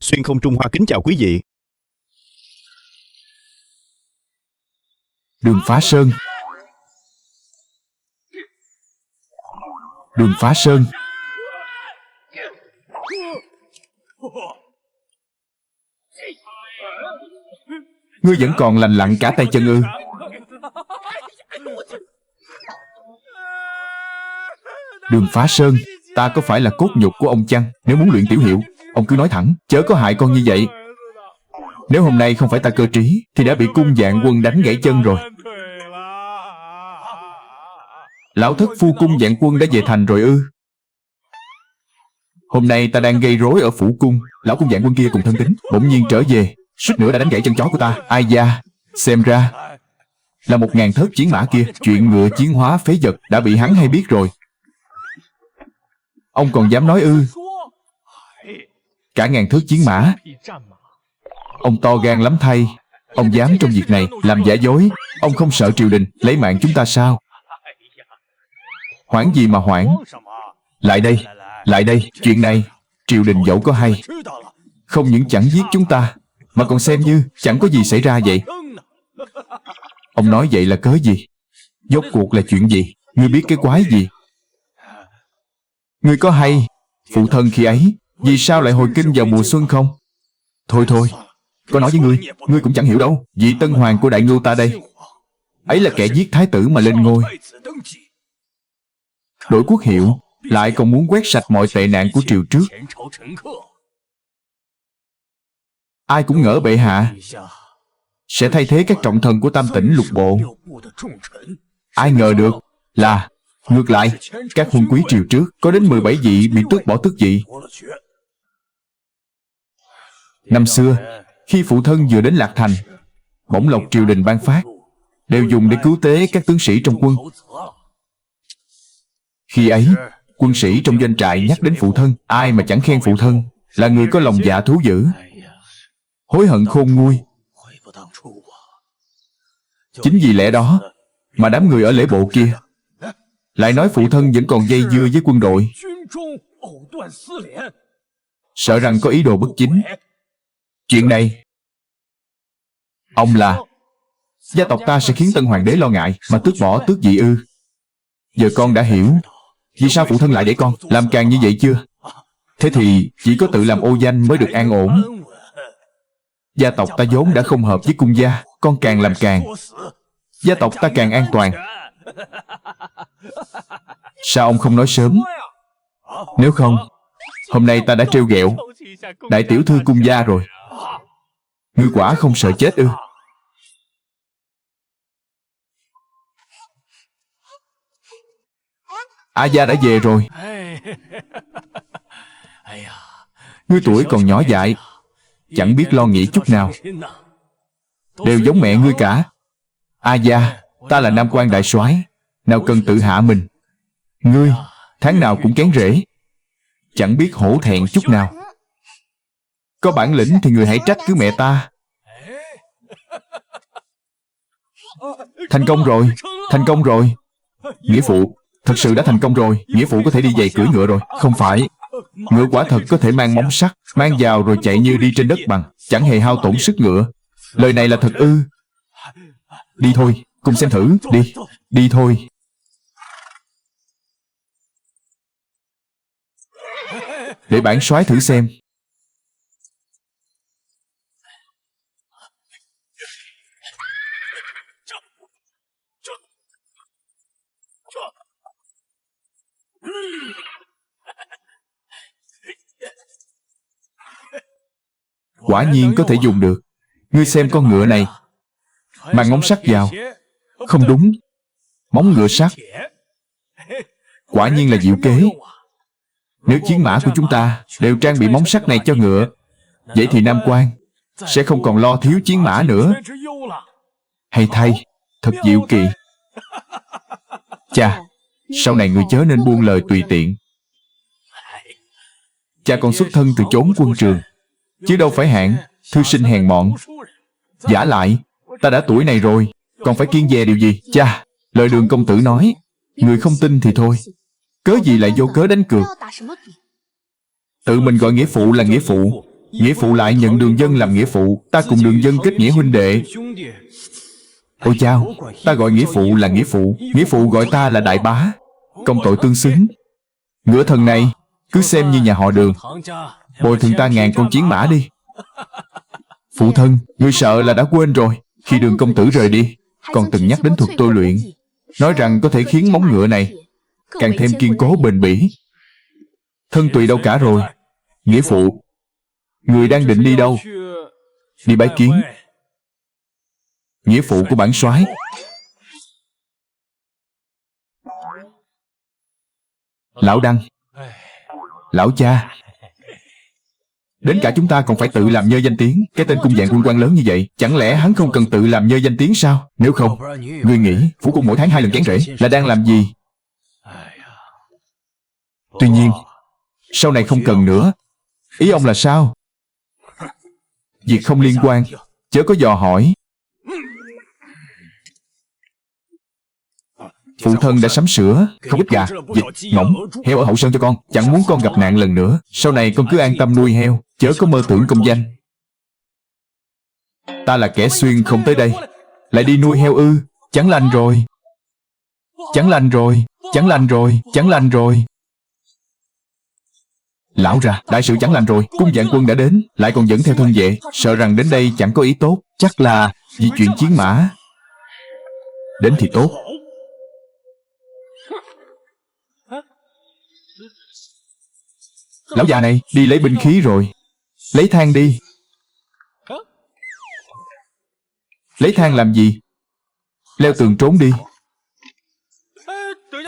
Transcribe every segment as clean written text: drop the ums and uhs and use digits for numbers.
Xuyên Không Trung Hoa kính chào quý vị. Đường Phá Sơn. Đường Phá Sơn. Ngươi vẫn còn lành lặn cả tay chân ư? Đường Phá Sơn, ta có phải là cốt nhục của ông chăng? Nếu muốn luyện tiểu hiệu, ông cứ nói thẳng, chớ có hại con như vậy. Nếu hôm nay không phải ta cơ trí, thì đã bị Cung Vạn Quân đánh gãy chân rồi. Lão thất phu Cung Vạn Quân đã về thành rồi ư? Hôm nay ta đang gây rối ở phủ cung, lão Cung Vạn Quân kia cùng thân tín bỗng nhiên trở về, suýt nữa đã đánh gãy chân chó của ta. Ai da, xem ra là 1000 thớt chiến mã kia. Chuyện ngựa chiến hóa phế vật đã bị hắn hay biết rồi. Ông còn dám nói ư? Cả 1000 thớt chiến mã. Ông to gan lắm thay. Ông dám trong việc này làm giả dối. Ông không sợ triều đình lấy mạng chúng ta sao? Hoảng gì mà hoảng? Lại đây, lại đây. Chuyện này triều đình dẫu có hay, không những chẳng giết chúng ta, mà còn xem như chẳng có gì xảy ra vậy. Ông nói vậy là cớ gì? Rốt cuộc là chuyện gì? Ngươi biết cái quái gì? Ngươi có hay phụ thân khi ấy vì sao lại hồi kinh vào mùa xuân không? Thôi thôi, có nói với ngươi cũng chẳng hiểu đâu. Vị tân hoàng của Đại Ngưu ta đây, ấy là kẻ giết thái tử mà lên ngôi, đổi quốc hiệu, lại còn muốn quét sạch mọi tệ nạn của triều trước. Ai cũng ngỡ bệ hạ sẽ thay thế các trọng thần của Tam Tỉnh Lục Bộ. Ai ngờ được là ngược lại, các huân quý triều trước có đến 17 vị bị tước bỏ tước vị. Năm xưa, khi phụ thân vừa đến Lạc Thành, bổng lộc triều đình ban phát đều dùng để cứu tế các tướng sĩ trong quân. Khi ấy, quân sĩ trong doanh trại nhắc đến phụ thân, ai mà chẳng khen phụ thân là người có lòng dạ thú dữ, hối hận khôn nguôi. Chính vì lẽ đó mà đám người ở lễ bộ kia lại nói phụ thân vẫn còn dây dưa với quân đội, sợ rằng có ý đồ bất chính. Chuyện này, ông là gia tộc ta sẽ khiến tân hoàng đế lo ngại mà tước bỏ tước vị ư? Giờ con đã hiểu vì sao phụ thân lại để con làm càng như vậy chưa? Thế thì chỉ có tự làm ô danh mới được an ổn. Gia tộc ta vốn đã không hợp với cung gia, con càng làm càng, gia tộc ta càng an toàn. Sao ông không nói sớm? Nếu không, hôm nay ta đã trêu ghẹo đại tiểu thư cung gia rồi. Ngươi quả không sợ chết ư? A Gia đã về rồi. Ngươi tuổi còn nhỏ dại, chẳng biết lo nghĩ chút nào, đều giống mẹ ngươi cả. A Gia, ta là Nam Quan đại soái, nào cần tự hạ mình. Ngươi tháng nào cũng kén rễ, chẳng biết hổ thẹn chút nào. Có bản lĩnh thì người hãy trách cứ mẹ ta. Thành công rồi, thành công rồi. Nghĩa phụ, thật sự đã thành công rồi. Nghĩa phụ có thể đi giày cưỡi ngựa rồi. Không phải, ngựa quả thật có thể mang móng sắt, mang vào rồi chạy như đi trên đất bằng, chẳng hề hao tổn sức ngựa. Lời này là thật ư? Đi thôi, cùng xem thử. Đi, đi thôi. Để bản soái thử xem. Quả nhiên có thể dùng được. Ngươi xem con ngựa này, mang móng sắt vào. Không đúng, móng ngựa sắt. Quả nhiên là diệu kế. Nếu chiến mã của chúng ta đều trang bị móng sắt này cho ngựa, vậy thì Nam Quan sẽ không còn lo thiếu chiến mã nữa. Hay thay, thật diệu kỳ. Cha, sau này người chớ nên buông lời tùy tiện. Cha con xuất thân từ chốn quân trường, chứ đâu phải hạng thư sinh hèn mọn. Vả lại, ta đã tuổi này rồi, còn phải kiêng dè điều gì? Cha, lời Đường công tử nói, người không tin thì thôi, cớ gì lại vô cớ đánh cược. Tự mình gọi nghĩa phụ là nghĩa phụ, Nghĩa phụ lại nhận Đường Dân làm nghĩa phụ. Ta cùng Đường Dân kết nghĩa huynh đệ. Ôi chao, ta gọi nghĩa phụ là nghĩa phụ, nghĩa phụ gọi ta là đại bá, công tội tương xứng. Ngựa thần này cứ xem như nhà họ Đường, bồi thường ta 1000 con chiến mã đi. Phụ thân, ngươi sợ là đã quên rồi. Khi Đường công tử rời đi, còn từng nhắc đến thuật tôi luyện, nói rằng có thể khiến móng ngựa này càng thêm kiên cố bền bỉ. Thân tùy đâu cả rồi. Nghĩa phụ, người đang định đi đâu? Đi bái kiến nghĩa phụ của bản soái. Lão Đăng, lão cha, đến cả chúng ta còn phải tự làm nhơ danh tiếng. Cái tên cung dạng quân quan lớn như vậy, chẳng lẽ hắn không cần tự làm nhơ danh tiếng sao? Nếu không, ngươi nghĩ phủ cung mỗi tháng 2 lần kén rễ là đang làm gì? Tuy nhiên, sau này không cần nữa. Ý ông là sao? Việc không liên quan, chớ có dò hỏi. Phụ thân đã sắm sửa không ít gà, vịt, ngỗng, heo ở hậu sơn cho con. Chẳng muốn con gặp nạn lần nữa. Sau này con cứ an tâm nuôi heo, chớ có mơ tưởng công danh. Ta là kẻ xuyên không tới đây, lại đi nuôi heo ư? Chẳng lành rồi. Chẳng lành rồi. Chẳng lành rồi. Chẳng lành rồi. Lão ra, đại sự chẳng lành rồi. Cung Vạn Quân đã đến, lại còn dẫn theo thân vệ, sợ rằng đến đây chẳng có ý tốt. Chắc là vì chuyện chiến mã. Đến thì tốt. Lão già này đi lấy binh khí rồi. Lấy thang đi. Lấy thang làm gì? Leo tường trốn đi.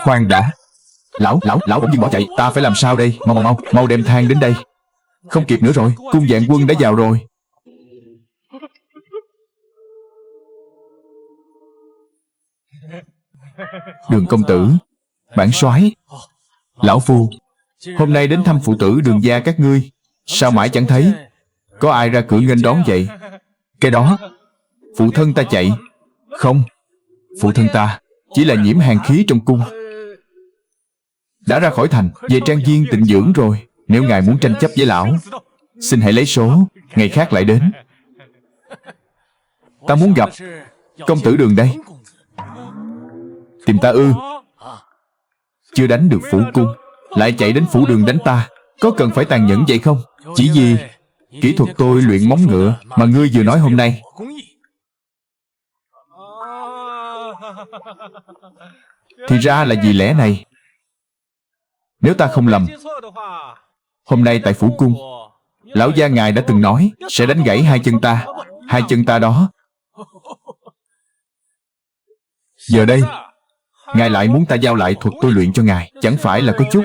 Khoan đã. Lão bỗng nhiên bỏ chạy. Ta phải làm sao đây? Mau đem thang đến đây. Không kịp nữa rồi. Cung Vạn Quân đã vào rồi. Đường công tử, bản soái, lão phu hôm nay đến thăm phụ tử Đường gia các ngươi. Sao mãi chẳng thấy có ai ra cửa nghênh đón vậy? Cái đó, phụ thân ta chạy. Không, phụ thân ta chỉ là nhiễm hàn khí trong cung, đã ra khỏi thành, về trang viên tịnh dưỡng rồi. Nếu ngài muốn tranh chấp với lão, xin hãy lấy số, ngày khác lại đến. Ta muốn gặp công tử Đường đây. Tìm ta ư? Chưa đánh được phủ cung, lại chạy đến phủ Đường đánh ta, có cần phải tàn nhẫn vậy không? Chỉ vì kỹ thuật tôi luyện móng ngựa mà ngươi vừa nói hôm nay. Thì ra là vì lẽ này. Nếu ta không lầm, hôm nay tại phủ cung, lão gia ngài đã từng nói sẽ đánh gãy 2 chân ta. 2 chân ta đó. Giờ đây ngài lại muốn ta giao lại thuật tôi luyện cho ngài. Chẳng phải là có chút.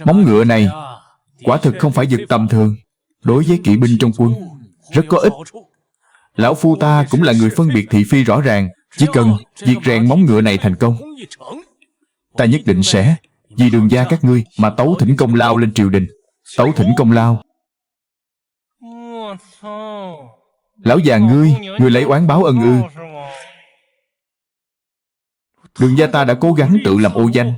Móng ngựa này quả thực không phải vật tầm thường. Đối với kỵ binh trong quân rất có ích. Lão phu ta cũng là người phân biệt thị phi rõ ràng. Chỉ cần việc rèn móng ngựa này thành công, ta nhất định sẽ vì Đường gia các ngươi mà tấu thỉnh công lao lên triều đình. Tấu thỉnh công lao. Lão già ngươi lấy oán báo ân ư? Đường gia ta đã cố gắng tự làm ô danh,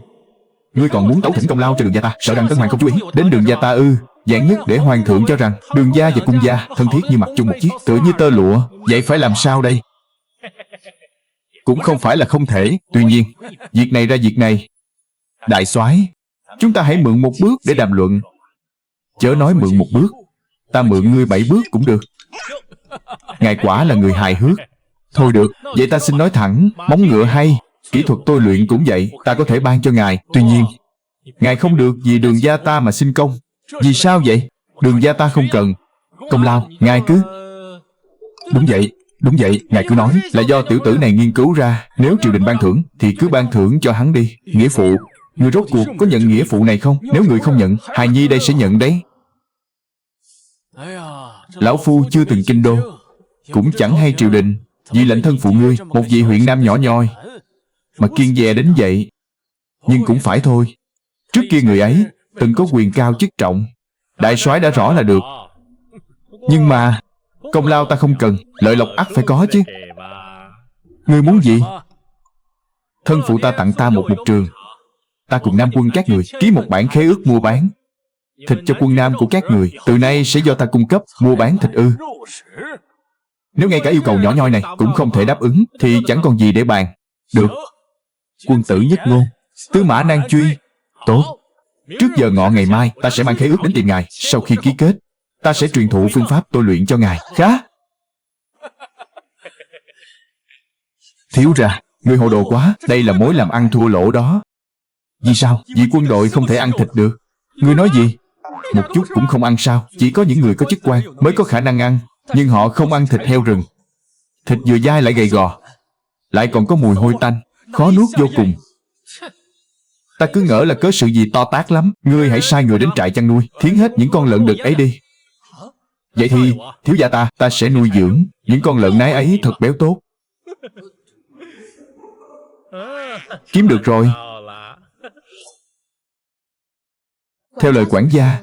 ngươi còn muốn tấu thỉnh công lao cho Đường gia ta? Sợ rằng Tân Hoàng không chú ý đến Đường gia ta ư? Giản nhất để hoàng thượng cho rằng Đường gia và cung gia thân thiết như mặt chung một chiếc, tựa như tơ lụa. Vậy phải làm sao đây? Cũng không phải là không thể. Tuy nhiên, việc này ra việc này. Đại soái, chúng ta hãy mượn 1 bước để đàm luận. Chớ nói mượn 1 bước, ta mượn ngươi 7 bước cũng được. Ngài quả là người hài hước. Thôi được, vậy ta xin nói thẳng, móng ngựa hay, kỹ thuật tôi luyện cũng vậy, ta có thể ban cho ngài. Tuy nhiên, ngài không được vì Đường gia ta mà xin công. Vì sao vậy? Đường gia ta không cần công lao, ngài cứ... Đúng vậy, ngài cứ nói là do tiểu tử này nghiên cứu ra. Nếu triều đình ban thưởng thì cứ ban thưởng cho hắn đi. Nghĩa phụ, người rốt cuộc có nhận nghĩa phụ này không? Nếu người không nhận, hài nhi đây sẽ nhận đấy. Lão phu chưa từng kinh đô, cũng chẳng hay triều đình. Vì lệnh thân phụ ngươi, một vị huyện nam nhỏ nhoi mà kiêng dè đến vậy. Nhưng cũng phải thôi. Trước kia người ấy từng có quyền cao chức trọng, đại soái đã rõ là được. Nhưng mà công lao ta không cần, lợi lộc ắt phải có chứ. Ngươi muốn gì? Thân phụ ta tặng ta một mục trường, ta cùng Nam quân các người ký một bản khế ước mua bán. Thịt cho quân Nam của các người từ nay sẽ do ta cung cấp, mua bán thịt ư? Nếu ngay cả yêu cầu nhỏ nhoi này cũng không thể đáp ứng thì chẳng còn gì để bàn. Được. Quân tử nhất ngôn, tứ mã nan truy. Tốt. Trước giờ ngọ ngày mai ta sẽ mang khế ước đến tìm ngài. Sau khi ký kết, ta sẽ truyền thụ phương pháp tôi luyện cho ngài. Khá. Thiếu ra, người hồ đồ quá. Đây là mối làm ăn thua lỗ đó. Vì sao? Vì quân đội không thể ăn thịt được. Ngươi nói gì? Một chút cũng không ăn sao? Chỉ có những người có chức quan mới có khả năng ăn. Nhưng họ không ăn thịt heo rừng. Thịt vừa dai lại gầy gò, lại còn có mùi hôi tanh, khó nuốt vô cùng. Ta cứ ngỡ là cớ sự gì to tát lắm. Ngươi hãy sai người đến trại chăn nuôi, thiến hết những con lợn đực ấy đi. Vậy thì thiếu gia ta sẽ nuôi dưỡng những con lợn nái ấy thật béo tốt. Kiếm được rồi. Theo lời quản gia,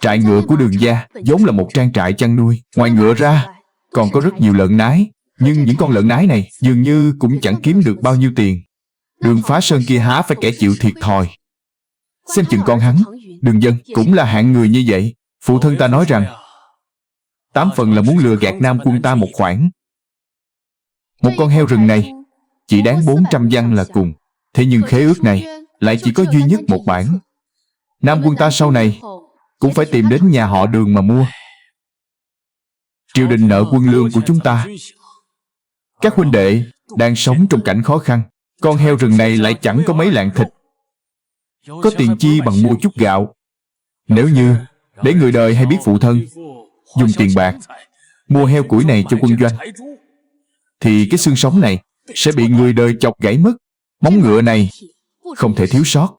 trại ngựa của Đường gia vốn là một trang trại chăn nuôi. Ngoài ngựa ra còn có rất nhiều lợn nái. Nhưng những con lợn nái này dường như cũng chẳng kiếm được bao nhiêu tiền. Đường Phá Sơn kia há phải kẻ chịu thiệt thòi. Xem chừng con hắn, Đường Dân, cũng là hạng người như vậy. Phụ thân ta nói rằng 8 phần là muốn lừa gạt Nam quân ta một khoản. Một con heo rừng này chỉ đáng 400 văn là cùng. Thế nhưng khế ước này lại chỉ có duy nhất một bản. Nam quân ta sau này cũng phải tìm đến nhà họ Đường mà mua. Triều đình nợ quân lương của chúng ta. Các huynh đệ đang sống trong cảnh khó khăn. Con heo rừng này lại chẳng có mấy lạng thịt. Có tiền chi bằng mua chút gạo. Nếu như để người đời hay biết phụ thân dùng tiền bạc mua heo củi này cho quân doanh, thì cái xương sống này sẽ bị người đời chọc gãy mất. Móng ngựa này không thể thiếu sót.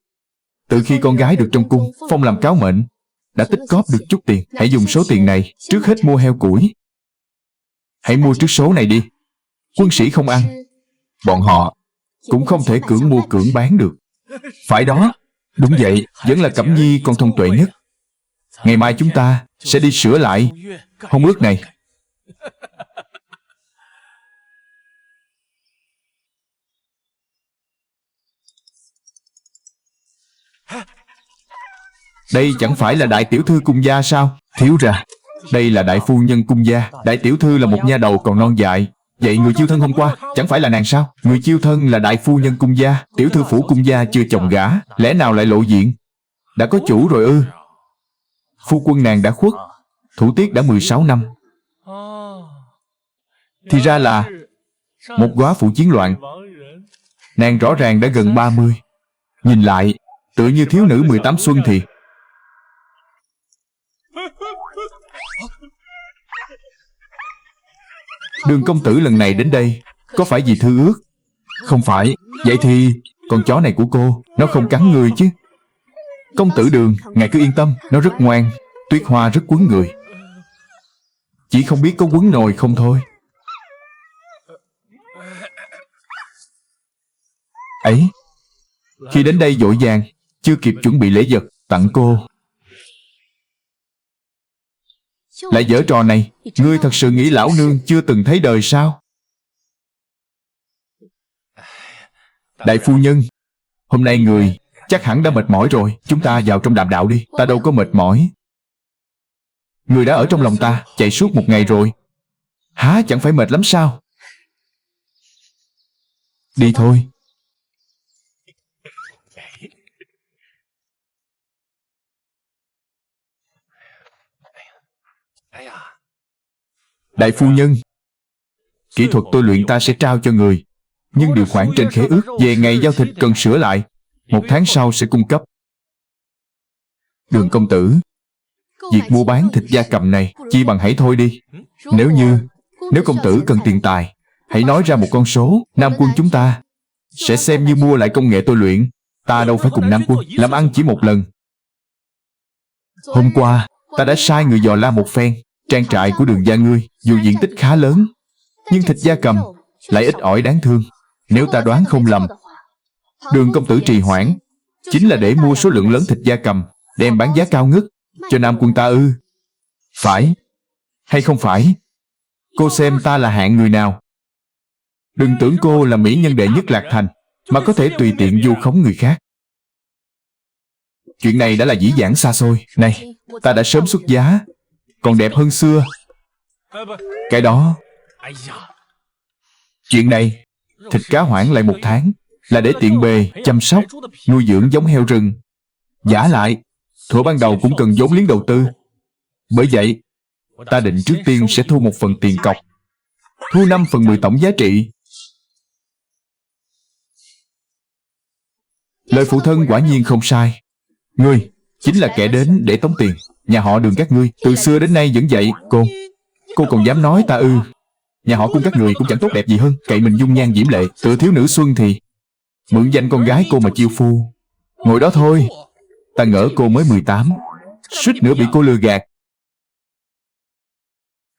Từ khi con gái được trong cung phong làm cáo mệnh, đã tích cóp được chút tiền. Hãy dùng số tiền này trước hết mua heo củi. Hãy mua trước số này đi. Quân sĩ không ăn, bọn họ cũng không thể cưỡng mua cưỡng bán được. Phải đó. Đúng vậy. Vẫn là Cẩm Nhi con thông tuệ nhất. Ngày mai chúng ta sẽ đi sửa lại hôn ước này. Đây chẳng phải là đại tiểu thư cung gia sao? Thiếu ra, đây là đại phu nhân cung gia. Đại tiểu thư là một nha đầu còn non dại. Vậy người chiêu thân hôm qua chẳng phải là nàng sao? Người chiêu thân là đại phu nhân cung gia. Tiểu thư phủ cung gia chưa chồng gả, lẽ nào lại lộ diện? Đã có chủ rồi ư? Phu quân nàng đã khuất, thủ tiết đã 16 năm. Thì ra là một góa phụ chiến loạn. Nàng rõ ràng đã gần 30. Nhìn lại tựa như thiếu nữ 18 xuân thì. Đường công tử lần này đến đây có phải vì thư ước? Không phải. Vậy thì con chó này của cô, nó không cắn người chứ? Công tử Đường, ngài cứ yên tâm, nó rất ngoan. Tuyết Hoa rất quấn người, chỉ không biết có quấn nồi không thôi. Ấy, khi đến đây vội vàng, chưa kịp chuẩn bị lễ vật tặng cô, lại giở trò này. Ngươi thật sự nghĩ lão nương chưa từng thấy đời sao? Đại phu nhân, hôm nay người chắc hẳn đã mệt mỏi rồi. Chúng ta vào trong đàm đạo đi. Ta đâu có mệt mỏi. Người đã ở trong lòng ta chạy suốt một ngày rồi, há chẳng phải mệt lắm sao? Đi thôi. Đại phu nhân, kỹ thuật tôi luyện ta sẽ trao cho người, nhưng điều khoản trên khế ước về ngày giao thịt cần sửa lại. 1 tháng sau sẽ cung cấp. Đường công tử, việc mua bán thịt gia cầm này chi bằng hãy thôi đi. Nếu công tử cần tiền tài, hãy nói ra một con số. Nam quân chúng ta sẽ xem như mua lại công nghệ tôi luyện. Ta đâu phải cùng Nam quân làm ăn chỉ một lần. Hôm qua ta đã sai người dò la một phen. Trang trại của Đường gia ngươi dù diện tích khá lớn, nhưng thịt gia cầm lại ít ỏi đáng thương. Nếu ta đoán không lầm, Đường công tử trì hoãn chính là để mua số lượng lớn thịt gia cầm, đem bán giá cao ngất cho Nam quân ta ư? Phải hay không phải? Cô xem ta là hạng người nào? Đừng tưởng cô là mỹ nhân đệ nhất Lạc Thành mà có thể tùy tiện vu khống người khác. chuyện này đã là dĩ vãng xa xôi. Này, ta đã sớm xuất giá, còn đẹp hơn xưa. Cái đó... Chuyện này, thịt cá hoãn lại 1 tháng, là để tiện bề, chăm sóc, nuôi dưỡng giống heo rừng. Vả lại, thuở ban đầu cũng cần vốn liếng đầu tư. Bởi vậy, ta định trước tiên sẽ thu 1 phần tiền cọc, thu 5/10 tổng giá trị. Lời phụ thân quả nhiên không sai. Ngươi chính là kẻ đến để tống tiền. Nhà họ Đường các ngươi từ xưa đến nay vẫn vậy. Cô còn dám nói ta ư? Nhà họ Cung các người cũng chẳng tốt đẹp gì hơn. Cậy mình dung nhan diễm lệ, tựa thiếu nữ xuân thì mượn danh con gái cô mà chiêu phu. Ngồi đó thôi. Ta ngỡ cô mới 18, suýt nữa bị cô lừa gạt.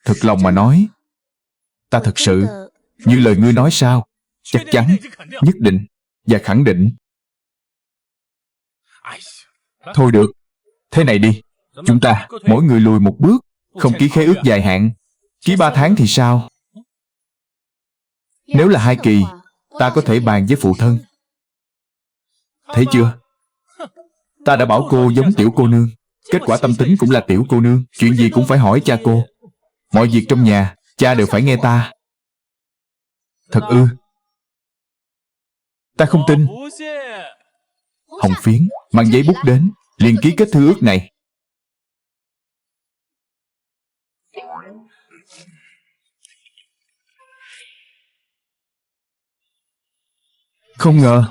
Thật lòng mà nói, ta thật sự như lời ngươi nói sao? Chắc chắn, nhất định và khẳng định. Thôi được, thế này đi, chúng ta mỗi người lùi 1 bước, không ký khế ước dài hạn. Ký 3 tháng thì sao? Nếu là 2 kỳ, ta có thể bàn với phụ thân. Thấy chưa? Ta đã bảo cô giống tiểu cô nương, kết quả tâm tính cũng là tiểu cô nương. Chuyện gì cũng phải hỏi cha cô. Mọi việc trong nhà, cha đều phải nghe ta. Thật ư? Ta không tin. Hồng Phiến mang giấy bút đến, liền ký kết thư ước này. Không ngờ,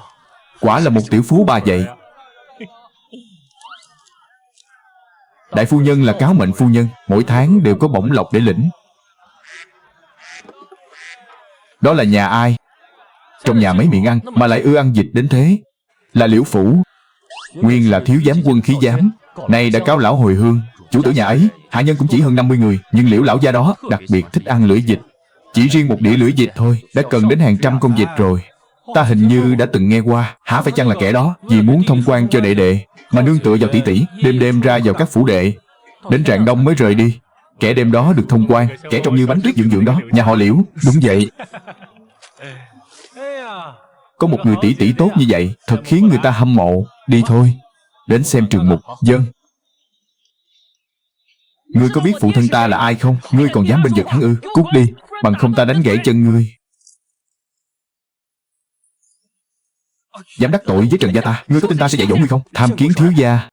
quả là một tiểu phú bà vậy. Đại phu nhân là cáo mệnh phu nhân, mỗi tháng đều có bổng lộc để lĩnh. Đó là nhà ai? Trong nhà mấy miệng ăn mà lại ưa ăn vịt đến thế? Là Liễu Phủ, nguyên là thiếu giám quân khí giám, nay đã cáo lão hồi hương. Chủ tử nhà ấy, hạ nhân cũng chỉ hơn 50 người, nhưng Liễu lão gia đó đặc biệt thích ăn lưỡi vịt. Chỉ riêng một đĩa lưỡi vịt thôi đã cần đến hàng trăm con vịt rồi. Ta hình như đã từng nghe qua, hả phải chăng là kẻ đó vì muốn thông quan cho đệ đệ mà nương tựa vào tỷ tỷ, đêm đêm ra vào các phủ đệ, đến rạng đông mới rời đi. Kẻ đêm đó được thông quan, kẻ trông như bánh tuyết dưỡng dưỡng đó, nhà họ Liễu. Đúng vậy. Có một người tỷ tỷ tốt như vậy, thật khiến người ta hâm mộ. Đi thôi, đến xem trường mục. Vâng. Ngươi có biết phụ thân ta là ai không? Ngươi còn dám bênh vực hắn ư? Cút đi, bằng không ta đánh gãy chân ngươi. Dám đắc tội với Trần gia ta, ngươi có tin ta sẽ dạy dỗ ngươi không? Tham kiến thiếu gia.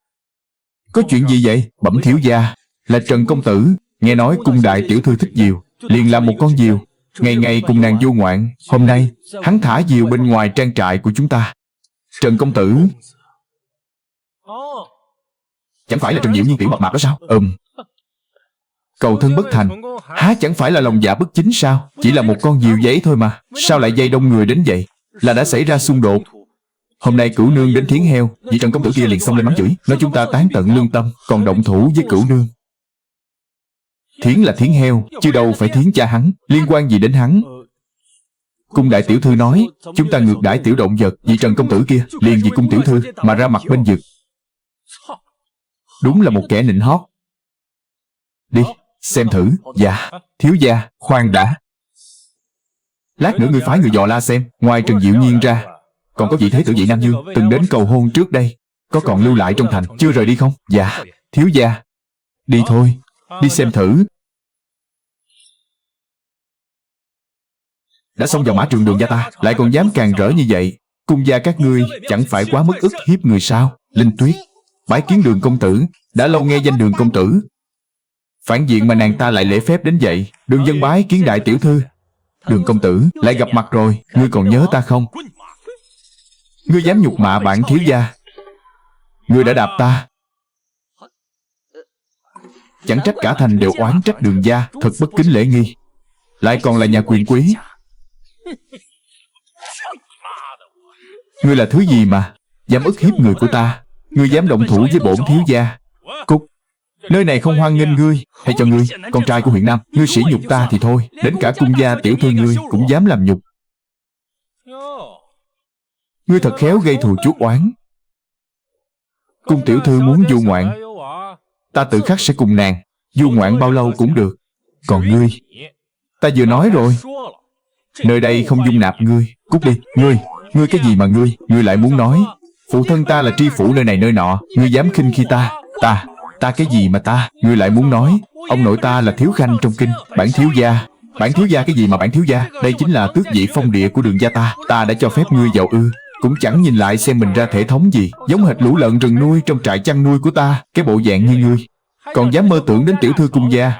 Có chuyện gì vậy? Bẩm thiếu gia, là Trần công tử. Nghe nói cung đại tiểu thư thích diều, liền làm một con diều, ngày ngày cùng nàng du ngoạn. Hôm nay hắn thả diều bên ngoài trang trại của chúng ta. Trần công tử chẳng phải là Trần Diệu Nhiên tiểu mập mạp đó sao? Cầu thân bất thành, há chẳng phải là lòng dạ bất chính sao? Chỉ là một con diều giấy thôi mà, sao lại dây đông người đến vậy? Là đã xảy ra xung đột. Hôm nay Cửu nương đến thiến heo, vị Trần công tử kia liền xông lên mắng chửi, nói chúng ta tán tận lương tâm, còn động thủ với Cửu nương. Thiến là thiến heo, chứ đâu phải thiến cha hắn, liên quan gì đến hắn? Cung đại tiểu thư nói chúng ta ngược đãi tiểu động vật, vị Trần công tử kia liền vì cung tiểu thư mà ra mặt bên vực. Đúng là một kẻ nịnh hót. Đi, xem thử. Dạ, thiếu gia, khoan đã. Lát nữa ngươi phái người dò la xem, ngoài Trần Diệu Nhiên ra, còn có vị thế tử vị Nam Dương từng đến cầu hôn trước đây, có còn lưu lại trong thành, chưa rời đi không? Dạ, thiếu gia. Đi thôi, đi xem thử. Đã xông vào mã trường Đường gia ta, lại còn dám càng rỡ như vậy. Cung gia các ngươi chẳng phải quá mức ức hiếp người sao? Linh Tuyết bái kiến Đường công tử, đã lâu nghe danh Đường công tử. Phản diện mà nàng ta lại lễ phép đến vậy. Đường dân bái kiến đại tiểu thư. Đường công tử, lại gặp mặt rồi, ngươi còn nhớ ta không? Ngươi dám nhục mạ bản thiếu gia, ngươi đã đạp ta. Chẳng trách cả thành đều oán trách Đường gia thật bất kính lễ nghi, lại còn là nhà quyền quý. Ngươi là thứ gì mà dám ức hiếp người của ta? Ngươi dám động thủ với bổn thiếu gia? Cút, nơi này không hoan nghênh ngươi. Hay cho ngươi, con trai của huyện Nam, ngươi sỉ nhục ta thì thôi, đến cả cung gia tiểu thư ngươi cũng dám làm nhục. Ngươi thật khéo gây thù chuốc oán. Cung tiểu thư muốn du ngoạn, ta tự khắc sẽ cùng nàng du ngoạn bao lâu cũng được. Còn ngươi, ta vừa nói rồi, nơi đây không dung nạp ngươi. Cút đi. Ngươi cái gì mà ngươi lại muốn nói? Phụ thân ta là tri phủ nơi này nơi nọ, ngươi dám khinh khi ta. Ta cái gì mà ta? Ngươi lại muốn nói ông nội ta là thiếu khanh trong kinh. Bản thiếu gia. Bản thiếu gia cái gì mà bản thiếu gia? Đây chính là tước vị phong địa của Đường gia ta. Ta đã cho phép ngươi vào ư? Cũng chẳng nhìn lại xem mình ra thể thống gì. Giống hệt lũ lợn rừng nuôi trong trại chăn nuôi của ta. Cái bộ dạng như ngươi còn dám mơ tưởng đến tiểu thư cung gia.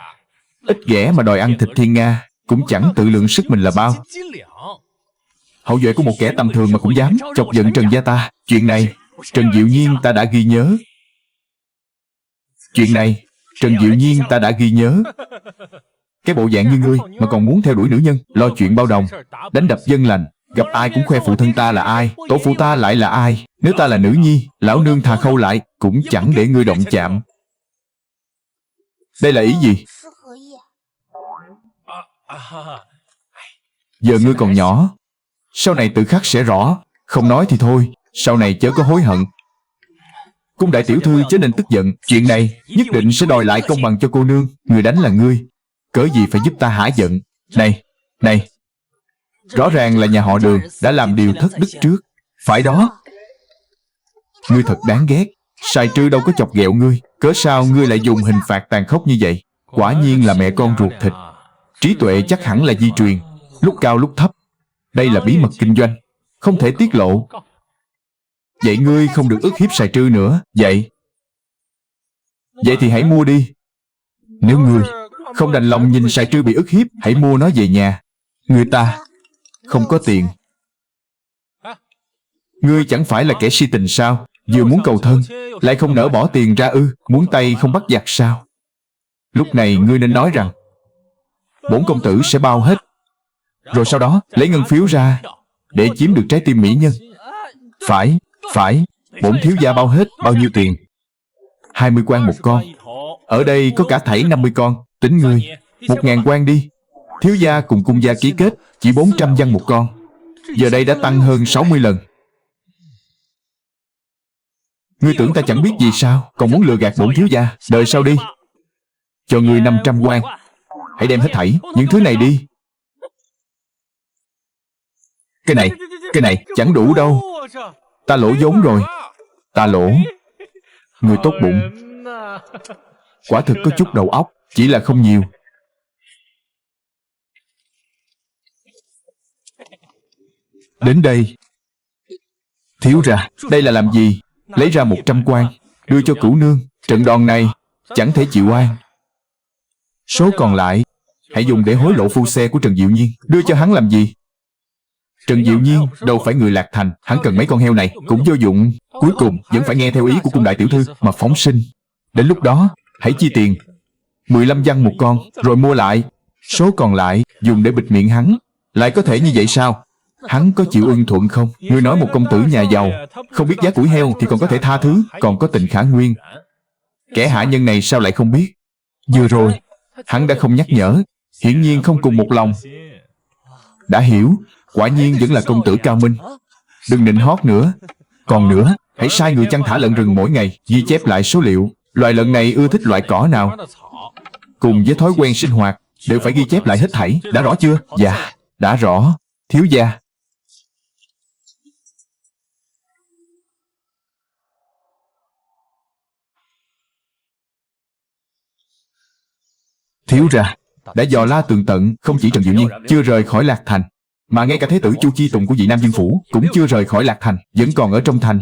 Ít ghẻ mà đòi ăn thịt thiên nga, cũng chẳng tự lượng sức mình là bao. Hậu duệ của một kẻ tầm thường mà cũng dám chọc giận Trần gia ta. Chuyện này Trần Diệu Nhiên ta đã ghi nhớ. Chuyện này Trần Diệu Nhiên ta đã ghi nhớ. Cái bộ dạng như ngươi mà còn muốn theo đuổi nữ nhân, lo chuyện bao đồng, đánh đập dân lành, gặp ai cũng khoe phụ thân ta là ai, tổ phụ ta lại là ai. Nếu ta là nữ nhi, lão nương thà khâu lại cũng chẳng để ngươi động chạm. Đây là ý gì? Giờ ngươi còn nhỏ, sau này tự khắc sẽ rõ. Không nói thì thôi, sau này chớ có hối hận. Cung đại tiểu thư chớ nên tức giận. Chuyện này nhất định sẽ đòi lại công bằng cho cô nương. Người đánh là ngươi, cớ gì phải giúp ta hả giận? Này, rõ ràng là nhà họ Đường đã làm điều thất đức trước. Phải đó. Ngươi thật đáng ghét. Sài Trư đâu có chọc ghẹo ngươi, cớ sao ngươi lại dùng hình phạt tàn khốc như vậy? Quả nhiên là mẹ con ruột thịt. Trí tuệ chắc hẳn là di truyền, lúc cao lúc thấp. Đây là bí mật kinh doanh, không thể tiết lộ. Vậy ngươi không được ức hiếp Sài Trư nữa. Vậy thì hãy mua đi. Nếu ngươi không đành lòng nhìn Sài Trư bị ức hiếp, hãy mua nó về nhà. Người ta không có tiền. Ngươi chẳng phải là kẻ si tình sao? Vừa muốn cầu thân, lại không nỡ bỏ tiền ra ư? Muốn tay không bắt giặc sao? Lúc này ngươi nên nói rằng bổn công tử sẽ bao hết, rồi sau đó lấy ngân phiếu ra để chiếm được trái tim mỹ nhân. Phải, bổn thiếu gia bao hết. Bao nhiêu tiền? 20 quan một con. Ở đây có cả thảy 50 con. Tính ngươi 1.000 quan đi. Thiếu gia cùng cung gia ký kết chỉ 400 văn một con. Giờ đây đã tăng hơn 60 lần. Ngươi tưởng ta chẳng biết gì sao? Còn muốn lừa gạt bổn thiếu gia? Đợi sau đi. Cho ngươi 500 quan. Hãy đem hết thảy những thứ này đi. Cái này chẳng đủ đâu. Ta lỗ vốn rồi. Ta lỗ. Người tốt bụng, quả thực có chút đầu óc, chỉ là không nhiều. Đến đây. Thiếu ra, đây là làm gì? Lấy ra 100 quan, đưa cho cửu nương. Trận đòn này chẳng thể chịu oan. Số còn lại hãy dùng để hối lộ phu xe của Trần Diệu Nhiên. Đưa cho hắn làm gì? Trần Diệu Nhiên đâu phải người Lạc Thành, hắn cần mấy con heo này cũng vô dụng. Cuối cùng vẫn phải nghe theo ý của cung đại tiểu thư mà phóng sinh. Đến lúc đó hãy chi tiền 15 văn một con, rồi mua lại. Số còn lại dùng để bịt miệng hắn. Lại có thể như vậy sao? Hắn có chịu ưng thuận không? Ngươi nói một công tử nhà giàu không biết giá củi heo thì còn có thể tha thứ, còn có tình khả nguyên. Kẻ hạ nhân này sao lại không biết? Vừa rồi hắn đã không nhắc nhở, hiển nhiên không cùng một lòng. Đã hiểu, quả nhiên vẫn là công tử cao minh. Đừng nịnh hót nữa. Còn nữa, hãy sai người chăn thả lợn rừng mỗi ngày, ghi chép lại số liệu. Loài lợn này ưa thích loại cỏ nào, cùng với thói quen sinh hoạt, đều phải ghi chép lại hết thảy. Đã rõ chưa? Dạ, đã rõ, thiếu gia. Thiếu ra đã dò la tường tận. Không chỉ Trần Diệu Nhiên chưa rời khỏi Lạc Thành, mà ngay cả thế tử Chu Chi Tùng của vị Nam Dương Phủ cũng chưa rời khỏi Lạc Thành, vẫn còn ở trong thành.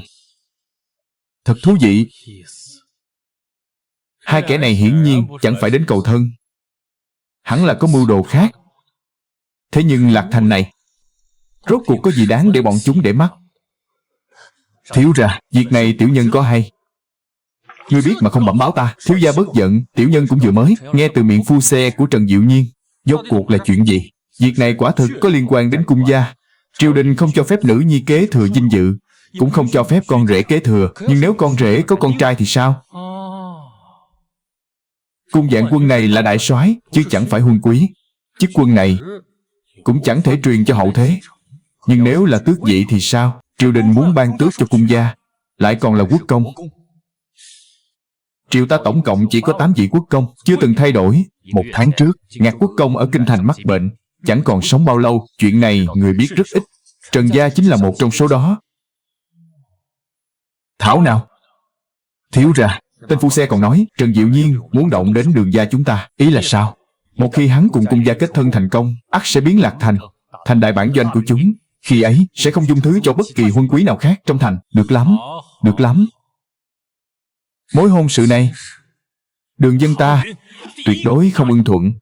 Thật thú vị. Hai kẻ này hiển nhiên chẳng phải đến cầu thân, hẳn là có mưu đồ khác. Thế nhưng Lạc Thành này rốt cuộc có gì đáng để bọn chúng để mắt? Thiếu ra, việc này tiểu nhân có hay. Ngươi biết mà không bẩm báo ta. Thiếu gia bớt giận, tiểu nhân cũng vừa mới nghe từ miệng phu xe của Trần Diệu Nhiên. Rốt cuộc là chuyện gì? Việc này quả thực có liên quan đến cung gia. Triều đình không cho phép nữ nhi kế thừa dinh dự, cũng không cho phép con rể kế thừa. Nhưng nếu con rể có con trai thì sao? Cung Vạn Quân này là đại soái, chứ chẳng phải huân quý. Chức quân này cũng chẳng thể truyền cho hậu thế. Nhưng nếu là tước vị thì sao? Triều đình muốn ban tước cho cung gia, lại còn là quốc công. Triều ta tổng cộng chỉ có 8 vị quốc công, chưa từng thay đổi. 1 tháng trước, Ngạc quốc công ở Kinh Thành mắc bệnh, chẳng còn sống bao lâu. Chuyện này người biết rất ít. Trần gia chính là một trong số đó. Thảo nào. Thiếu ra, tên phu xe còn nói Trần Diệu Nhiên muốn động đến Đường gia chúng ta. Ý là sao? Một khi hắn cùng Cung gia kết thân thành công, ắt sẽ biến Lạc Thành thành đại bản doanh của chúng. Khi ấy sẽ không dung thứ cho bất kỳ huân quý nào khác trong thành. Được lắm, được lắm. Mối hôn sự này, Đường dân ta tuyệt đối không ưng thuận.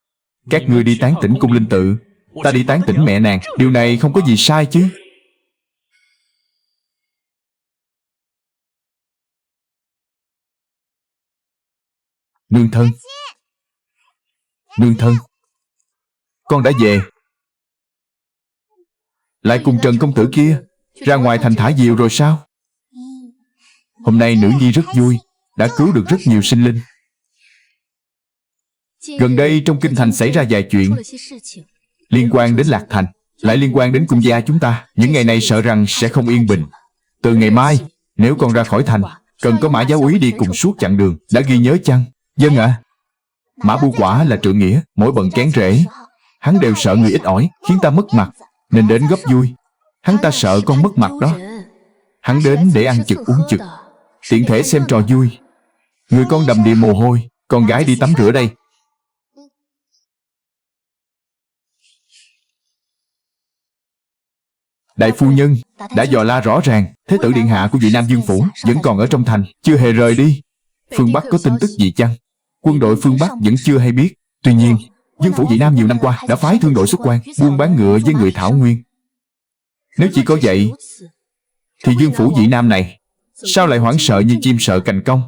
Các ngươi đi tán tỉnh Cung Linh Tự, ta đi tán tỉnh mẹ nàng. Điều này không có gì sai chứ. Nương thân, nương thân, con đã về. Lại cùng Trần công tử kia ra ngoài thành thả diều rồi sao? Hôm nay nữ nhi rất vui, đã cứu được rất nhiều sinh linh. Gần đây trong kinh thành xảy ra vài chuyện liên quan đến Lạc Thành, lại liên quan đến Cung gia chúng ta. Những ngày này sợ rằng sẽ không yên bình. Từ ngày mai, nếu con ra khỏi thành, cần có Mã giáo úy đi cùng suốt chặng đường. Đã ghi nhớ chăng? Vâng ạ. Mã Bu quả là trượng nghĩa, mỗi bận kén rễ. Hắn đều sợ người ít ỏi, khiến ta mất mặt, nên đến góp vui. Hắn ta sợ con mất mặt đó. Hắn đến để ăn chực uống chực, tiện thể xem trò vui. Người con đầm đìa mồ hôi, con gái đi tắm rửa đây. Đại phu nhân đã dò la rõ ràng, Thế tử điện hạ của Vị Nam Dương phủ vẫn còn ở trong thành, chưa hề rời đi. Phương Bắc có tin tức gì chăng? Quân đội phương Bắc vẫn chưa hay biết. Tuy nhiên, Dương phủ Vị Nam nhiều năm qua đã phái thương đội xuất quan, buôn bán ngựa với người Thảo Nguyên. Nếu chỉ có vậy, thì Dương phủ Vị Nam này sao lại hoảng sợ như chim sợ cành cong?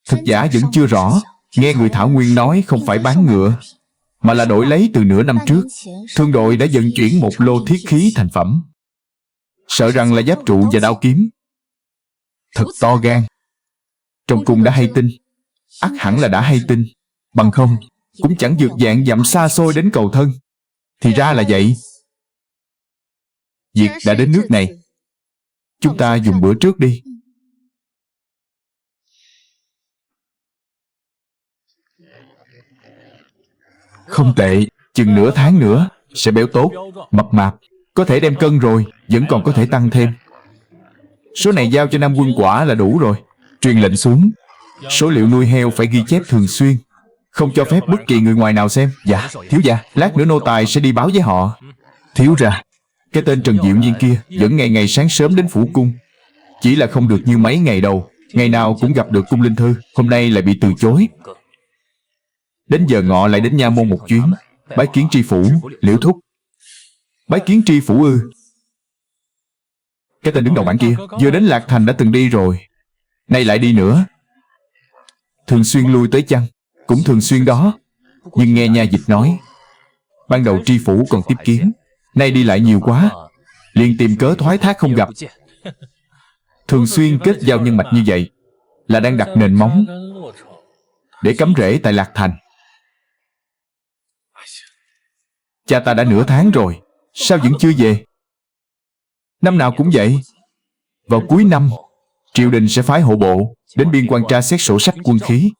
Thực giả vẫn chưa rõ. Nghe người Thảo Nguyên nói không phải bán ngựa, mà là đổi lấy từ nửa năm trước, thương đội đã vận chuyển một lô thiết khí thành phẩm. Sợ rằng là giáp trụ và đao kiếm. Thật to gan. Trong cung đã hay tin, ắt hẳn là đã hay tin. Bằng không cũng chẳng vượt vạn dặm xa xôi đến cầu thân. Thì ra là vậy. Việc đã đến nước này, chúng ta dùng bữa trước đi. Không tệ, chừng nửa tháng nữa sẽ béo tốt, mập mạp. Có thể đem cân rồi, vẫn còn có thể tăng thêm. Số này giao cho Nam Quân Quả là đủ rồi. Truyền lệnh xuống, số liệu nuôi heo phải ghi chép thường xuyên, không cho phép bất kỳ người ngoài nào xem. Dạ, thiếu gia, lát nữa nô tài sẽ đi báo với họ. Thiếu ra, cái tên Trần Diệu Nhiên kia vẫn ngày ngày sáng sớm đến phủ cung. Chỉ là không được như mấy ngày đầu, ngày nào cũng gặp được cung linh thư. Hôm nay lại bị từ chối. Đến giờ ngọ lại đến nha môn một chuyến, bái kiến tri phủ, Liễu thúc. Bái kiến tri phủ ư? Cái tên đứng đầu bảng kia vừa đến Lạc Thành đã từng đi rồi, nay lại đi nữa. Thường xuyên lui tới chăng? Cũng thường xuyên đó. Nhưng nghe nha dịch nói, ban đầu tri phủ còn tiếp kiến, nay đi lại nhiều quá, liền tìm cớ thoái thác không gặp. Thường xuyên kết giao nhân mạch như vậy là đang đặt nền móng để cắm rễ tại Lạc Thành. Cha ta đã nửa tháng rồi, sao vẫn chưa về? Năm nào cũng vậy. Vào cuối năm, triều đình sẽ phái hộ bộ đến biên quan tra xét sổ sách quân khí.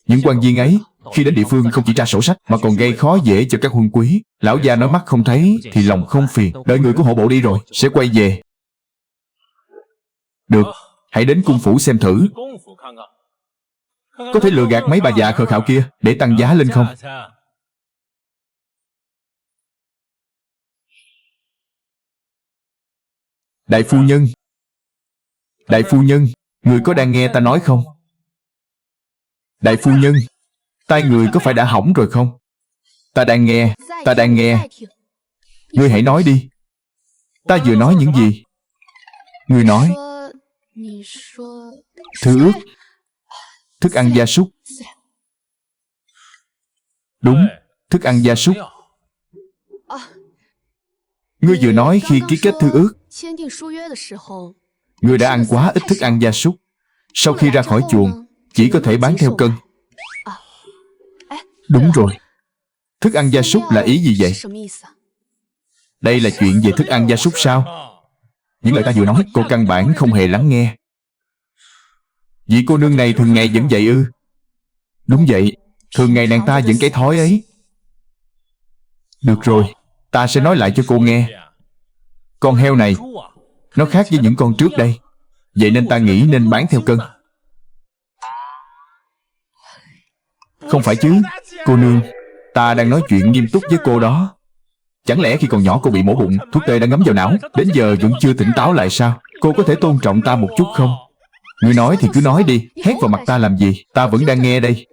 Những quan viên ấy khi đến địa phương không chỉ tra sổ sách mà còn gây khó dễ cho các huân quý. Lão gia nói mắt không thấy thì lòng không phiền. Đợi người của hộ bộ đi rồi sẽ quay về. Được, hãy đến cung phủ xem thử, có thể lừa gạt mấy bà già khờ khạo kia để tăng giá lên không? Đại phu nhân, đại phu nhân, người có đang nghe ta nói không? Đại phu nhân, tai người có phải đã hỏng rồi không? Ta đang nghe, ta đang nghe. Ngươi hãy nói đi. Ta vừa nói những gì? Ngươi nói. Thư ước, thức ăn gia súc. Đúng, thức ăn gia súc. Ngươi vừa nói khi ký kết thư ước, ngươi đã ăn quá ít thức ăn gia súc. Sau khi ra khỏi chuồng, chỉ có thể bán theo cân. Đúng rồi. Thức ăn gia súc là ý gì vậy? Đây là chuyện về thức ăn gia súc sao? Những lời ta vừa nói, cô căn bản không hề lắng nghe. Vị cô nương này thường ngày vẫn vậy ư? Đúng vậy, thường ngày nàng ta vẫn cái thói ấy. Được rồi, ta sẽ nói lại cho cô nghe. Con heo này, nó khác với những con trước đây. Vậy nên ta nghĩ nên bán theo cân. Không phải chứ, cô nương, ta đang nói chuyện nghiêm túc với cô đó. Chẳng lẽ khi còn nhỏ cô bị mổ bụng, thuốc tê đã ngấm vào não, đến giờ vẫn chưa tỉnh táo lại sao? Cô có thể tôn trọng ta một chút không? Ngươi nói thì cứ nói đi, hét vào mặt ta làm gì? Ta vẫn đang nghe đây.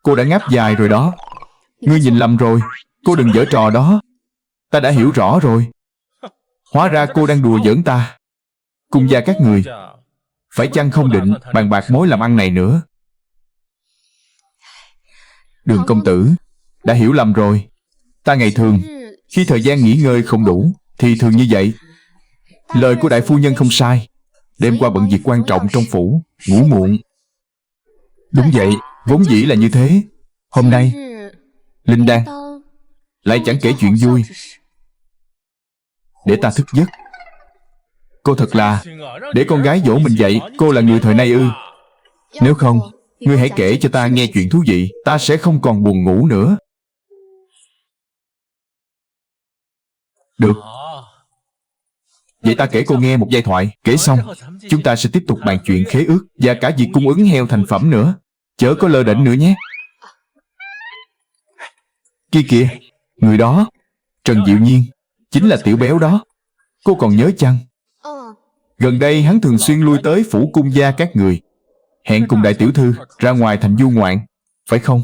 Cô đã ngáp dài rồi đó. Ngươi nhìn lầm rồi. Cô đừng giở trò đó. Ta đã hiểu rõ rồi. Hóa ra cô đang đùa giỡn ta. Cung gia các người, phải chăng không định bàn bạc mối làm ăn này nữa? Đường công tử, đã hiểu lầm rồi. Ta ngày thường, khi thời gian nghỉ ngơi không đủ, thì thường như vậy. Lời của đại phu nhân không sai. Đêm qua bận việc quan trọng trong phủ, ngủ muộn. Đúng vậy, vốn dĩ là như thế. Hôm nay, Linh Đan lại chẳng kể chuyện vui để ta thức giấc. Cô thật là để con gái dỗ mình dậy. Cô là người thời nay ư? Nếu không, ngươi hãy kể cho ta nghe chuyện thú vị. Ta sẽ không còn buồn ngủ nữa. Được. Vậy ta kể cô nghe một giai thoại. Kể xong, chúng ta sẽ tiếp tục bàn chuyện khế ước và cả việc cung ứng heo thành phẩm nữa. Chớ có lơ đễnh nữa nhé. Kia kìa, người đó, Trần Diệu Nhiên, chính là tiểu béo đó. Cô còn nhớ chăng? Gần đây hắn thường xuyên lui tới phủ cung gia các người, hẹn cùng đại tiểu thư ra ngoài thành du ngoạn, phải không?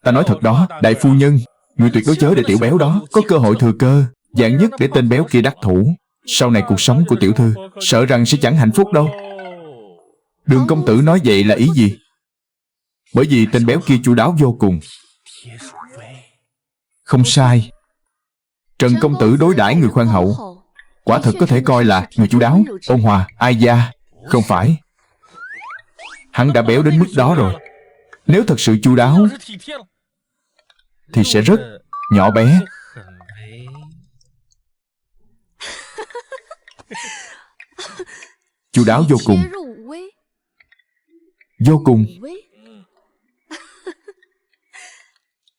Ta nói thật đó, đại phu nhân, người tuyệt đối chớ để tiểu béo đó có cơ hội thừa cơ, dạng nhất để tên béo kia đắc thủ. Sau này cuộc sống của tiểu thư sợ rằng sẽ chẳng hạnh phúc đâu. Đường công tử nói vậy là ý gì? Bởi vì tên béo kia chu đáo vô cùng. Không sai. Trần công tử đối đãi người khoan hậu, quả thật có thể coi là người chu đáo, ôn hòa, ai gia. Không phải. Hắn đã béo đến mức đó rồi. Nếu thật sự chu đáo thì sẽ rất nhỏ bé. Chu đáo vô cùng. Vô cùng.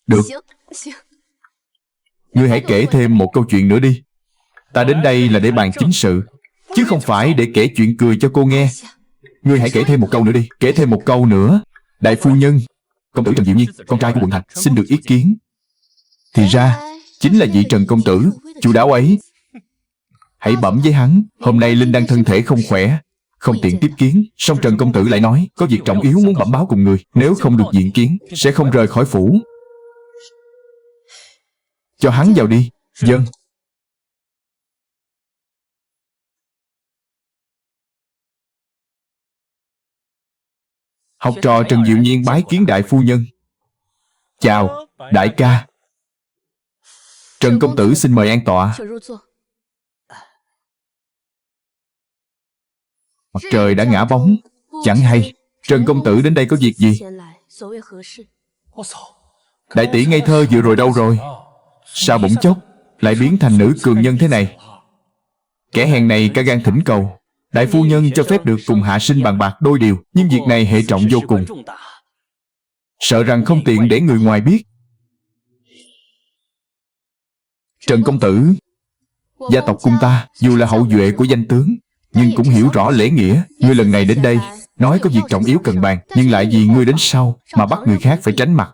Được. Ngươi hãy kể thêm một câu chuyện nữa đi. Ta đến đây là để bàn chính sự, chứ không phải để kể chuyện cười cho cô nghe. Ngươi hãy kể thêm một câu nữa đi. Kể thêm một câu nữa. Đại phu nhân, công tử Trần Diệu Nhiên, con trai của quận Thành, xin được ý kiến. Thì ra chính là vị Trần công tử chu đáo ấy. Hãy bẩm với hắn, hôm nay Linh đang thân thể không khỏe, không tiện tiếp kiến. Song Trần công tử lại nói có việc trọng yếu muốn bẩm báo cùng người, nếu không được diện kiến sẽ không rời khỏi phủ. Cho hắn vào đi. Vâng. Học trò Trần Diệu Nhiên bái kiến đại phu nhân. Chào, đại ca. Trần công tử xin mời an tọa. Mặt trời đã ngã bóng, chẳng hay. Trần công tử đến đây có việc gì? Đại tỷ ngây thơ vừa rồi đâu rồi? Sao bỗng chốc lại biến thành nữ cường nhân thế này? Kẻ hèn này cả gan thỉnh cầu đại phu nhân cho phép được cùng hạ sinh bàn bạc đôi điều, nhưng việc này hệ trọng vô cùng, sợ rằng không tiện để người ngoài biết. Trần công tử, gia tộc cung ta dù là hậu duệ của danh tướng, nhưng cũng hiểu rõ lễ nghĩa. Ngươi lần này đến đây nói có việc trọng yếu cần bàn, nhưng lại vì ngươi đến sau mà bắt người khác phải tránh mặt.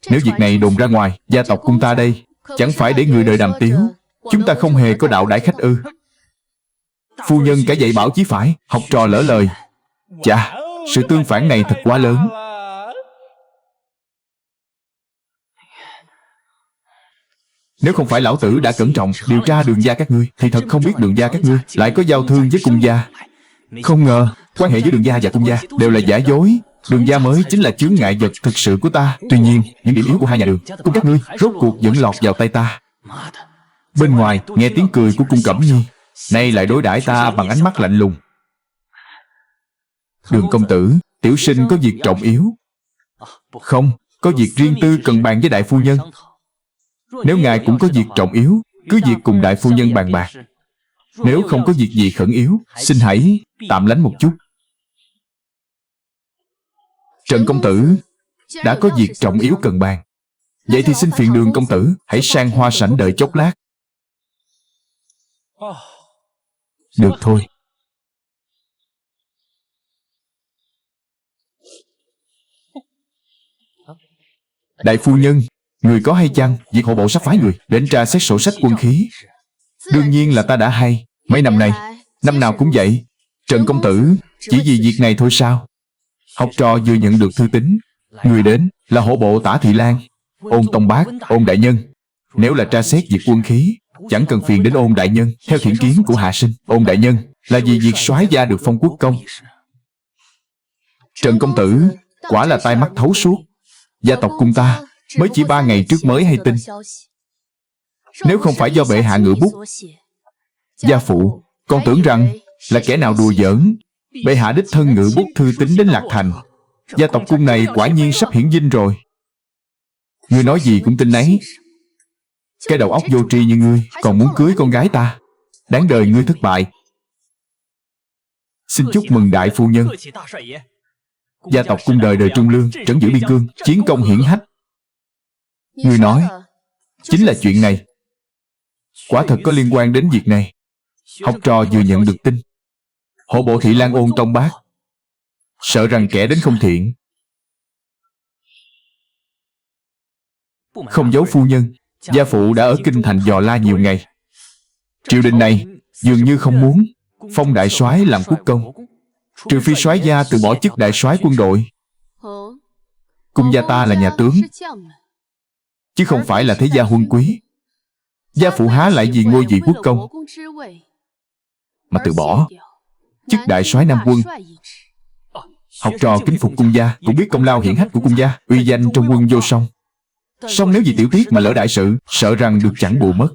Nếu việc này đồn ra ngoài, gia tộc cung ta đây chẳng phải để người đời đàm tiếu. Chúng ta không hề có đạo đãi khách ư? Phu nhân cả dạy bảo chí phải, học trò lỡ lời. Chà, sự tương phản này thật quá lớn. Nếu không phải lão tử đã cẩn trọng điều tra Đường gia các ngươi, thì thật không biết Đường gia các ngươi lại có giao thương với cung gia. Không ngờ quan hệ với Đường gia và cung gia đều là giả dối. Đường gia mới chính là chướng ngại vật thực sự của ta. Tuy nhiên, những điểm yếu của hai nhà Đường, cung các ngươi rốt cuộc vẫn lọt vào tay ta. Bên ngoài nghe tiếng cười của cung Cẩm Nhi, nay lại đối đãi ta bằng ánh mắt lạnh lùng. Đường công tử, tiểu sinh có việc trọng yếu. Không, có việc riêng tư cần bàn với đại phu nhân. Nếu ngài cũng có việc trọng yếu, cứ việc cùng đại phu nhân bàn bạc. Nếu không có việc gì khẩn yếu, xin hãy tạm lánh một chút. Trần công tử đã có việc trọng yếu cần bàn, vậy thì xin phiền Đường công tử hãy sang hoa sảnh đợi chốc lát. Được thôi. Đại phu nhân, người có hay chăng việc hộ bộ sắp phái người đến tra xét sổ sách quân khí? Đương nhiên là ta đã hay. Mấy năm nay, năm nào cũng vậy. Trần công tử, chỉ vì việc này thôi sao? Học trò vừa nhận được thư tín. Người đến là hộ bộ Tả Thị Lan, Ôn Tông Bác, Ôn đại nhân. Nếu là tra xét việc quân khí, chẳng cần phiền đến Ôn đại nhân. Theo thiện kiến của hạ sinh, Ôn đại nhân là vì việc soái gia được phong quốc công. Trần công tử quả là tai mắt thấu suốt. Gia tộc cung ta mới chỉ 3 ngày trước mới hay tin. Nếu không phải do bệ hạ ngự bút, gia phụ còn tưởng rằng là kẻ nào đùa giỡn. Bệ hạ đích thân ngự bút thư tín đến Lạc Thành. Gia tộc cung này quả nhiên sắp hiển vinh rồi. Ngươi nói gì cũng tin nấy. Cái đầu óc vô tri như ngươi còn muốn cưới con gái ta. Đáng đời ngươi thất bại. Xin chúc mừng đại phu nhân. Gia tộc cung đời đời trung lương, trấn giữ biên cương, chiến công hiển hách. Ngươi nói chính là chuyện này. Quả thật có liên quan đến việc này. Học trò vừa nhận được tin. Hộ bộ Thị Lan Ôn Tông Bác sợ rằng kẻ đến không thiện. Không giấu phu nhân, gia phụ đã ở kinh thành dò la nhiều ngày. Triều đình này dường như không muốn phong đại soái làm quốc công, trừ phi soái gia từ bỏ chức đại soái quân đội. Cung gia ta là nhà tướng, chứ không phải là thế gia huân quý. Gia phụ há lại vì ngôi vị quốc công mà từ bỏ chức đại soái Nam quân. Học trò kính phục cung gia, cũng biết công lao hiển hách của cung gia, uy danh trong quân vô song. Song nếu vì tiểu tiết mà lỡ đại sự, sợ rằng được chẳng bù mất.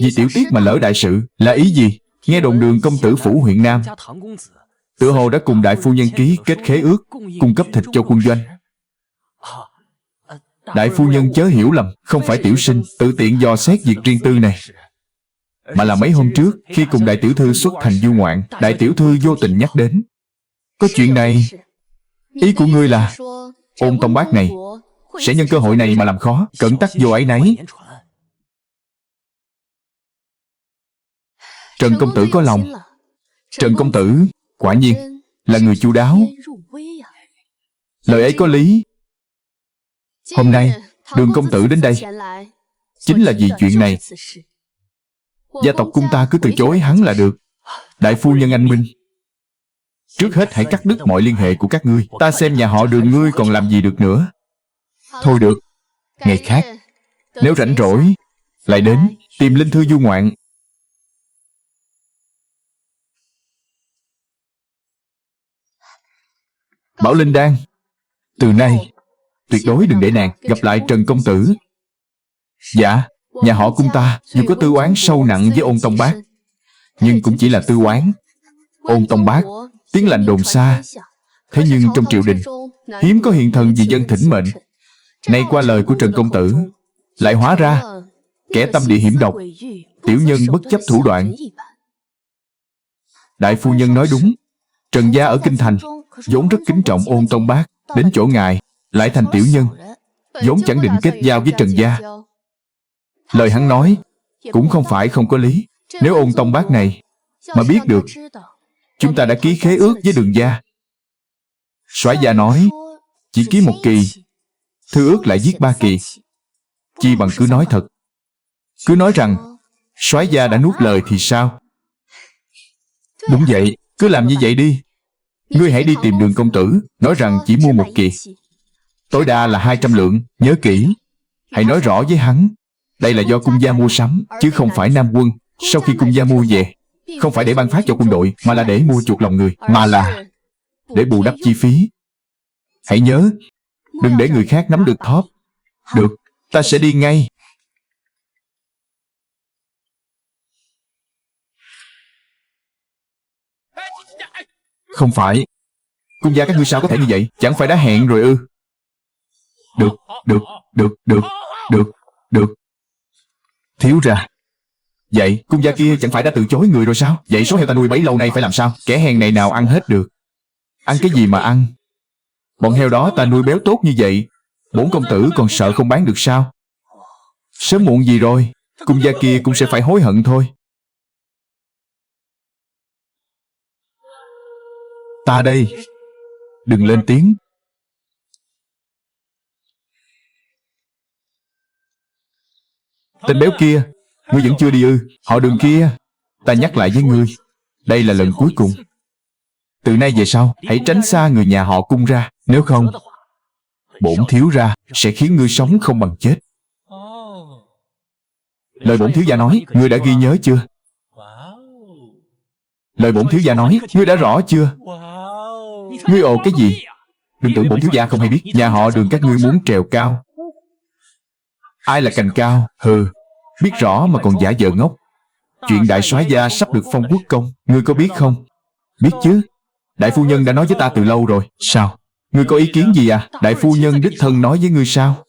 Vì tiểu tiết mà lỡ đại sự là ý gì? Nghe đồn Đường công tử phủ huyện Nam tựa hồ đã cùng đại phu nhân ký kết khế ước cung cấp thịt cho quân doanh. Đại phu nhân chớ hiểu lầm, không phải tiểu sinh tự tiện dò xét việc riêng tư này, mà là mấy hôm trước khi cùng đại tiểu thư xuất thành du ngoạn, đại tiểu thư vô tình nhắc đến. Có chuyện này. Ý của ngươi là Ôn Tông Bác này sẽ nhân cơ hội này mà làm khó, cẩn tắc vô ấy nấy. Trần công tử có lòng. Trần công tử quả nhiên là người chu đáo. Lời ấy có lý. Hôm nay Đường công tử đến đây chính là vì chuyện này. Gia tộc cung ta cứ từ chối hắn là được. Đại phu nhân anh minh, trước hết hãy cắt đứt mọi liên hệ của các ngươi. Ta xem nhà họ Đường ngươi còn làm gì được nữa. Thôi được, ngày khác nếu rảnh rỗi lại đến tìm Linh Thư du ngoạn. Bảo Linh Đan, từ nay tuyệt đối đừng để nàng gặp lại Trần công tử. Dạ, nhà họ cung ta dù có tư oán sâu nặng với Ôn Tông Bác, nhưng cũng chỉ là tư oán. Ôn Tông Bác tiếng lành đồn xa, thế nhưng trong triều đình hiếm có hiện thần vì dân thỉnh mệnh. Nay qua lời của Trần công tử, lại hóa ra kẻ tâm địa hiểm độc, tiểu nhân bất chấp thủ đoạn. Đại phu nhân nói đúng. Trần gia ở kinh thành vốn rất kính trọng Ôn Tông Bác, đến chỗ ngài lại thành tiểu nhân, vốn chẳng định kết giao với Trần gia. Lời hắn nói cũng không phải không có lý. Nếu Ôn Tông Bác này mà biết được chúng ta đã ký khế ước với Đường gia, soái gia nói chỉ ký 1 kỳ, thư ước lại viết 3 kỳ, chi bằng cứ nói thật. Cứ nói rằng soái gia đã nuốt lời thì sao? Đúng vậy, cứ làm như vậy đi. Ngươi hãy đi tìm Đường công tử, nói rằng chỉ mua 1 kỳ, tối đa là 200 lượng. Nhớ kỹ, hãy nói rõ với hắn đây là do cung gia mua sắm, chứ không phải Nam quân sau khi cung gia mua về không phải để ban phát cho quân đội, mà là để mua chuộc lòng người, mà là để bù đắp chi phí. Hãy nhớ, đừng để người khác nắm được thóp. Được, ta sẽ đi ngay. Không phải, cung gia các ngươi sao có thể như vậy? Chẳng phải đã hẹn rồi ư? Được, được, được, được, được, được. Thiếu ra, vậy cung gia kia chẳng phải đã từ chối người rồi sao? Vậy số heo ta nuôi bấy lâu nay phải làm sao? Kẻ hèn này nào ăn hết được? Ăn cái gì mà ăn? Bọn heo đó ta nuôi béo tốt như vậy, bổn công tử còn sợ không bán được sao? Sớm muộn gì rồi, cung gia kia cũng sẽ phải hối hận thôi. Ta đây. Đừng lên tiếng. Tên béo kia, ngươi vẫn chưa đi ư? Họ Đường kia, ta nhắc lại với ngươi, đây là lần cuối cùng. Từ nay về sau, hãy tránh xa người nhà họ Cung ra. Nếu không, bổn thiếu gia sẽ khiến ngươi sống không bằng chết. Lời bổn thiếu gia nói, ngươi đã ghi nhớ chưa? Lời bổn thiếu gia nói, ngươi đã rõ chưa? Ngươi ồ cái gì? Đừng tưởng bổn thiếu gia không hay biết, nhà họ Đường các ngươi muốn trèo cao. Ai là cành cao? Hừ, biết rõ mà còn giả vờ ngốc. Chuyện đại soái gia sắp được phong quốc công, ngươi có biết không? Biết chứ, đại phu nhân đã nói với ta từ lâu rồi. Sao? Ngươi có ý kiến gì à? Đại phu nhân đích thân nói với ngươi sao?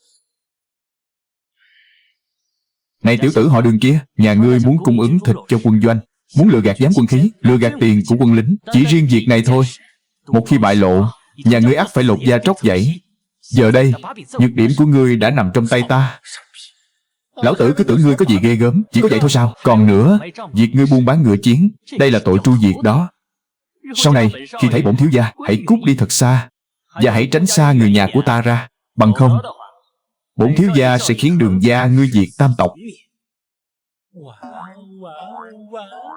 Này tiểu tử họ Đường kia, nhà ngươi muốn cung ứng thịt cho quân doanh, muốn lừa gạt giám quân khí, lừa gạt tiền của quân lính. Chỉ riêng việc này thôi, một khi bại lộ, nhà ngươi ắt phải lột da tróc vảy. Giờ đây, nhược điểm của ngươi đã nằm trong tay ta. Lão tử cứ tưởng ngươi có gì ghê gớm, chỉ có vậy thôi sao? Còn nữa, việc ngươi buôn bán ngựa chiến, đây là tội tru diệt đó. Sau này, khi thấy bổn thiếu gia, hãy cút đi thật xa, và hãy tránh xa người nhà của ta ra. Bằng không, bổn thiếu gia sẽ khiến Đường gia ngươi diệt tam tộc.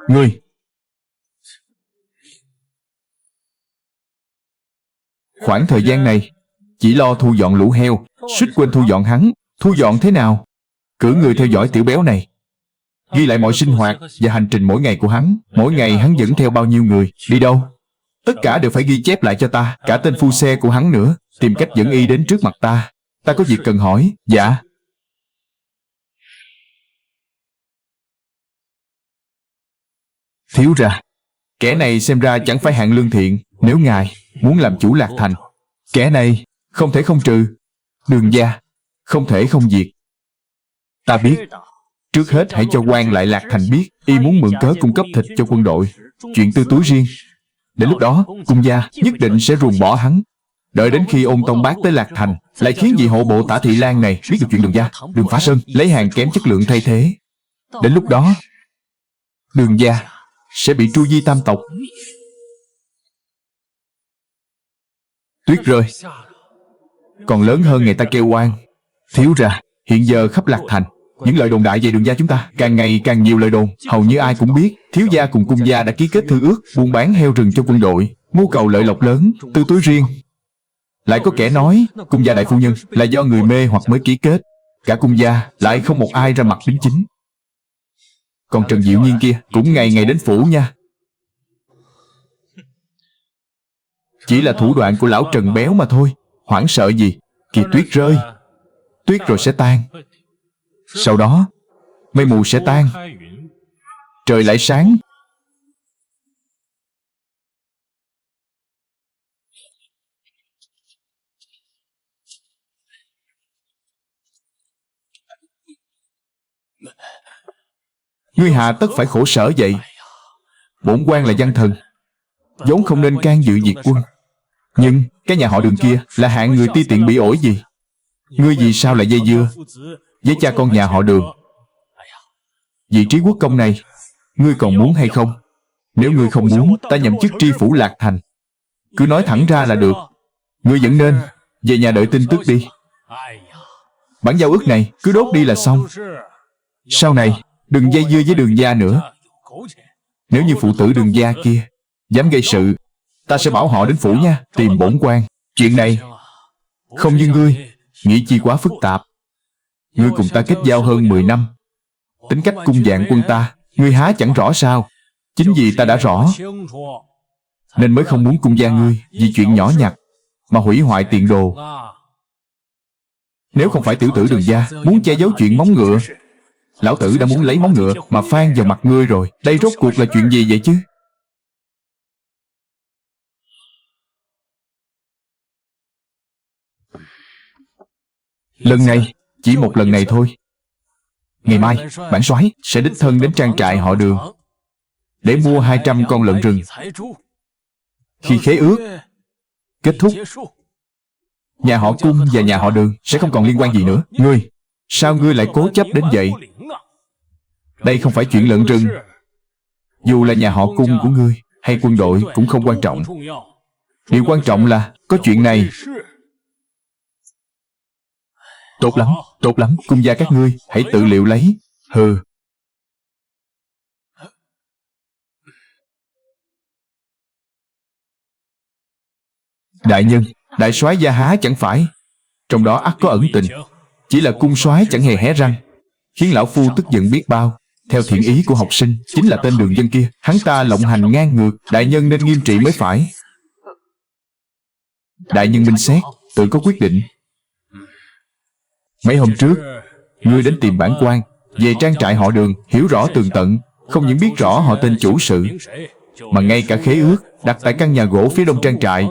Ngươi khoảng thời gian này chỉ lo thu dọn lũ heo, suýt quên thu dọn hắn. Thu dọn thế nào? Cử người theo dõi tiểu béo này, ghi lại mọi sinh hoạt và hành trình mỗi ngày của hắn. Mỗi ngày hắn dẫn theo bao nhiêu người, đi đâu, tất cả đều phải ghi chép lại cho ta. Cả tên phu xe của hắn nữa. Tìm cách dẫn y đến trước mặt ta. Ta có việc cần hỏi. Dạ. Thiếu ra, kẻ này xem ra chẳng phải hạng lương thiện. Nếu ngài muốn làm chủ Lạc Thành, kẻ này không thể không trừ. Đường gia không thể không diệt. Ta biết. Trước hết hãy cho quan lại Lạc Thành biết y muốn mượn cớ cung cấp thịt cho quân đội, chuyện tư túi riêng. Đến lúc đó, Cung gia nhất định sẽ ruồng bỏ hắn. Đợi đến khi Ôn Tông Bác tới Lạc Thành, lại khiến vị hộ bộ Tả Thị Lan này biết được chuyện Đường gia, Đường Phá Sơn lấy hàng kém chất lượng thay thế. Đến lúc đó, Đường gia sẽ bị tru di tam tộc. Tuyết rơi còn lớn hơn ngày ta kêu oan. Thiếu ra, hiện giờ khắp Lạc Thành, những lời đồn đại về Đường gia chúng ta càng ngày càng nhiều lời đồn. Hầu như ai cũng biết thiếu gia cùng Cung gia đã ký kết thư ước buôn bán heo rừng cho quân đội, mưu cầu lợi lộc lớn, tư túi riêng. Lại có kẻ nói Cung gia đại phu nhân là do người mê hoặc mới ký kết. Cả Cung gia lại không một ai ra mặt đính chính. Còn Trần Diệu Nhiên kia cũng ngày ngày đến phủ nha. Chỉ là thủ đoạn của lão Trần béo mà thôi. Hoảng sợ gì? Kỳ tuyết rơi, tuyết rồi sẽ tan. Sau đó mây mù sẽ tan, trời lại sáng. Ngươi hà tất phải khổ sở vậy? Bổn quan là văn thần, vốn không nên can dự việc quân. Nhưng cái nhà họ Đường kia là hạng người ti tiện bỉ ổi gì? Ngươi vì sao lại dây dưa với cha con nhà họ Đường? Vị trí quốc công này, ngươi còn muốn hay không? Nếu ngươi không muốn, ta nhậm chức tri phủ Lạc Thành. Cứ nói thẳng ra là được. Ngươi vẫn nên về nhà đợi tin tức đi. Bản giao ước này cứ đốt đi là xong. Sau này đừng dây dưa với Đường gia nữa. Nếu như phụ tử Đường gia kia dám gây sự, ta sẽ bảo họ đến phủ nha, tìm bổn quan. Chuyện này không như ngươi nghĩ chi quá phức tạp. Ngươi cùng ta kết giao hơn 10 năm, tính cách cung dạng quân ta ngươi há chẳng rõ sao? Chính vì ta đã rõ, nên mới không muốn Cung gia ngươi vì chuyện nhỏ nhặt mà hủy hoại tiền đồ. Nếu không phải tiểu tử Đường gia muốn che giấu chuyện móng ngựa, lão tử đã muốn lấy móng ngựa mà phang vào mặt ngươi rồi. Đây rốt cuộc là chuyện gì vậy chứ? Lần này, chỉ một lần này thôi. Ngày mai, bản soái sẽ đích thân đến trang trại họ Đường để mua 200 con lợn rừng. Khi khế ước kết thúc, nhà họ Cung và nhà họ Đường sẽ không còn liên quan gì nữa. Ngươi, sao ngươi lại cố chấp đến vậy? Đây không phải chuyện lợn rừng. Dù là nhà họ Cung của ngươi hay quân đội cũng không quan trọng. Điều quan trọng là có chuyện này. Tốt lắm, Cung gia các ngươi hãy tự liệu lấy. Hừ. Đại nhân, đại soái gia há chẳng phải. Trong đó ắt có ẩn tình. Chỉ là cung soái chẳng hề hé răng, khiến lão phu tức giận biết bao. Theo thiện ý của học sinh, chính là tên đường dân kia. Hắn ta lộng hành ngang ngược, đại nhân nên nghiêm trị mới phải. Đại nhân minh xét, tự có quyết định. Mấy hôm trước, ngươi đến tìm bản quan về trang trại họ Đường, hiểu rõ tường tận. Không những biết rõ họ tên chủ sự, mà ngay cả khế ước đặt tại căn nhà gỗ phía đông trang trại.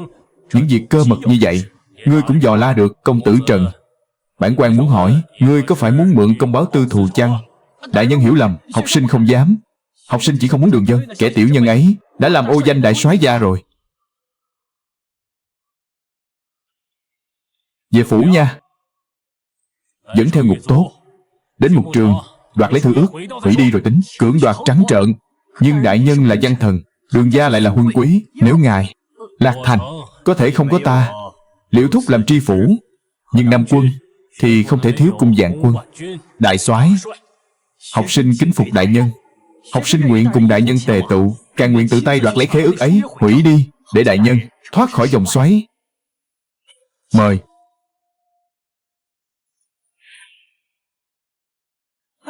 Những việc cơ mật như vậy, ngươi cũng dò la được. Công tử Trần, bản quan muốn hỏi, ngươi có phải muốn mượn công báo tư thù chăng? Đại nhân hiểu lầm, học sinh không dám. Học sinh chỉ không muốn Đường dân, kẻ tiểu nhân ấy đã làm ô danh đại soái gia rồi. Về phủ nha. Dẫn theo ngục tốt, đến một trường, đoạt lấy thư ước, hủy đi rồi tính, cưỡng đoạt trắng trợn. Nhưng đại nhân là văn thần, Đường gia lại là huân quý. Nếu ngài Lạc Thành có thể không có ta, Liễu thúc làm tri phủ, nhưng Nam quân thì không thể thiếu Cung Vạn quân. Đại soái, học sinh kính phục đại nhân. Học sinh nguyện cùng đại nhân tề tụ, càng nguyện tự tay đoạt lấy khế ước ấy, hủy đi, để đại nhân thoát khỏi vòng xoáy. Mời.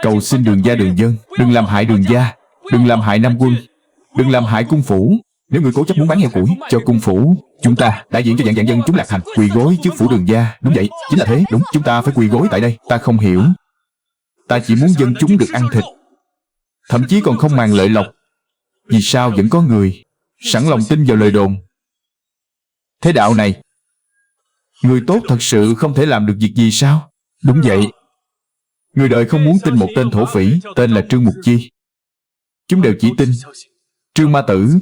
Cầu xin Đường gia Đường dân, đừng làm hại Đường gia, đừng làm hại Nam quân, đừng làm hại cung phủ. Nếu người cố chấp muốn bán heo củi cho cung phủ, chúng ta đại diện cho vạn vạn dân chúng Lạc Thành quỳ gối trước phủ Đường gia. Đúng vậy, chính là thế. Đúng, chúng ta phải quỳ gối tại đây. Ta không hiểu, ta chỉ muốn dân chúng được ăn thịt, thậm chí còn không màng lợi lộc. Vì sao vẫn có người sẵn lòng tin vào lời đồn? Thế đạo này, người tốt thật sự không thể làm được việc gì sao? Đúng vậy. Người đời không muốn tin một tên thổ phỉ tên là Trương Mục Chi. Chúng đều chỉ tin Trương Ma Tử,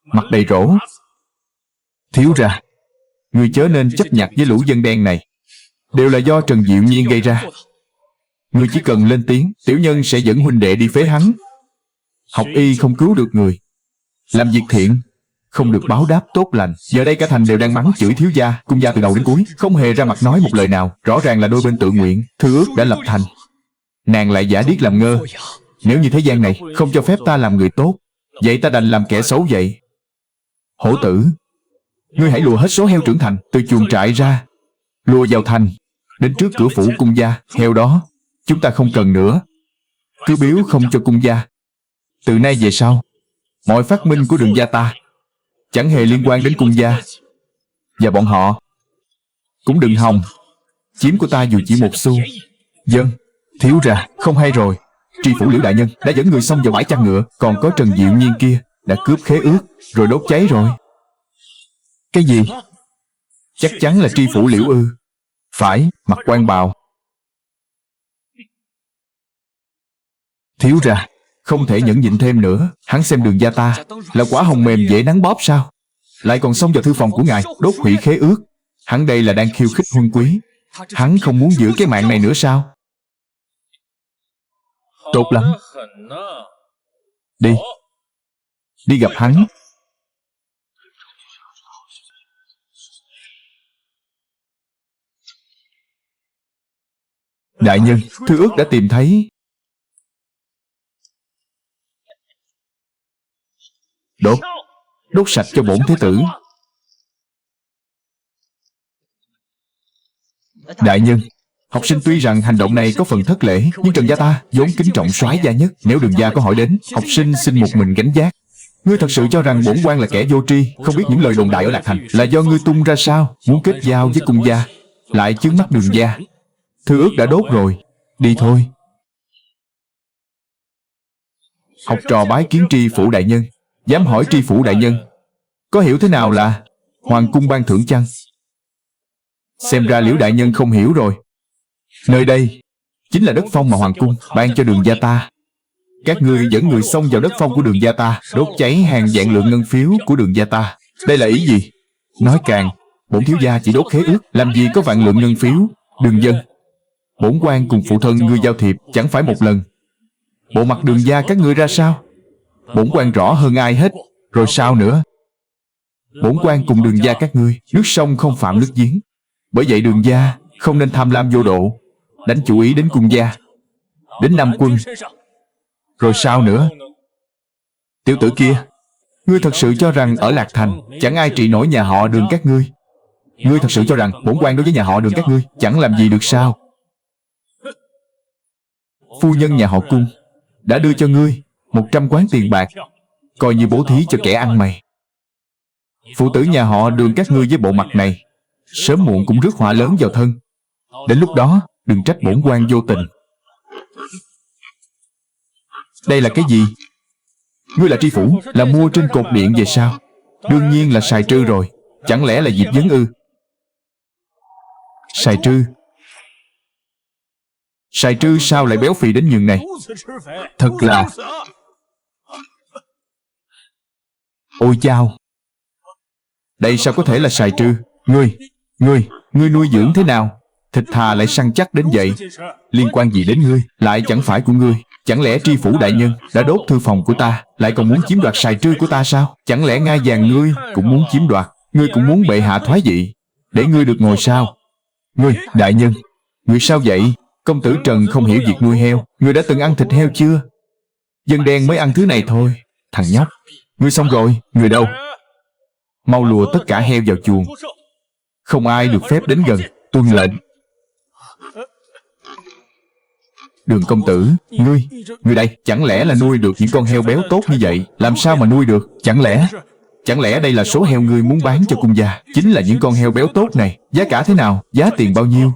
mặt đầy rỗ. Thiếu ra, người chớ nên chấp nhặt với lũ dân đen này. Đều là do Trần Diệu Nhiên gây ra. Người chỉ cần lên tiếng, tiểu nhân sẽ dẫn huynh đệ đi phế hắn. Học y không cứu được người, làm việc thiện không được báo đáp tốt lành. Giờ đây cả thành đều đang mắng chửi thiếu gia, cung gia từ đầu đến cuối, không hề ra mặt nói một lời nào. Rõ ràng là đôi bên tự nguyện, thư ước đã lập thành, nàng lại giả điếc làm ngơ. Nếu như thế gian này không cho phép ta làm người tốt, vậy ta đành làm kẻ xấu vậy. Hổ tử, ngươi hãy lùa hết số heo trưởng thành từ chuồng trại ra, lùa vào thành, đến trước cửa phủ cung gia. Heo đó chúng ta không cần nữa, cứ biếu không cho cung gia. Từ nay về sau, mọi phát minh của Đường gia ta chẳng hề liên quan đến cung gia, và bọn họ cũng đừng hòng chiếm của ta dù chỉ một xu. Dân, thiếu ra, không hay rồi. Tri phủ Liễu đại nhân đã dẫn người xông vào bãi chăn ngựa, còn có Trần Diệu Nhiên kia đã cướp khế ước rồi đốt cháy rồi. Cái gì? Chắc chắn là tri phủ Liễu ư? Phải, mặc quan bào. Thiếu ra, không thể nhẫn nhịn thêm nữa. Hắn xem Đường gia ta là quả hồng mềm dễ nắng bóp sao? Lại còn xông vào thư phòng của ngài, đốt hủy khế ước. Hắn đây là đang khiêu khích huân quý. Hắn không muốn giữ cái mạng này nữa sao? Tốt lắm. Đi. Đi gặp hắn. Đại nhân, thư ước đã tìm thấy. Đốt. Đốt sạch cho bổn thế tử. Đại nhân, học sinh tuy rằng hành động này có phần thất lễ, nhưng Trần gia ta vốn kính trọng soái gia nhất. Nếu Đường gia có hỏi đến, học sinh xin một mình gánh vác. Ngươi thật sự cho rằng bổn quan là kẻ vô tri, không biết những lời đồn đại ở Lạc Thành là do ngươi tung ra sao? Muốn kết giao với cung gia, lại chướng mắt Đường gia. Thư ước đã đốt rồi, đi thôi. Học trò bái kiến tri phủ đại nhân. Dám hỏi tri phủ đại nhân có hiểu thế nào là hoàng cung ban thưởng chăng? Xem ra Liễu đại nhân không hiểu rồi. Nơi đây chính là đất phong mà hoàng cung ban cho Đường gia ta. Các ngươi dẫn người xông vào đất phong của Đường gia ta, đốt cháy hàng vạn lượng ngân phiếu của Đường gia ta. Đây là ý gì? Nói càng, bổn thiếu gia chỉ đốt khế ước, làm gì có vạn lượng ngân phiếu. Đường dân, bổn quan cùng phụ thân ngươi giao thiệp chẳng phải một lần. Bộ mặt Đường gia các ngươi ra sao, bổn quan rõ hơn ai hết. Rồi sao nữa? Bổn quan cùng Đường gia các ngươi nước sông không phạm nước giếng. Bởi vậy Đường gia không nên tham lam vô độ, đánh chủ ý đến cung gia. đến Nam Quân. Rồi sao nữa? Tiểu tử kia, ngươi thật sự cho rằng ở Lạc Thành chẳng ai trị nổi nhà họ Đường các ngươi? Ngươi thật sự cho rằng bổn quan đối với nhà họ Đường các ngươi chẳng làm gì được sao? Phu nhân nhà họ Cung đã đưa cho ngươi 100 quán tiền bạc, coi như bố thí cho kẻ ăn mày. Phụ tử nhà họ Đường các ngươi với bộ mặt này sớm muộn cũng rước họa lớn vào thân. Đến lúc đó đừng trách bổn quan vô tình. Đây là cái gì? Ngươi là tri phủ, là mua trên cột điện về sao? Đương nhiên là Sài Trư rồi. Chẳng lẽ là Diệp Vấn ư? Sài Trư? Sài Trư sao lại béo phì đến nhường này? Thật là... Ôi chao! Đây sao có thể là Sài Trư? Ngươi nuôi dưỡng thế nào? Thịt thà lại săn chắc đến vậy. Liên quan gì đến ngươi? Lại chẳng phải của ngươi. Chẳng lẽ tri phủ đại nhân đã đốt thư phòng của ta, lại còn muốn chiếm đoạt Sài Trư của ta sao? Chẳng lẽ ngai vàng ngươi cũng muốn chiếm đoạt? Ngươi cũng muốn bệ hạ thoái vị để ngươi được ngồi sao? Ngươi, đại nhân, ngươi sao vậy? Công tử Trần không hiểu việc nuôi heo. Ngươi đã từng ăn thịt heo chưa? Dân đen mới ăn thứ này thôi. Thằng nhóc, ngươi xong rồi. Ngươi đâu? Mau lùa tất cả heo vào chuồng. Không ai được phép đến gần. Tuân lệnh. Đường công tử, ngươi đây, chẳng lẽ là nuôi được những con heo béo tốt như vậy? Làm sao mà nuôi được? Chẳng lẽ đây là số heo ngươi muốn bán cho cung gia? Chính là những con heo béo tốt này. Giá cả thế nào? Giá tiền bao nhiêu?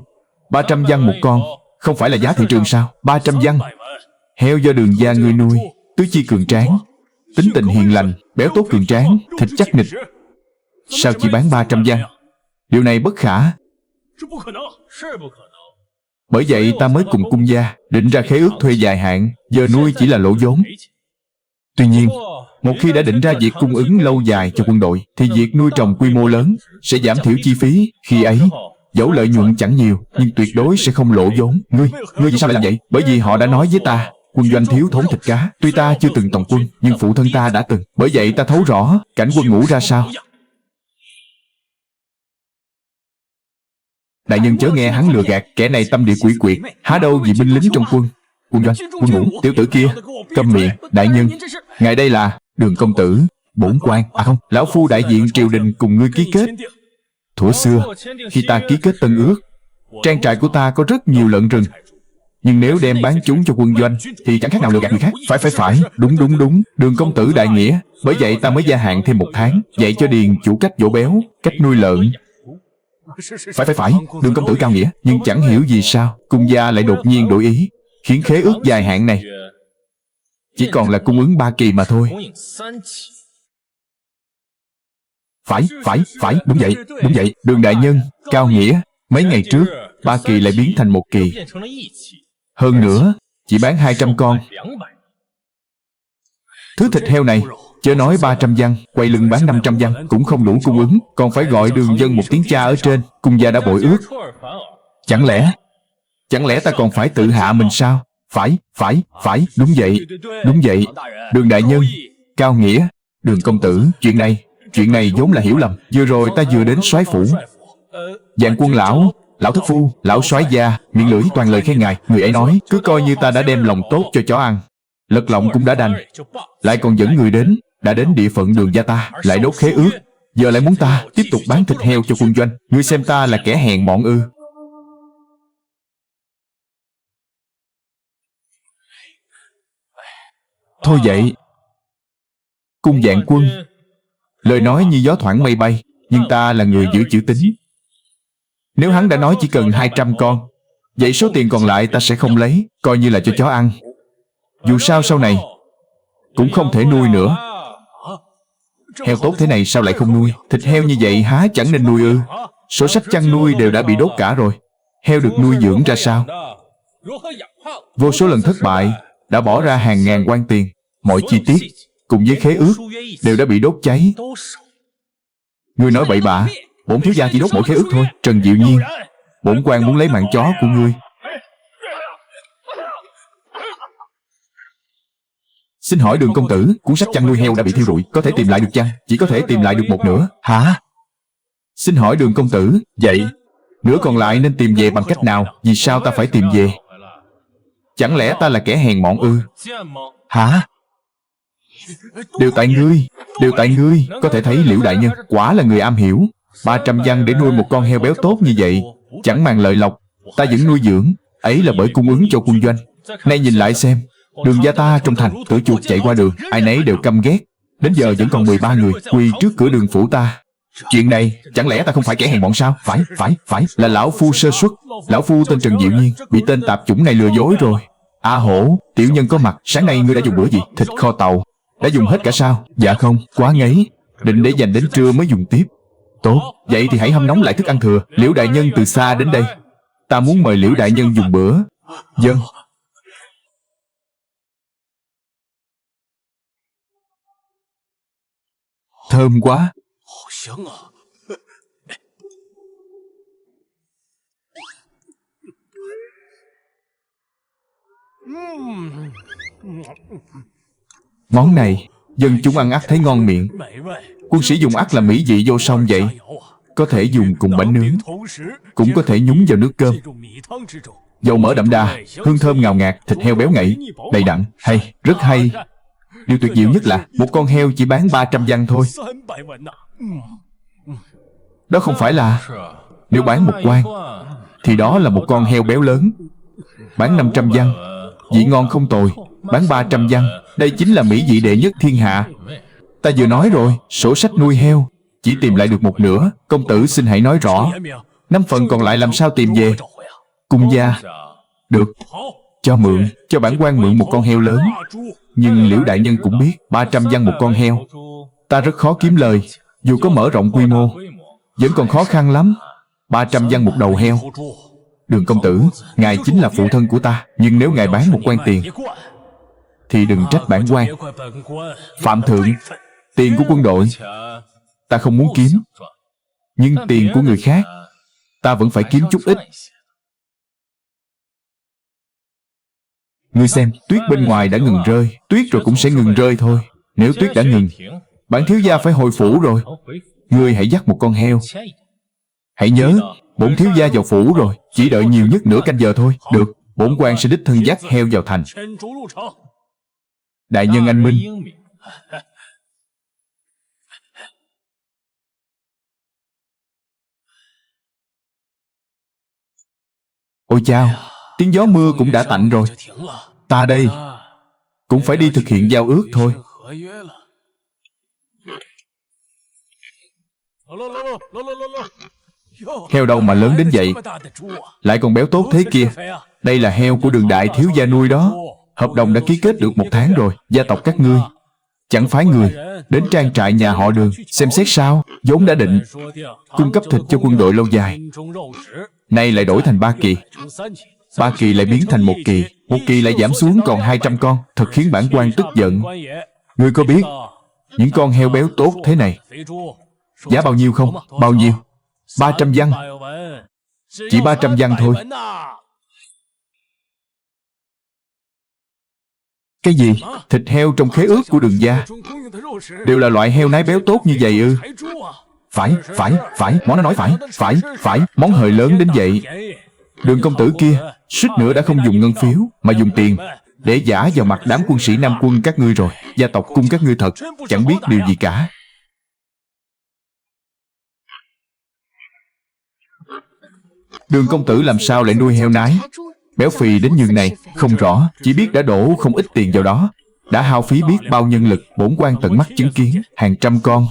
300 văn một con. Không phải là giá thị trường sao? 300 văn. Heo do Đường gia ngươi nuôi, tứ chi cường tráng, tính tình hiền lành, béo tốt cường tráng, thịt chắc nịch. Sao chỉ bán 300 văn? Điều này bất khả. Bởi vậy ta mới cùng cung gia định ra khế ước thuê dài hạn. Giờ nuôi chỉ là lỗ vốn. Tuy nhiên, một khi đã định ra việc cung ứng lâu dài cho quân đội, thì việc nuôi trồng quy mô lớn sẽ giảm thiểu chi phí. Khi ấy, dẫu lợi nhuận chẳng nhiều, nhưng tuyệt đối sẽ không lỗ vốn. Ngươi vì sao lại làm vậy? Bởi vì họ đã nói với ta, quân doanh thiếu thốn thịt cá. Tuy ta chưa từng tổng quân, nhưng phụ thân ta đã từng. Bởi vậy ta thấu rõ cảnh quân ngũ ra sao. Đại nhân chớ nghe hắn lừa gạt. Kẻ này tâm địa quỷ quyệt, há đâu vì binh lính trong quân. Quân doanh, quân ngũ. Tiểu tử kia, câm miệng. Đại nhân, ngài đây là Đường công tử, bổn quan. À không, lão phu đại diện triều đình cùng ngươi ký kết. Thuở xưa, khi ta ký kết tân ước, trang trại của ta có rất nhiều lợn rừng. Nhưng nếu đem bán chúng cho quân doanh thì chẳng khác nào lừa gạt người khác. Phải. Đúng. Đường công tử đại nghĩa. Bởi vậy ta mới gia hạn thêm 1 tháng, dạy cho điền chủ cách dỗ béo, cách nuôi lợn. Phải. Đường công tử cao nghĩa. Nhưng chẳng hiểu vì sao cung gia lại đột nhiên đổi ý, khiến khế ước dài hạn này chỉ còn là cung ứng 3 kỳ mà thôi. Phải. Đúng vậy. Đường đại nhân, cao nghĩa. Mấy ngày trước 3 kỳ lại biến thành 1 kỳ. Hơn nữa chỉ bán 200 con. Thứ thịt heo này, chớ nói 300 văn, quay lưng bán 500 văn cũng không đủ cung ứng. Còn phải gọi Đường dân một tiếng cha ở trên. Cung gia đã bội ước. Chẳng lẽ ta còn phải tự hạ mình sao? Phải. Đúng vậy. Đường đại nhân, cao nghĩa. Đường công tử, chuyện này vốn là hiểu lầm. Vừa rồi ta vừa đến soái phủ, Vạn quân lão thất phu, lão soái gia miệng lưỡi toàn lời khen ngài. Người ấy nói cứ coi như ta đã đem lòng tốt cho chó ăn, lật lọng cũng đã đành, lại còn dẫn người đến. Đã đến địa phận Đường gia ta, lại đốt khế ước, giờ lại muốn ta tiếp tục bán thịt heo cho quân doanh. Ngươi xem ta là kẻ hèn mọn ư? Thôi vậy. Cung Vạn Quân, lời nói như gió thoảng mây bay, nhưng ta là người giữ chữ tín. Nếu hắn đã nói chỉ cần 200 con, vậy số tiền còn lại ta sẽ không lấy, coi như là cho chó ăn. Dù sao sau này cũng không thể nuôi nữa. Heo tốt thế này sao lại không nuôi? Thịt heo như vậy há chẳng nên nuôi ư? Sổ sách chăn nuôi đều đã bị đốt cả rồi. Heo được nuôi dưỡng ra sao? Vô số lần thất bại, đã bỏ ra hàng ngàn quan tiền. Mọi chi tiết cùng với khế ước đều đã bị đốt cháy. Ngươi nói bậy bạ. Bổn thiếu gia chỉ đốt mỗi khế ước thôi. Trần Diệu Nhiên, bổn quan muốn lấy mạng chó của ngươi. Xin hỏi Đường công tử, cuốn sách chăn nuôi heo đã bị thiêu rụi, có thể tìm lại được chăng? Chỉ có thể tìm lại được 1/2. Hả? Xin hỏi Đường công tử, vậy nửa còn lại nên tìm về bằng cách nào? Vì sao ta phải tìm về? Chẳng lẽ ta là kẻ hèn mọn ư? Hả? Đều tại ngươi, đều tại ngươi. Có thể thấy Liễu đại nhân quả là người am hiểu. 300 văn để nuôi một con heo béo tốt như vậy, chẳng màng lợi lộc, ta vẫn nuôi dưỡng. Ấy là bởi cung ứng cho quân doanh. Nay nhìn lại xem, đường gia ta trong thành, tựa chuột chạy qua đường, ai nấy đều căm ghét. Đến giờ vẫn còn 13 người quỳ trước cửa đường phủ ta. Chuyện này, chẳng lẽ ta không phải kẻ hèn mọn sao? Phải, là lão phu sơ suất. Lão phu tên Trần Diệu Nhiên, bị tên tạp chủng này lừa dối rồi. A Hổ, tiểu nhân có mặt, sáng nay ngươi đã dùng bữa gì? Thịt kho tàu. Đã dùng hết cả sao? Dạ không, quá ngấy. Định để dành đến trưa mới dùng tiếp. Tốt, vậy thì hãy hâm nóng lại thức ăn thừa. Liễu đại nhân từ xa đến đây, ta muốn mời Liễu đại nhân dùng bữa. Vâng. Thơm quá. Món này dân chúng ăn ắt thấy ngon miệng. Quân sĩ dùng ắt là mỹ vị vô song vậy. Có thể dùng cùng bánh nướng, cũng có thể nhúng vào nước cơm. Dầu mỡ đậm đà, hương thơm ngào ngạt, thịt heo béo ngậy, đầy đặn, hay, rất hay. Điều tuyệt diệu nhất là một con heo chỉ bán 300 văn thôi. Đó không phải là... Nếu bán một quan thì đó là một con heo béo lớn. Bán 500 văn, vị ngon không tồi. Bán 300 văn, đây chính là mỹ vị đệ nhất thiên hạ. Ta vừa nói rồi, sổ sách nuôi heo chỉ tìm lại được một nửa. Công tử xin hãy nói rõ, 5 phần còn lại làm sao tìm về? Cung gia. Được, cho mượn, cho bản quan mượn một con heo lớn. Nhưng Liễu đại nhân cũng biết 300 văn một con heo, ta rất khó kiếm lời. Dù có mở rộng quy mô, vẫn còn khó khăn lắm. 300 văn một đầu heo. Đường công tử, ngài chính là phụ thân của ta, nhưng nếu ngài bán một quan tiền thì đừng trách bản quan. Phạm thượng, tiền của quân đội ta không muốn kiếm, nhưng tiền của người khác ta vẫn phải kiếm chút ít. Ngươi xem, tuyết bên ngoài đã ngừng rơi, tuyết rồi cũng sẽ ngừng rơi thôi. Nếu tuyết đã ngừng, bản thiếu gia phải hồi phủ rồi. Ngươi hãy dắt một con heo. Hãy nhớ, bổn thiếu gia vào phủ rồi, chỉ đợi nhiều nhất nửa canh giờ thôi. Được, bổn quan sẽ đích thân dắt heo vào thành. Đại nhân anh minh. Ôi chao, tiếng gió mưa cũng đã tạnh rồi. Ta đây cũng phải đi thực hiện giao ước thôi. Heo đâu mà lớn đến vậy, lại còn béo tốt thế kia. Đây là heo của Đường đại thiếu gia nuôi đó. Hợp đồng đã ký kết được 1 tháng rồi. Gia tộc các ngươi chẳng phái người đến trang trại nhà họ Đường xem xét sao? Vốn đã định cung cấp thịt cho quân đội lâu dài, nay lại đổi thành 3 kỳ. 3 kỳ lại biến thành 1 kỳ, 1 kỳ lại giảm xuống còn 200 con. Thật khiến bản quan tức giận. Ngươi có biết những con heo béo tốt thế này giá bao nhiêu không? Bao nhiêu? 300 văn. Chỉ 300 văn thôi. Cái gì? Thịt heo trong khế ước của Đường gia đều là loại heo nái béo tốt như vậy ư? Phải, món nó nói phải, món hời lớn đến vậy. Đường công tử kia suýt nữa đã không dùng ngân phiếu mà dùng tiền để giả vào mặt đám quân sĩ Nam quân các ngươi rồi. Gia tộc cung các ngươi thật chẳng biết điều gì cả. Đường công tử làm sao lại nuôi heo nái béo phì đến nhường này? Không rõ, chỉ biết đã đổ không ít tiền vào đó, đã hao phí biết bao nhân lực. Bổn quan tận mắt chứng kiến hàng trăm con,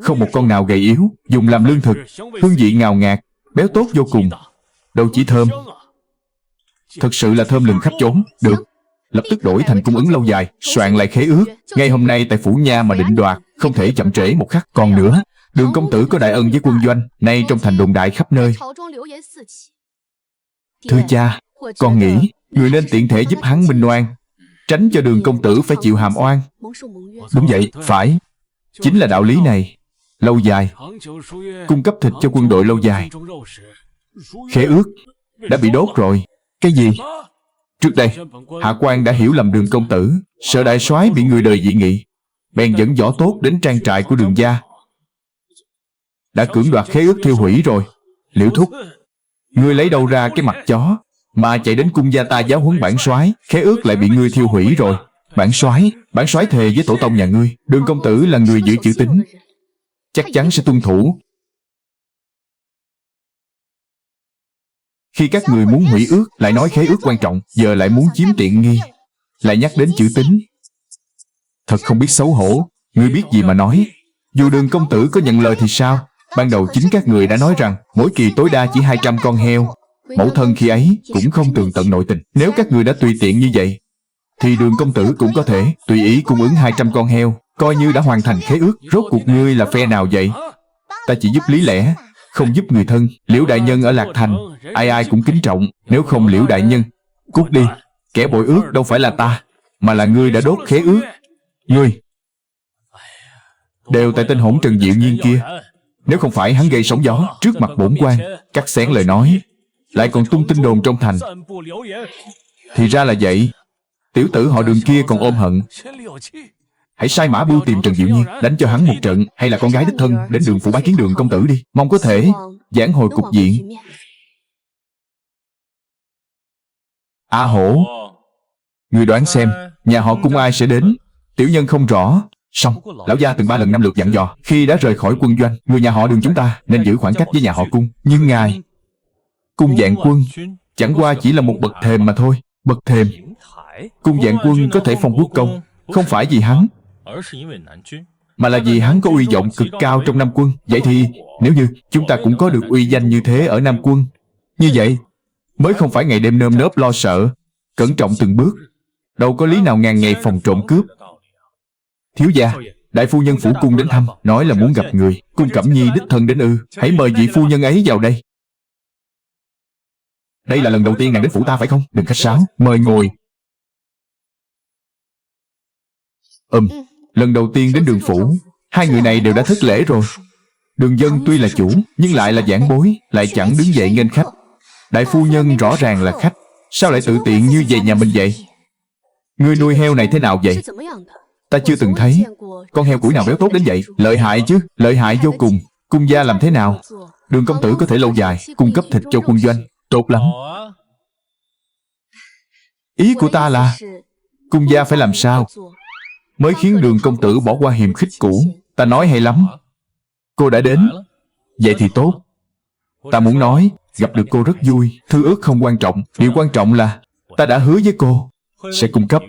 không một con nào gầy yếu, dùng làm lương thực, hương vị ngào ngạt, béo tốt vô cùng. Đâu chỉ thơm, thực sự là thơm lừng khắp chốn. Được, lập tức đổi thành cung ứng lâu dài, soạn lại khế ước. Ngay hôm nay tại phủ nha mà định đoạt, không thể chậm trễ một khắc. Còn nữa, Đường công tử có đại ân với quân doanh, nay trong thành đồn đại khắp nơi. Thưa cha, con nghĩ người nên tiện thể giúp hắn minh oan, tránh cho Đường công tử phải chịu hàm oan. Đúng vậy, phải, chính là đạo lý này. Lâu dài, cung cấp thịt cho quân đội lâu dài. Khế ước đã bị đốt rồi. Cái gì? Trước đây, hạ quan đã hiểu lầm Đường công tử, sợ đại soái bị người đời dị nghị, bèn dẫn võ tốt đến trang trại của Đường gia, đã cưỡng đoạt khế ước thiêu hủy rồi. Liễu thúc, ngươi lấy đâu ra cái mặt chó mà chạy đến cung gia ta giáo huấn bản soái, khế ước lại bị ngươi thiêu hủy rồi. Bản soái thề với tổ tông nhà ngươi, Đường công tử là người giữ chữ tín, chắc chắn sẽ tuân thủ. Khi các người muốn hủy ước, lại nói khế ước quan trọng, giờ lại muốn chiếm tiện nghi, lại nhắc đến chữ tín. Thật không biết xấu hổ. Ngươi biết gì mà nói. Dù Đường công tử có nhận lời thì sao? Ban đầu chính các người đã nói rằng mỗi kỳ tối đa chỉ 200 con heo. Mẫu thân khi ấy cũng không tường tận nội tình. Nếu các người đã tùy tiện như vậy, thì Đường công tử cũng có thể tùy ý cung ứng 200 con heo, coi như đã hoàn thành khế ước. Rốt cuộc ngươi là phe nào vậy? Ta chỉ giúp lý lẽ, không giúp người thân. Liễu đại nhân ở Lạc Thành, ai ai cũng kính trọng. Nếu không Liễu đại nhân, cút đi. Kẻ bội ước đâu phải là ta, mà là ngươi đã đốt khế ước. Ngươi đều tại tên hỗn Trần Diệu Nhiên kia. Nếu không phải hắn gây sóng gió trước mặt bổn quan, cắt xén lời nói, lại còn tung tin đồn trong thành. Thì ra là vậy. Tiểu tử họ Đường kia còn ôm hận. Hãy sai mã bưu tìm Trần Diệu Nhiên, đánh cho hắn một trận. Hay là con gái đích thân đến Đường phủ bái kiến Đường công tử đi, mong có thể vãn hồi cục diện. A Hổ, người đoán xem, nhà họ Cung ai sẽ đến? Tiểu nhân không rõ. Xong, lão gia từng 3 lần 5 lượt dặn dò, khi đã rời khỏi quân doanh, người nhà họ Đường chúng ta nên giữ khoảng cách với nhà họ Cung. Nhưng ngài, Cung Vạn Quân chẳng qua chỉ là một bậc thềm mà thôi. Bậc thềm. Cung Vạn Quân có thể phong quốc công, không phải vì hắn, mà là vì hắn có uy vọng cực cao trong Nam quân. Vậy thì nếu như chúng ta cũng có được uy danh như thế ở Nam quân, như vậy mới không phải ngày đêm nơm nớp lo sợ, cẩn trọng từng bước, đâu có lý nào ngàn ngày phòng trộm cướp. Thiếu gia, đại phu nhân phủ cung đến thăm, nói là muốn gặp người. Cung Cẩm Nhi đích thân đến ư? Hãy mời vị phu nhân ấy vào đây. Đây là lần đầu tiên nàng đến phủ ta phải không? Đừng khách sáo, mời ngồi. Lần đầu tiên đến Đường phủ, hai người này đều đã thất lễ rồi. Đường dân tuy là chủ, nhưng lại là giảng bối, lại chẳng đứng dậy nghênh khách. Đại phu nhân rõ ràng là khách, sao lại tự tiện như về nhà mình vậy? Ngươi nuôi heo này thế nào vậy? Ta chưa từng thấy con heo củi nào béo tốt đến vậy. Lợi hại chứ, lợi hại vô cùng. Cung gia làm thế nào? Đường công tử có thể lâu dài cung cấp thịt cho quân doanh. Tốt lắm. Ý của ta là cung gia phải làm sao mới khiến Đường công tử bỏ qua hiềm khích cũ? Ta nói hay lắm. Cô đã đến, vậy thì tốt. Ta muốn nói, gặp được cô rất vui. Thư ước không quan trọng, điều quan trọng là ta đã hứa với cô sẽ cung cấp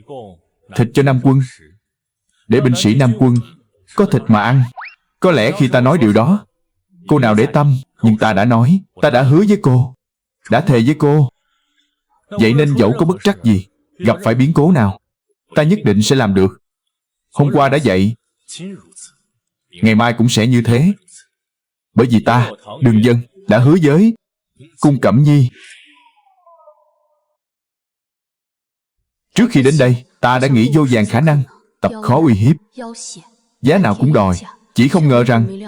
thịt cho Nam quân, để binh sĩ Nam quân có thịt mà ăn. Có lẽ khi ta nói điều đó, cô nào để tâm, nhưng ta đã nói, ta đã hứa với cô, đã thề với cô. Vậy nên dẫu có bất trắc gì, gặp phải biến cố nào, ta nhất định sẽ làm được. Hôm qua đã vậy, ngày mai cũng sẽ như thế. Bởi vì ta, Đường dân, đã hứa với Cung Cẩm Nhi. Trước khi đến đây, ta đã nghĩ vô vàn khả năng, tập khó uy hiếp, giá nào cũng đòi. Chỉ không ngờ rằng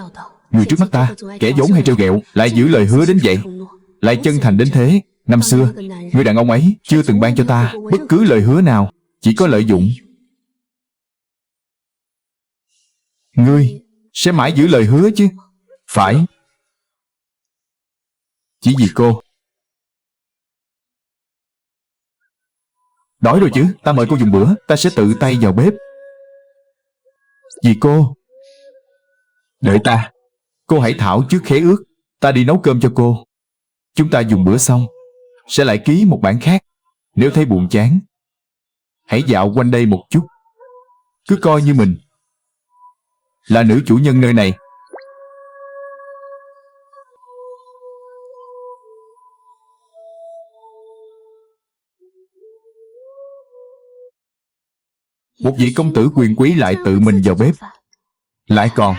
người trước mắt ta, kẻ vốn hay trêu ghẹo, lại giữ lời hứa đến vậy, lại chân thành đến thế. Năm xưa, người đàn ông ấy chưa từng ban cho ta bất cứ lời hứa nào, chỉ có lợi dụng. Ngươi sẽ mãi giữ lời hứa chứ? Phải. Chỉ vì cô. Đói rồi chứ? Ta mời cô dùng bữa, ta sẽ tự tay vào bếp. Vì cô. Đợi ta. Cô hãy thảo trước khế ước, ta đi nấu cơm cho cô. Chúng ta dùng bữa xong, sẽ lại ký một bản khác. Nếu thấy buồn chán, hãy dạo quanh đây một chút. Cứ coi như mình là nữ chủ nhân nơi này. Một vị công tử quyền quý lại tự mình vào bếp, lại còn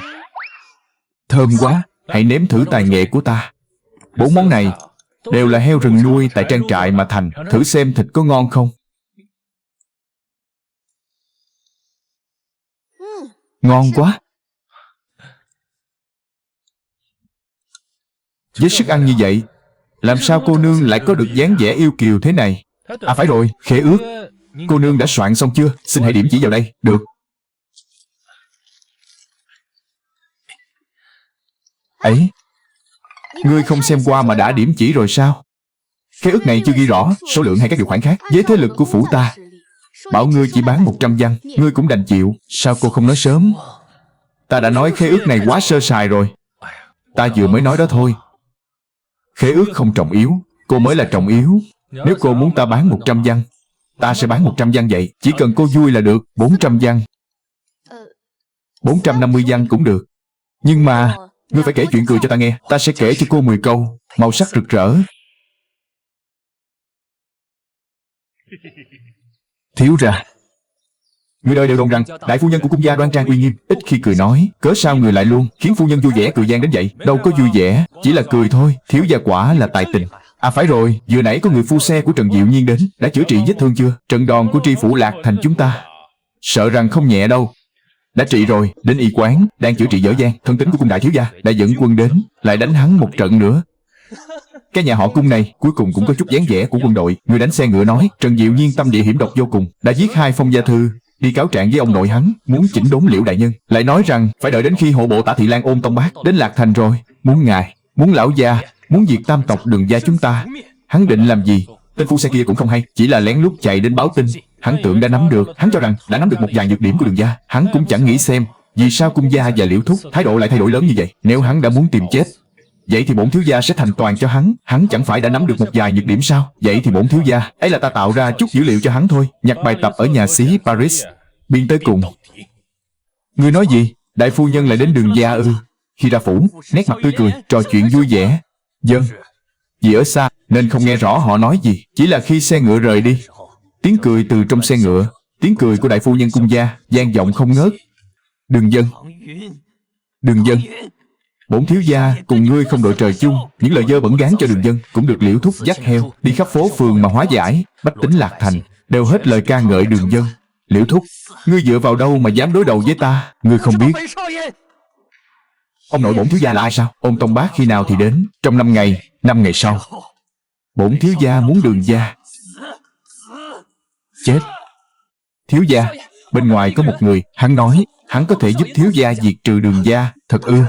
thơm quá. Hãy nếm thử tài nghệ của ta. 4 món này đều là heo rừng nuôi tại trang trại mà thành. Thử xem thịt có ngon không? Ngon quá. Với sức ăn như vậy, làm sao cô nương lại có được dáng vẻ yêu kiều thế này? À phải rồi, khế ước cô nương đã soạn xong chưa? Xin hãy điểm chỉ vào đây. Được. Ấy, ngươi không xem qua mà đã điểm chỉ rồi sao? Khế ước này chưa ghi rõ số lượng hay các điều khoản khác. Với thế lực của phủ ta, bảo ngươi chỉ bán 100 văn, ngươi cũng đành chịu. Sao cô không nói sớm? Ta đã nói khế ước này quá sơ sài rồi. Ta vừa mới nói đó thôi. Khế ước không trọng yếu, cô mới là trọng yếu. Nếu cô muốn ta bán 100 văn, ta sẽ bán 100 văn vậy. Chỉ cần cô vui là được. 400 văn, 450 văn cũng được. Nhưng mà ngươi phải kể chuyện cười cho ta nghe. Ta sẽ kể cho cô 10 câu màu sắc rực rỡ. Thiếu ra, người đời đều đồn rằng đại phu nhân của cung gia đoan trang uy nghiêm, ít khi cười nói. Cớ sao người lại luôn khiến phu nhân vui vẻ cười gian đến vậy? Đâu có vui vẻ, chỉ là cười thôi. Thiếu gia quả là tài tình. À phải rồi, vừa nãy có người phu xe của Trần Diệu Nhiên đến. Đã chữa trị vết thương chưa? Trận đòn của tri phủ Lạc Thành chúng ta sợ rằng không nhẹ đâu. Đã trị rồi, đến y quán, đang chữa trị dở dang. Thân tín của cung đại thiếu gia đã dẫn quân đến, lại đánh hắn một trận nữa. Cái nhà họ Cung này cuối cùng cũng có chút dáng vẻ của quân đội. Người đánh xe ngựa nói Trần Diệu Nhiên tâm địa hiểm độc vô cùng, đã viết 2 phong gia thư đi cáo trạng với ông nội hắn, muốn chỉnh đốn Liễu đại nhân. Lại nói rằng phải đợi đến khi hộ bộ Tả Thị Lan Ôn Tông Bác đến Lạc Thành rồi, muốn ngài, muốn lão gia, muốn diệt tam tộc Đường gia chúng ta. Hắn định làm gì? Tên phu xe kia cũng không hay, chỉ là lén lút chạy đến báo tin. Hắn tưởng đã nắm được, hắn cho rằng đã nắm được một vài nhược điểm của Đường gia. Hắn cũng chẳng nghĩ xem vì sao Cung gia và Liễu thúc thái độ lại thay đổi lớn như vậy. Nếu hắn đã muốn tìm chết, vậy thì bổn thiếu gia sẽ thành toàn cho hắn. Hắn chẳng phải đã nắm được một vài nhược điểm sao? Vậy thì bổn thiếu gia, ấy là ta tạo ra chút dữ liệu cho hắn thôi. Nhặt bài tập ở nhà xí Paris, biên tới cùng. Ngươi nói gì? Đại phu nhân lại đến Đường gia ư? Khi ra phủ, nét mặt tươi cười, trò chuyện vui vẻ. Vâng. Vì ở xa nên không nghe rõ họ nói gì. Chỉ là khi xe ngựa rời đi, tiếng cười từ trong xe ngựa, tiếng cười của đại phu nhân cung gia vang vọng không ngớt. Đường Dân, Đường Dân, bổn thiếu gia cùng ngươi không đội trời chung. Những lời dơ bẩn gán cho Đường Dân cũng được Liễu thúc dắt heo đi khắp phố phường mà hóa giải. Bách tính Lạc Thành đều hết lời ca ngợi Đường Dân. Liễu thúc, ngươi dựa vào đâu mà dám đối đầu với ta? Ngươi không biết ông nội bổn thiếu gia là ai sao? Ôn Tông Bác khi nào thì đến? Trong 5 ngày, 5 ngày sau. Bổn thiếu gia muốn Đường gia chết. Thiếu gia, bên ngoài có một người, hắn nói hắn có thể giúp thiếu gia diệt trừ Đường gia. Thật ư?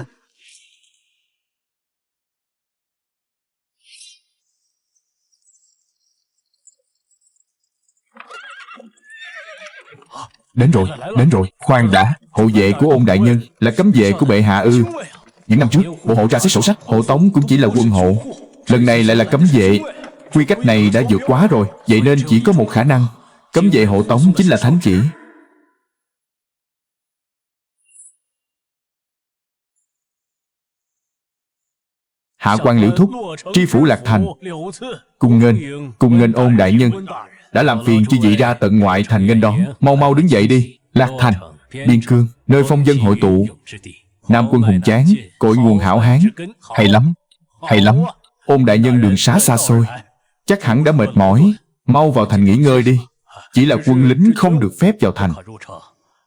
Đến rồi, đến rồi. Khoan đã, hộ vệ của Ôn đại nhân là cấm vệ của bệ hạ ư? Những năm trước, bộ hộ tra xét sổ sách, hộ tống cũng chỉ là quân hộ. Lần này lại là cấm vệ. Quy cách này đã vượt quá rồi. Vậy nên chỉ có một khả năng, cấm vệ hộ tống chính là thánh chỉ. Hạ quan Liễu thúc, tri phủ Lạc Thành, cung nghênh Ôn đại nhân. Đã làm phiền chư vị ra tận ngoại thành nghênh đón. Mau mau đứng dậy đi. Lạc Thành, biên cương, nơi phong dân hội tụ, nam quân hùng tráng, cội nguồn hảo hán. Hay lắm, hay lắm. Ôn đại nhân đường xá xa xôi, chắc hẳn đã mệt mỏi. Mau vào thành nghỉ ngơi đi. Chỉ là quân lính không được phép vào thành,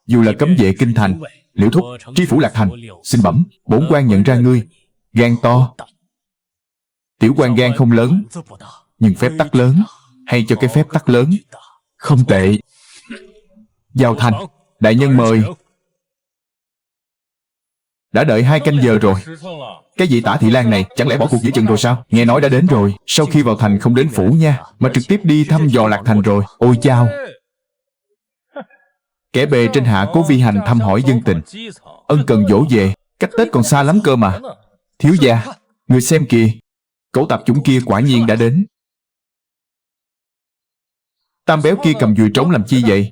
dù là cấm vệ kinh thành. Liễu thúc, tri phủ Lạc Thành, xin bẩm, bổn quan nhận ra ngươi gan to. Tiểu quan gan không lớn, nhưng phép tắc lớn. Hay cho cái phép tắc lớn. Không tệ. Vào thành. Đại nhân mời. Đã đợi 2 canh giờ rồi. Cái vị Tả Thị Lan này chẳng lẽ bỏ cuộc giữa chừng rồi sao? Nghe nói đã đến rồi. Sau khi vào thành không đến phủ nha, mà trực tiếp đi thăm dò Lạc Thành rồi. Ôi chao. Kẻ bề trên hạ cố vi hành thăm hỏi dân tình, ân cần dỗ về. Cách Tết còn xa lắm cơ mà. Thiếu gia, người xem kìa, cẩu tạp chủng kia quả nhiên đã đến. Tam béo kia cầm dùi trống làm chi vậy?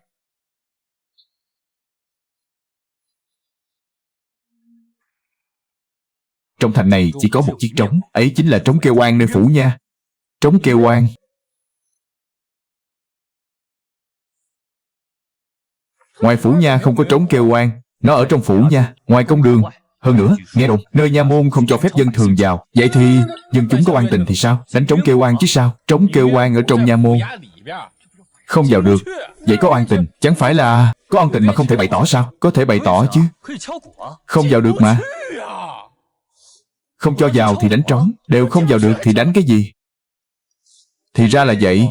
Trong thành này chỉ có một chiếc trống, ấy chính là trống kêu oan nơi phủ nha. Trống kêu oan. Ngoài phủ nha không có trống kêu oan, nó ở trong phủ nha, ngoài công đường. Hơn nữa, nghe đồn nơi nha môn không cho phép dân thường vào. Vậy thì dân chúng có oan tình thì sao? Đánh trống kêu oan chứ sao? Trống kêu oan ở trong nha môn không vào được. Vậy có oan tình, chẳng phải là có oan tình mà không thể bày tỏ sao? Có thể bày tỏ chứ. Không vào được mà. Không cho vào thì đánh trống, đều không vào được thì đánh cái gì? Thì ra là vậy.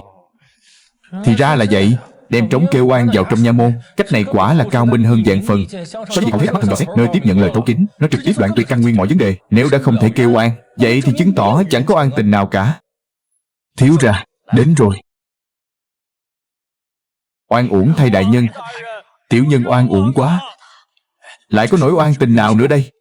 Thì ra là vậy. Đem trống kêu oan vào trong nha môn. Cách này quả là cao minh hơn vạn phần. So với thấy mắt thần dò xét, nơi tiếp nhận lời thấu kính, nó trực tiếp đoạn tuyệt căn nguyên mọi vấn đề. Nếu đã không thể kêu oan, vậy thì chứng tỏ chẳng có oan tình nào cả. Thiếu ra, đến rồi. Oan uổng thay đại nhân. Tiểu nhân oan uổng quá. Lại có nỗi oan tình nào nữa đây?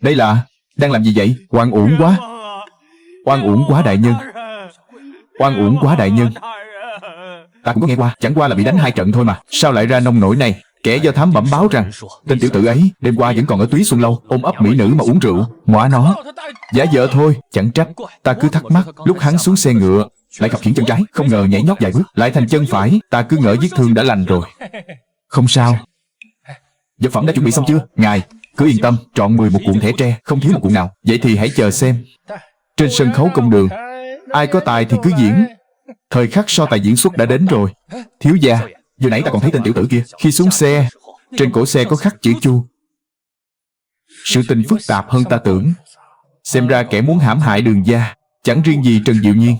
Đây là... đang làm gì vậy? Oan uổng quá. Oan uổng quá đại nhân. Oan uổng quá đại nhân. Ta cũng có nghe qua, chẳng qua là bị đánh 2 trận thôi mà. Sao lại ra nông nổi này? Kẻ do thám bẩm báo rằng tên tiểu tử ấy đêm qua vẫn còn ở Túy Xuân Lâu ôm ấp mỹ nữ mà uống rượu. Ngõa nó, giả vờ thôi. Chẳng trách, ta cứ thắc mắc lúc hắn xuống xe ngựa lại khập khiễng chân trái, không ngờ nhảy nhót vài bước lại thành chân phải. Ta cứ ngỡ vết thương đã lành rồi. Không sao. Vật phẩm đã chuẩn bị xong chưa? Ngài cứ yên tâm, trọn 11 cuộn thẻ tre, không thiếu một cuộn nào. Vậy thì hãy chờ xem. Trên sân khấu công đường, ai có tài thì cứ diễn. Thời khắc so tài diễn xuất đã đến rồi. Thiếu gia, vừa nãy ta còn thấy tên tiểu tử kia. Khi xuống xe, trên cổ xe có khắc chữ Chu. Sự tình phức tạp hơn ta tưởng. Xem ra kẻ muốn hãm hại Đường gia chẳng riêng gì Trần Diệu Nhiên.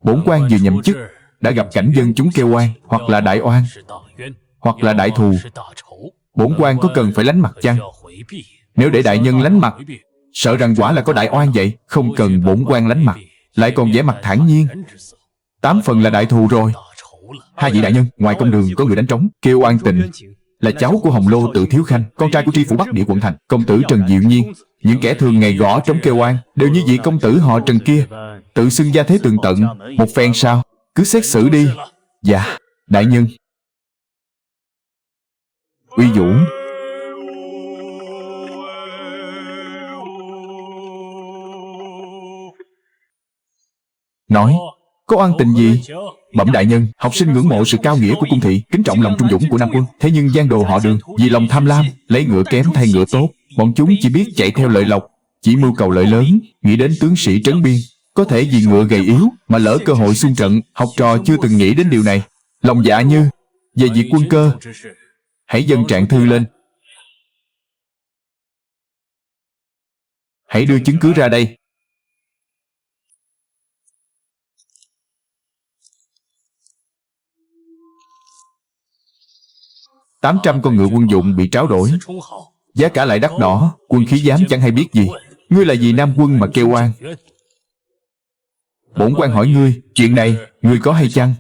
Bổn quan vừa nhậm chức đã gặp cảnh dân chúng kêu oan, hoặc là đại oan, hoặc là đại thù. Bổn quan có cần phải lánh mặt chăng? Nếu để đại nhân lánh mặt, sợ rằng quả là có đại oan vậy. Không cần bổn quan lánh mặt, lại còn vẻ mặt thản nhiên, 8 phần là đại thù rồi. 2 vị đại nhân, ngoài công đường có người đánh trống kêu oan Tịnh, là cháu của Hồng Lô Tự Thiếu Khanh, con trai của tri phủ Bắc Địa quận thành. Công tử Trần Diệu Nhiên. Những kẻ thường ngày gõ trống kêu oan đều như vị công tử họ Trần kia, tự xưng gia thế tường tận. Một phen sao? Cứ xét xử đi. Dạ, đại nhân. Uy Vũ. Nói, có oan tình gì? Bẩm đại nhân, học sinh ngưỡng mộ sự cao nghĩa của cung thị, kính trọng lòng trung dũng của Nam quân. Thế nhưng giang đồ họ Đường vì lòng tham lam, lấy ngựa kém thay ngựa tốt. Bọn chúng chỉ biết chạy theo lợi lộc, chỉ mưu cầu lợi lớn, nghĩ đến tướng sĩ trấn biên. Có thể vì ngựa gầy yếu mà lỡ cơ hội xung trận. Học trò chưa từng nghĩ đến điều này. Lòng dạ như về việc quân cơ, hãy dâng trạng thư lên. Hãy đưa chứng cứ ra đây. 800 con ngựa quân dụng bị tráo đổi, giá cả lại đắt đỏ. Quân khí giám chẳng hay biết gì. Ngươi là vì Nam quân mà kêu oan. Bổn quan hỏi ngươi, chuyện này ngươi có hay chăng?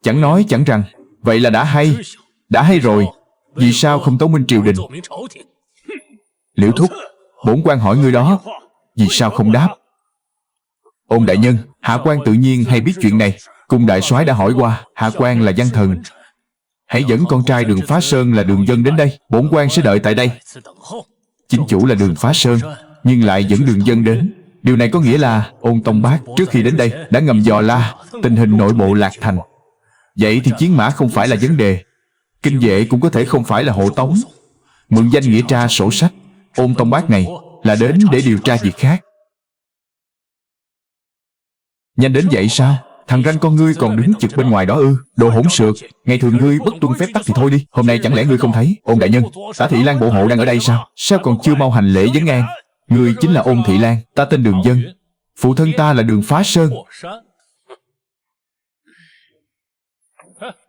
Chẳng nói chẳng rằng. Vậy là đã hay. Đã hay rồi, vì sao không tấu minh triều đình? Liễu thúc, bổn quan hỏi ngươi đó, vì sao không đáp? Ôn đại nhân, hạ quan tự nhiên hay biết chuyện này. Cung đại soái đã hỏi qua, hạ quan là văn thần. Hãy dẫn con trai Đường Phá Sơn là Đường Dân đến đây. Bổn quan sẽ đợi tại đây. Chính chủ là Đường Phá Sơn, nhưng lại dẫn Đường Dân đến. Điều này có nghĩa là Ôn Tông Bác trước khi đến đây đã ngầm dò la tình hình nội bộ Lạc Thành. Vậy thì chiến mã không phải là vấn đề, kinh vệ cũng có thể không phải là hộ tống. Mượn danh nghĩa tra sổ sách. Ôn Tông Bác này là đến để điều tra việc khác. Nhanh đến vậy sao? Thằng ranh con ngươi còn đứng trực bên ngoài đó ư? Đồ hỗn xược. Ngày thường ngươi bất tuân phép tắc thì thôi đi, hôm nay chẳng lẽ ngươi không thấy? Ôn đại nhân, Tả Thị Lan bộ hộ đang ở đây sao? Sao còn chưa mau hành lễ vấn an? Ngươi chính là Ôn Thị Lan, ta tên Đường Dân. Phụ thân ta là Đường Phá Sơn.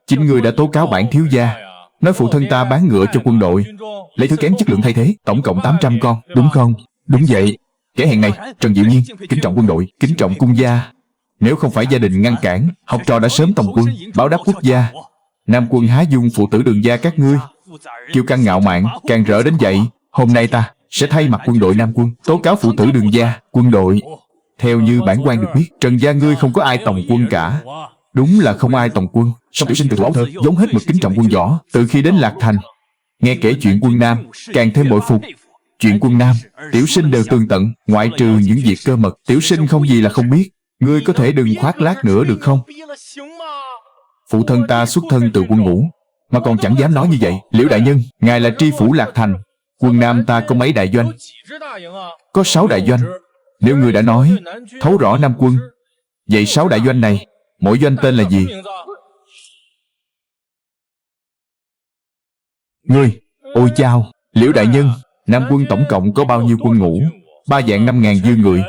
Chính ngươi đã tố cáo bản thiếu gia, nói phụ thân ta bán ngựa cho quân đội, lấy thứ kém chất lượng thay thế, tổng cộng 800 con, đúng không? Đúng vậy. Kẻ hèn này, Trần Diệu Nhiên, kính trọng quân đội, kính trọng cung gia. Nếu không phải gia đình ngăn cản, học trò đã sớm tòng quân, báo đáp quốc gia. Nam quân há dung phụ tử Đường gia các ngươi. Kiêu căng ngạo mạn, càng rỡ đến vậy. Hôm nay ta sẽ thay mặt quân đội Nam quân, tố cáo phụ tử Đường gia, quân đội. Theo như bản quan được biết, Trần gia ngươi không có ai tòng quân cả. Đúng là không ai tòng quân. Song tiểu sinh từ tuổi thơ vốn hết mực kính trọng quân võ. Từ khi đến Lạc Thành, nghe kể chuyện quân Nam, càng thêm bội phục. Chuyện quân Nam, tiểu sinh đều tường tận, ngoại trừ những việc cơ mật, tiểu sinh không gì là không biết. Ngươi có thể đừng khoác lác nữa được không? Phụ thân ta xuất thân từ quân ngũ, mà còn chẳng dám nói như vậy. Liễu đại nhân, ngài là tri phủ Lạc Thành. Quân Nam ta có mấy đại doanh? Có 6 đại doanh. Nếu ngươi đã nói thấu rõ Nam quân, vậy 6 đại doanh này, mỗi doanh tên là gì? Ngươi, ôi chao, Liễu đại nhân, Nam quân tổng cộng có bao nhiêu quân ngũ? 3 vạn 5 ngàn dư người.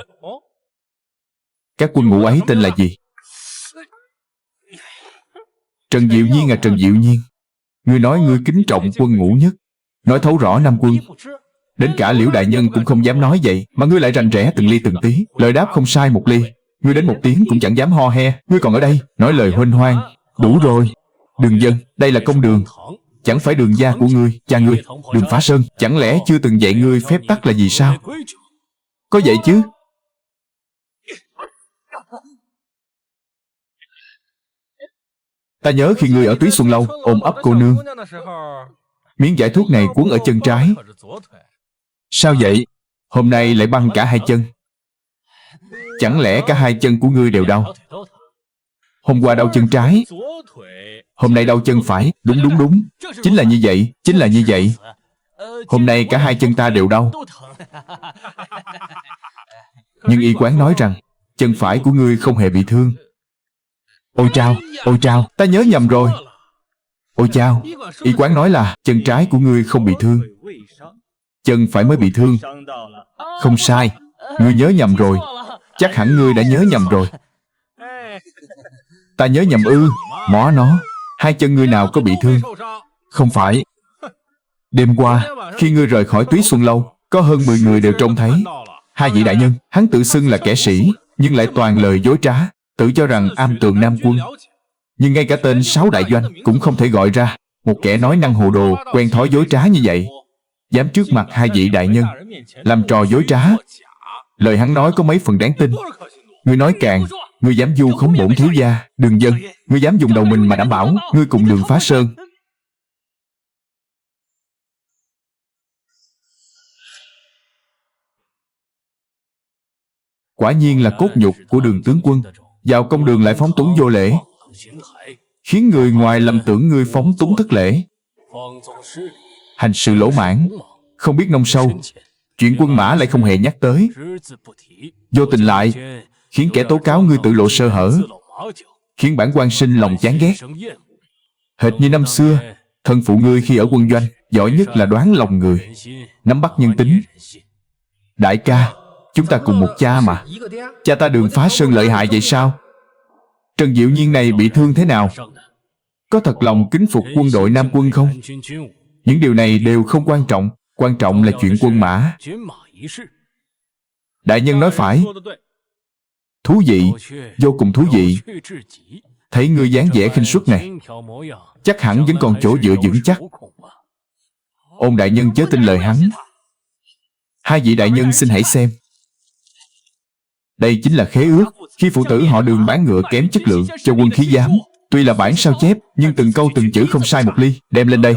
Các quân ngũ ấy tên là gì? Trần Diệu Nhiên à, Trần Diệu Nhiên. Ngươi nói ngươi kính trọng quân ngũ nhất, nói thấu rõ Nam quân. Đến cả Liễu đại nhân cũng không dám nói vậy, mà ngươi lại rành rẽ từng ly từng tí. Lời đáp không sai một ly. Ngươi đến một tiếng cũng chẳng dám ho he. Ngươi còn ở đây nói lời huênh hoang. Đủ rồi. Đường Dân, đây là công đường, chẳng phải đường gia của ngươi, cha ngươi, Đường Phá Sơn. Chẳng lẽ chưa từng dạy ngươi phép tắc là gì sao? Có vậy chứ. Ta nhớ khi ngươi ở Túy Xuân Lâu ôm ấp cô nương, miếng giải thuốc này quấn ở chân trái. Sao vậy? Hôm nay lại băng cả hai chân. Chẳng lẽ cả hai chân của ngươi đều đau? Hôm qua đau chân trái, hôm nay đau chân phải. Đúng. Chính là như vậy, chính là như vậy. Hôm nay cả hai chân ta đều đau. Nhưng y quán nói rằng chân phải của ngươi không hề bị thương. Ôi chao, ta nhớ nhầm rồi. Ôi chao, y quán nói là chân trái của ngươi không bị thương, chân phải mới bị thương. Không sai, ngươi nhớ nhầm rồi. Chắc hẳn ngươi đã nhớ nhầm rồi. Ta nhớ nhầm ư? Mó nó, hai chân ngươi nào có bị thương? Không phải. Đêm qua, khi ngươi rời khỏi Túy Xuân Lâu, có hơn 10 người đều trông thấy. Hai vị đại nhân, hắn tự xưng là kẻ sĩ, nhưng lại toàn lời dối trá, tự cho rằng am tường Nam quân. Nhưng ngay cả tên Sáu Đại Doanh cũng không thể gọi ra. Một kẻ nói năng hồ đồ, quen thói dối trá như vậy, dám trước mặt hai vị đại nhân làm trò dối trá. Lời hắn nói có mấy phần đáng tin. Ngươi nói càng, ngươi dám vu khống bổn thiếu gia. Đường Dân, ngươi dám dùng đầu mình mà đảm bảo ngươi cùng Đường Phá Sơn. Quả nhiên là cốt nhục của Đường tướng quân. Vào công đường lại phóng túng vô lễ, khiến người ngoài lầm tưởng ngươi phóng túng thất lễ, hành sự lỗ mãn, không biết nông sâu. Chuyện quân mã lại không hề nhắc tới, vô tình lại khiến kẻ tố cáo ngươi tự lộ sơ hở, khiến bản quan sinh lòng chán ghét. Hệt như năm xưa, thân phụ ngươi khi ở quân doanh, giỏi nhất là đoán lòng người, nắm bắt nhân tính. Đại ca, chúng ta cùng một cha mà. Cha ta Đường Phá Sơn lợi hại vậy sao? Trần Diệu Nhiên này bị thương thế nào? Có thật lòng kính phục quân đội Nam quân không? Những điều này đều không quan trọng. Quan trọng là chuyện quân mã. Đại nhân nói phải. Thú vị, vô cùng thú vị. Thấy ngươi dáng vẻ khinh suất này, chắc hẳn vẫn còn chỗ dựa vững chắc. Ôn đại nhân chớ tin lời hắn. Hai vị đại nhân xin hãy xem. Đây chính là khế ước khi phụ tử họ Đường bán ngựa kém chất lượng cho quân khí giám. Tuy là bản sao chép, nhưng từng câu từng chữ không sai một ly. Đem lên đây.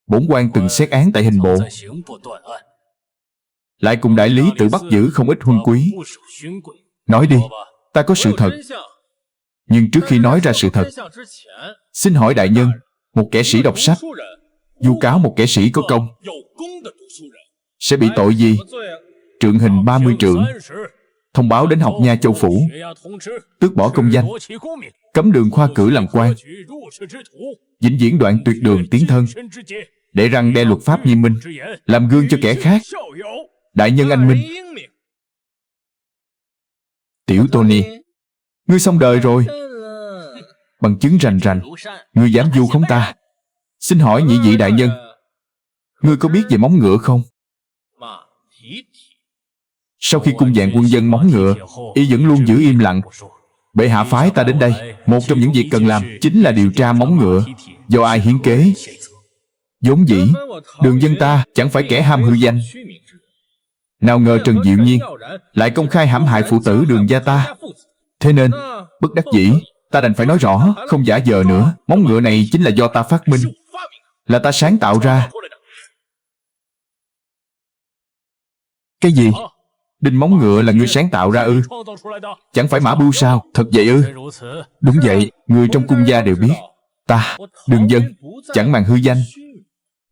Bổn quan từng xét án tại hình bộ, lại cùng đại lý tự bắt giữ không ít huân quý. Nói đi, ta có sự thật. Nhưng trước khi nói ra sự thật, xin hỏi đại nhân, một kẻ sĩ đọc sách vu cáo một kẻ sĩ có công sẽ bị tội gì? Trượng hình 30 trượng, thông báo đến học nha Châu Phủ, tước bỏ công danh, cấm đường khoa cử làm quan, vĩnh viễn đoạn tuyệt đường tiến thân, để răn đe luật pháp nghiêm minh, làm gương cho kẻ khác. Đại nhân anh minh. Tiểu Tony, ngươi xong đời rồi. Bằng chứng rành rành, ngươi dám vu khống ta. Xin hỏi nhị vị đại nhân, ngươi có biết về móng ngựa không? Sau khi cung dạng quân dân móng ngựa, y vẫn luôn giữ im lặng. Bệ hạ phái ta đến đây, một trong những việc cần làm chính là điều tra móng ngựa do ai hiến kế. Vốn dĩ Đường Dân ta chẳng phải kẻ ham hư danh, nào ngờ Trần Diệu Nhiên lại công khai hãm hại phụ tử Đường gia ta. Thế nên bất đắc dĩ, ta đành phải nói rõ, không giả vờ nữa. Móng ngựa này chính là do ta phát minh, là ta sáng tạo ra. Cái gì? Đinh móng ngựa là ngươi sáng tạo ra ư? Chẳng phải Mã Bưu sao? Thật vậy ư? Đúng vậy, người trong cung gia đều biết. Ta, Đường Dân, chẳng màng hư danh.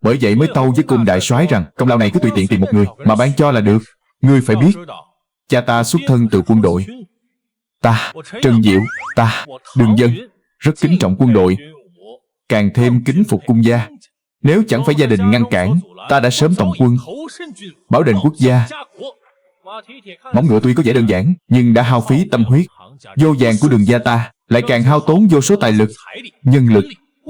Bởi vậy mới tâu với cung đại soái rằng công lao này cứ tùy tiện tìm một người mà ban cho là được. Ngươi phải biết, cha ta xuất thân từ quân đội. Ta, Trần Diệu, ta, Đường Dân rất kính trọng quân đội, càng thêm kính phục cung gia. Nếu chẳng phải gia đình ngăn cản, ta đã sớm tổng quân, bảo định quốc gia. Móng ngựa tuy có vẻ đơn giản, nhưng đã hao phí tâm huyết. Vô vàn của Đường gia ta lại càng hao tốn vô số tài lực, nhân lực,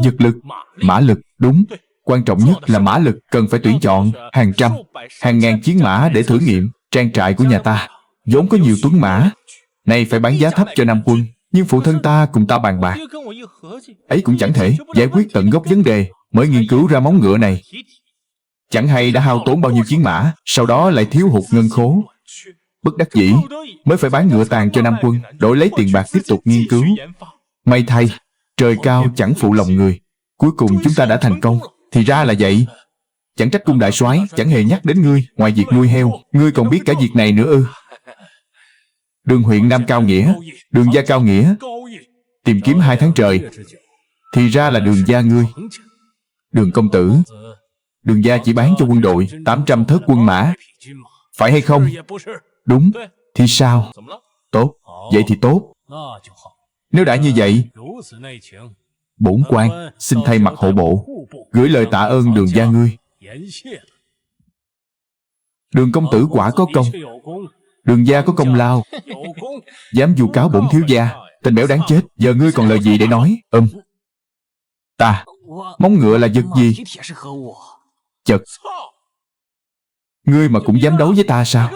dược lực, mã lực. Đúng, quan trọng nhất là mã lực. Cần phải tuyển chọn hàng trăm, hàng ngàn chiến mã để thử nghiệm. Trang trại của nhà ta vốn có nhiều tuấn mã, nay phải bán giá thấp cho Nam quân. Nhưng phụ thân ta cùng ta bàn bạc, ấy cũng chẳng thể giải quyết tận gốc vấn đề, mới nghiên cứu ra móng ngựa này. Chẳng hay đã hao tốn bao nhiêu chiến mã, sau đó lại thiếu hụt ngân khố. Bất đắc dĩ mới phải bán ngựa tàn cho Nam quân, đổi lấy tiền bạc tiếp tục nghiên cứu. May thay, trời cao chẳng phụ lòng người. Cuối cùng chúng ta đã thành công. Thì ra là vậy. Chẳng trách cung đại soái chẳng hề nhắc đến ngươi. Ngoài việc nuôi heo, ngươi còn biết cả việc này nữa ư? Đường huyện Nam Cao Nghĩa, Đường gia Cao Nghĩa, tìm kiếm 2 tháng trời. Thì ra là Đường gia ngươi. Đường công tử, Đường gia chỉ bán cho quân đội 800 thớt quân mã, phải hay không? Đúng. Thì sao? Tốt. Vậy thì tốt. Nếu đã như vậy, bổn quan xin thay mặt hộ bộ gửi lời tạ ơn Đường gia ngươi. Đường công tử quả có công, Đường gia có công lao. Dám vu cáo bổn thiếu gia, tên béo đáng chết. Giờ ngươi còn lời gì để nói? Ta, móng ngựa là vật gì? Chật, ngươi mà cũng dám đấu với ta sao?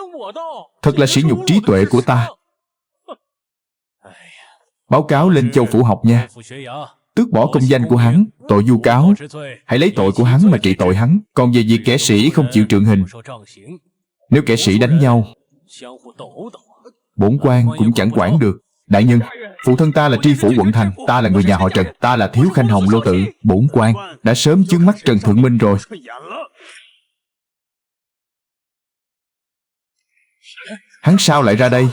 Thật là sỉ nhục trí tuệ của ta. Báo cáo lên Châu Phủ học nha. Tước bỏ công danh của hắn, tội vu cáo. Hãy lấy tội của hắn mà trị tội hắn. Còn về việc kẻ sĩ không chịu trượng hình, nếu kẻ sĩ đánh nhau, bổn quan cũng chẳng quản được. Đại nhân, phụ thân ta là tri phủ quận thành, ta là người nhà họ Trần, ta là thiếu khanh hồng Lô Tự. Bổn quan đã sớm chướng mắt Trần Thượng Minh rồi. Hắn sao lại ra đây?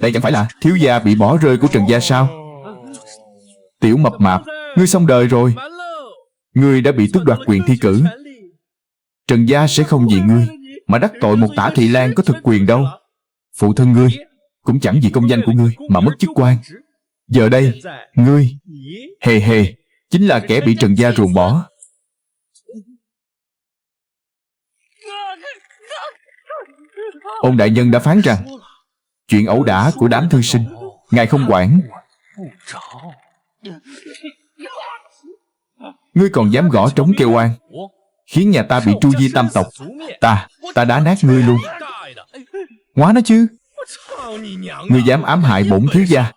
Đây chẳng phải là thiếu gia bị bỏ rơi của Trần gia sao? Tiểu mập mạp, ngươi xong đời rồi. Ngươi đã bị tước đoạt quyền thi cử. Trần gia sẽ không vì ngươi mà đắc tội một tả thị lang có thực quyền đâu. Phụ thân ngươi cũng chẳng vì công danh của ngươi mà mất chức quan. Giờ đây, ngươi chính là kẻ bị Trần gia ruồng bỏ. Ôn đại nhân đã phán rằng chuyện ẩu đả của đám thư sinh ngài không quản. Ngươi còn dám gõ trống kêu oan, khiến nhà ta bị tru di tam tộc. Ta đá nát ngươi luôn. Hóa nó chứ. Ngươi dám ám hại bổn thiếu gia.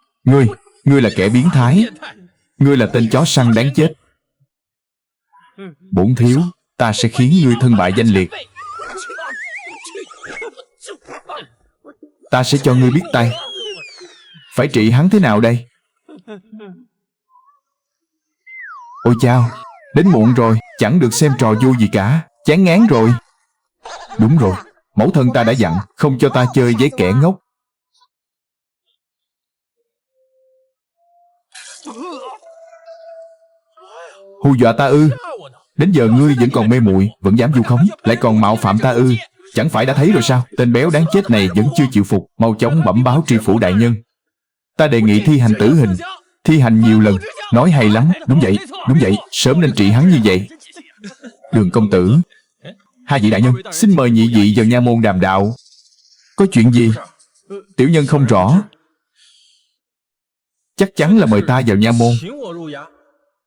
Ngươi là kẻ biến thái. Ngươi là tên chó săn đáng chết. Bổn thiếu, ta sẽ khiến ngươi thân bại danh liệt. Ta sẽ cho ngươi biết tay. Phải trị hắn thế nào đây? Ôi chao, đến muộn rồi, chẳng được xem trò vui gì cả. Chán ngán rồi. Đúng rồi, mẫu thân ta đã dặn không cho ta chơi với kẻ ngốc. Hù dọa ta ư? Đến giờ ngươi vẫn còn mê muội, vẫn dám vu khống, lại còn mạo phạm ta ư? Chẳng phải đã thấy rồi sao? Tên béo đáng chết này vẫn chưa chịu phục. Mau chóng bẩm báo tri phủ đại nhân. Ta đề nghị thi hành tử hình. Thi hành nhiều lần. Nói hay lắm. Đúng vậy, sớm nên trị hắn như vậy. Đường công tử, 2 vị đại nhân, xin mời nhị vị vào nha môn đàm đạo. Có chuyện gì? Tiểu nhân không rõ. Chắc chắn là mời ta vào nha môn,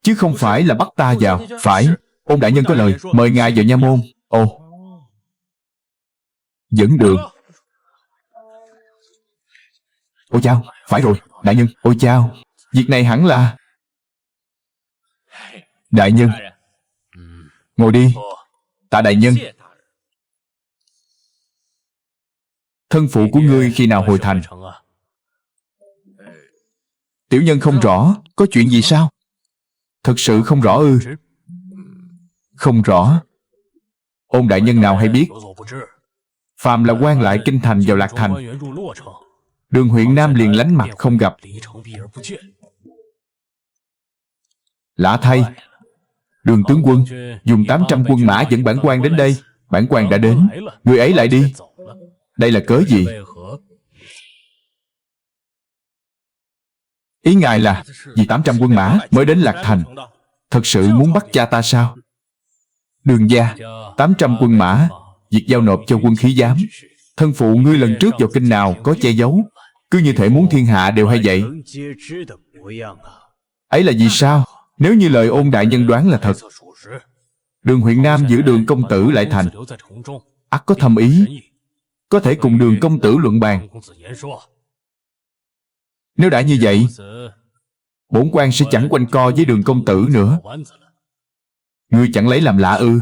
chứ không phải là bắt ta vào. Phải, ôn đại nhân có lời, mời ngài vào nha môn. Ồ, dẫn đường. Ôi chao, phải rồi, đại nhân. Ôi chao, việc này hẳn là... Đại nhân, ngồi đi. Tạ đại nhân. Thân phụ của ngươi khi nào hồi thành? Tiểu nhân không rõ. Có chuyện gì sao? Thật sự không rõ ư? Không rõ. Ôn đại nhân nào hay biết. Phàm là quan lại kinh thành vào Lạc Thành, Đường huyện Nam liền lánh mặt không gặp. Lạ thay, Đường tướng quân dùng 800 quân mã dẫn bản quan đến đây. Bản quan đã đến, người ấy lại đi. Đây là cớ gì? Ý ngài là vì 800 quân mã mới đến Lạc Thành, thật sự muốn bắt cha ta sao? Đường gia, 800 quân mã, việc giao nộp cho quân khí giám. Thân phụ ngươi lần trước vào kinh nào có che giấu, cứ như thể muốn thiên hạ đều hay vậy. Ấy là vì sao? Nếu như lời ôn đại nhân đoán là thật, Đường huyện Nam giữ Đường công tử lại thành, ắt có thâm ý, có thể cùng Đường công tử luận bàn. Nếu đã như vậy, bổn quan sẽ chẳng quanh co với Đường công tử nữa. Ngươi chẳng lấy làm lạ ư?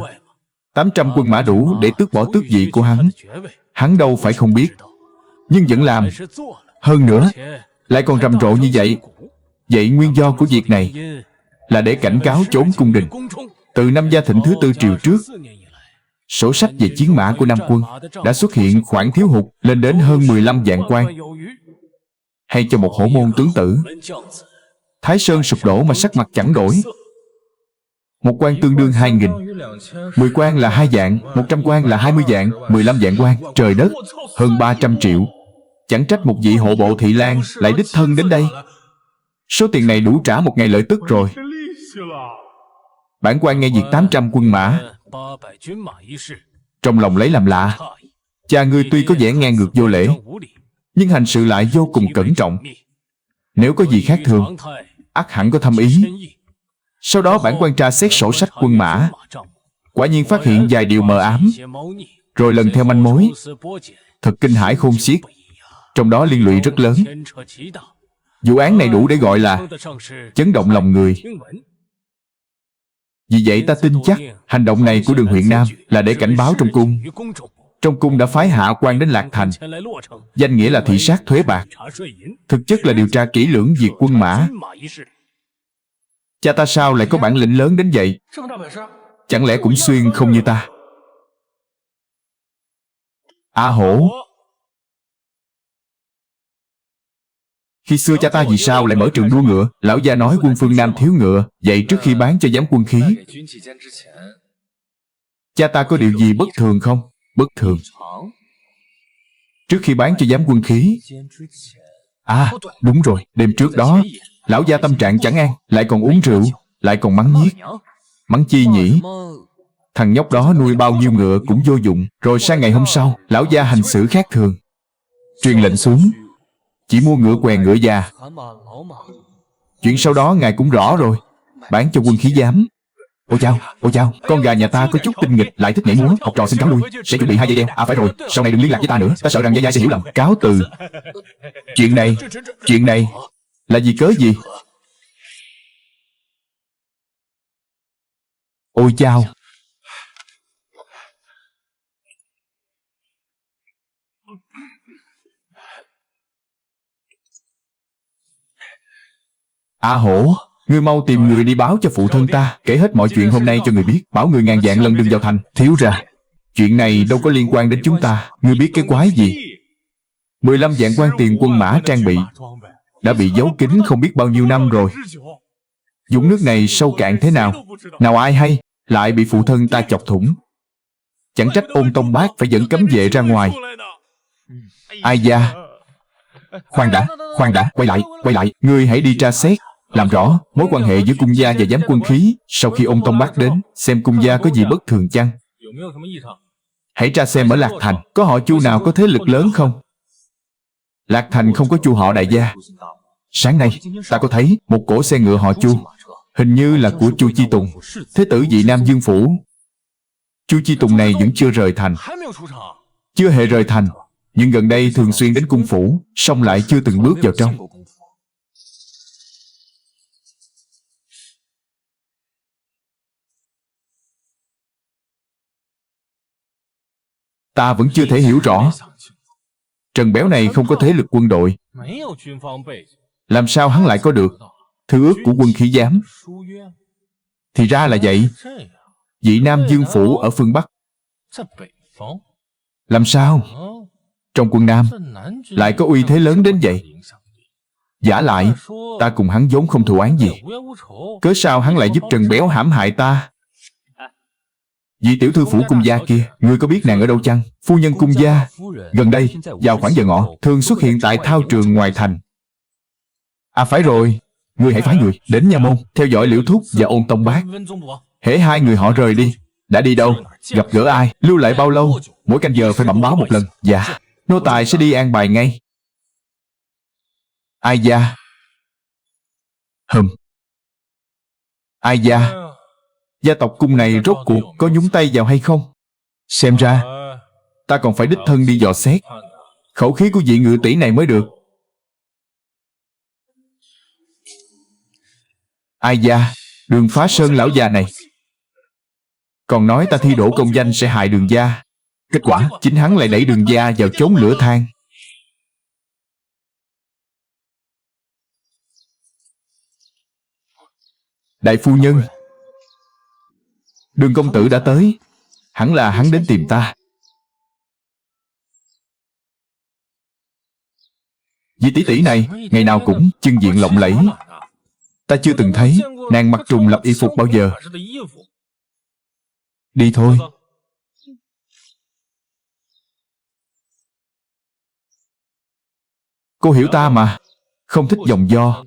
800 quân mã đủ để tước bỏ tước vị của hắn. Hắn đâu phải không biết, nhưng vẫn làm. Hơn nữa, lại còn rầm rộ như vậy. Vậy nguyên do của việc này là để cảnh cáo chốn cung đình. Từ năm Gia Thịnh thứ 4 triều trước, sổ sách về chiến mã của Nam quân đã xuất hiện khoản thiếu hụt lên đến hơn 15 vạn quan. Hay cho một hổ môn tướng tử, Thái Sơn sụp đổ mà sắc mặt chẳng đổi. Một quan tương đương 2.000, 10 quan là 2 vạn, 100 quan là 20 vạn, 15 vạn quan, trời đất, hơn 300 triệu. Chẳng trách một vị hộ bộ thị lang lại đích thân đến đây. Số tiền này đủ trả một ngày lợi tức rồi. Bản quan nghe việc 800 quân mã, trong lòng lấy làm lạ. Cha ngươi tuy có vẻ ngang ngược vô lễ, nhưng hành sự lại vô cùng cẩn trọng. Nếu có gì khác thường, ắt hẳn có thâm ý. Sau đó bản quan tra xét sổ sách quân mã, quả nhiên phát hiện vài điều mờ ám, rồi lần theo manh mối, thật kinh hãi khôn xiết. Trong đó liên lụy rất lớn. Vụ án này đủ để gọi là chấn động lòng người. Vì vậy ta tin chắc hành động này của Đường huyện Nam là để cảnh báo trong cung. Trong cung đã phái hạ quan đến Lạc Thành, danh nghĩa là thị sát thuế bạc, thực chất là điều tra kỹ lưỡng việc quân mã. Cha ta sao lại có bản lĩnh lớn đến vậy? Chẳng lẽ cũng xuyên không như ta? A Hổ, khi xưa cha ta vì sao lại mở trường đua ngựa? Lão gia nói quân phương Nam thiếu ngựa, vậy trước khi bán cho giám quân khí, cha ta có điều gì bất thường không? Bất thường. Trước khi bán cho giám quân khí, à, đúng rồi, đêm trước đó lão gia tâm trạng chẳng an, lại còn uống rượu, lại còn mắng nhiếc. Mắng chi nhỉ? Thằng nhóc đó nuôi bao nhiêu ngựa cũng vô dụng. Rồi sang ngày hôm sau, lão gia hành xử khác thường, truyền lệnh xuống, chỉ mua ngựa què ngựa già. Chuyện sau đó ngài cũng rõ rồi, bán cho quân khí giám. Ôi chao, con gà nhà ta có chút tinh nghịch, lại thích nhảy múa. Học trò xin cáo lui, sẽ chuẩn bị 2 dây đeo. À phải rồi, sau này đừng liên lạc với ta nữa, ta sợ rằng Gia sẽ hiểu lầm. Cáo từ. Chuyện này là vì cớ gì? Ôi chao, A Hổ, ngươi mau tìm người đi báo cho phụ thân ta, kể hết mọi chuyện hôm nay cho người biết, bảo người ngàn vạn lần đừng vào thành. Thiếu ra, chuyện này đâu có liên quan đến chúng ta, ngươi biết cái quái gì? 15 vạn quan tiền quân mã trang bị đã bị giấu kín không biết bao nhiêu năm rồi. Dũng nước này sâu cạn thế nào, nào ai hay, lại bị phụ thân ta chọc thủng. Chẳng trách Ôn Tông Bác phải dẫn cấm vệ ra ngoài. Ai da? Khoan đã, quay lại, ngươi hãy đi tra xét, làm rõ mối quan hệ giữa cung gia và giám quân khí sau khi Ôn Tông Bác đến, xem cung gia có gì bất thường chăng. Hãy tra xem ở Lạc Thành có họ Chu nào có thế lực lớn không. Lạc Thành không có Chu họ Đại gia. Sáng nay ta có thấy một cỗ xe ngựa họ Chu, hình như là của Chu Chi Tùng, thế tử vị Nam Dương phủ. Chu Chi Tùng này vẫn chưa rời thành, chưa hề rời thành, nhưng gần đây thường xuyên đến cung phủ, song lại chưa từng bước vào trong. Ta vẫn chưa thể hiểu rõ. Trần Béo này không có thế lực quân đội, làm sao hắn lại có được thư ước của quân khí giám? Thì ra là vậy. Vị Nam Dương phủ ở phương Bắc. Làm sao trong quân Nam lại có uy thế lớn đến vậy? Giả lại ta cùng hắn vốn không thù oán gì, cớ sao hắn lại giúp Trần Béo hãm hại ta? Vị tiểu thư phủ cung gia kia, ngươi có biết nàng ở đâu chăng? Phu nhân cung gia gần đây vào khoảng giờ ngọ thường xuất hiện tại thao trường ngoài thành. À phải rồi, ngươi hãy phái người đến nha môn theo dõi Liễu Thúc và Ôn Tông Bác. Hễ hai người họ rời đi, Đã đi đâu? Gặp gỡ ai? Lưu lại bao lâu? Mỗi canh giờ phải bẩm báo một lần. Dạ, nô tài sẽ đi an bài ngay. Ai gia? Ai gia? Gia tộc cung này rốt cuộc có nhúng tay vào hay không? Xem ra ta còn phải đích thân đi dò xét khẩu khí của vị ngự tỷ này mới được. Ai gia? Đường Phá Sơn lão già này còn nói ta thi đỗ công danh sẽ hại Đường gia. Kết quả chính hắn lại đẩy Đường gia vào chốn lửa than. Đại phu nhân, Đường công tử đã tới. Hẳn là hắn đến tìm ta. Vị tỷ tỷ này ngày nào cũng trưng diện lộng lẫy. Ta chưa từng thấy nàng mặc trùng lập y phục bao giờ. Đi thôi. Cô hiểu ta mà, không thích vòng vo.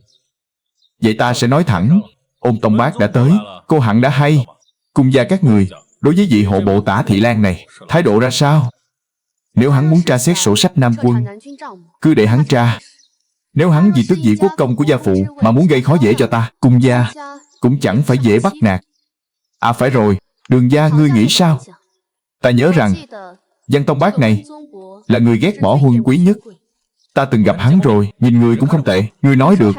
Vậy ta sẽ nói thẳng. Ôn Tông Bác đã tới, cô hẳn đã hay. Cung gia các người đối với vị hộ bộ Tả Thị Lan này thái độ ra sao? Nếu hắn muốn tra xét sổ sách Nam Quân, cứ để hắn tra. Nếu hắn vì tước vị quốc công của gia phụ mà muốn gây khó dễ cho ta, cung gia cũng chẳng phải dễ bắt nạt. À phải rồi, Đường gia ngươi nghĩ sao? Ta nhớ rằng Văn Tông Bác này là người ghét bỏ huân quý nhất. Ta từng gặp hắn rồi, nhìn người cũng không tệ. Ngươi nói được,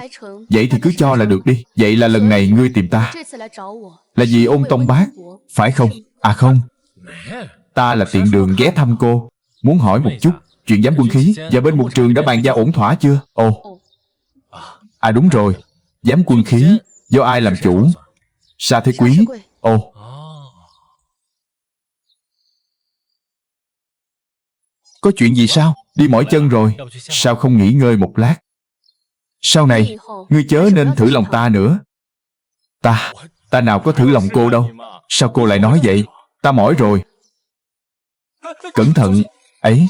vậy thì cứ cho là được đi. Vậy là lần này ngươi tìm ta là vì Ôn Tông Bác, phải không? À không, ta là tiện đường ghé thăm cô, muốn hỏi một chút chuyện giám quân khí và bên Mục Trường đã bàn giao ổn thỏa chưa? Ồ, à đúng rồi, giám quân khí do ai làm chủ? Sa Thế Quý. Ồ, có chuyện gì sao? Đi mỏi chân rồi, sao không nghỉ ngơi một lát? Sau này ngươi chớ nên thử lòng ta nữa. Ta nào có thử lòng cô đâu. Sao cô lại nói vậy? Ta mỏi rồi. Cẩn thận. Ấy,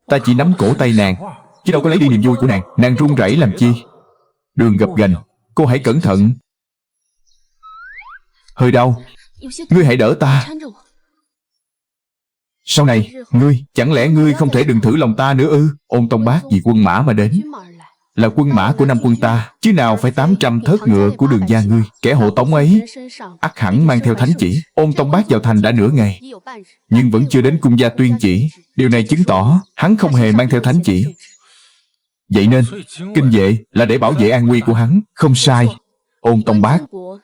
ta chỉ nắm cổ tay nàng, chứ đâu có lấy đi niềm vui của nàng. Nàng run rẩy làm chi? Đường gập ghềnh, cô hãy cẩn thận. Hơi đau, ngươi hãy đỡ ta. Sau này, chẳng lẽ ngươi không thể đừng thử lòng ta nữa ư? Ôn Tông Bác vì quân mã mà đến, là quân mã của Nam Quân ta, chứ nào phải 800 thớt ngựa của Đường gia ngươi. Kẻ hộ tống ấy ắt hẳn mang theo thánh chỉ. Ôn Tông Bác vào thành đã nửa ngày, nhưng vẫn chưa đến cung gia tuyên chỉ. Điều này chứng tỏ hắn không hề mang theo thánh chỉ. Vậy nên, kinh vệ là để bảo vệ an nguy của hắn. Không sai. Ôn Tông Bác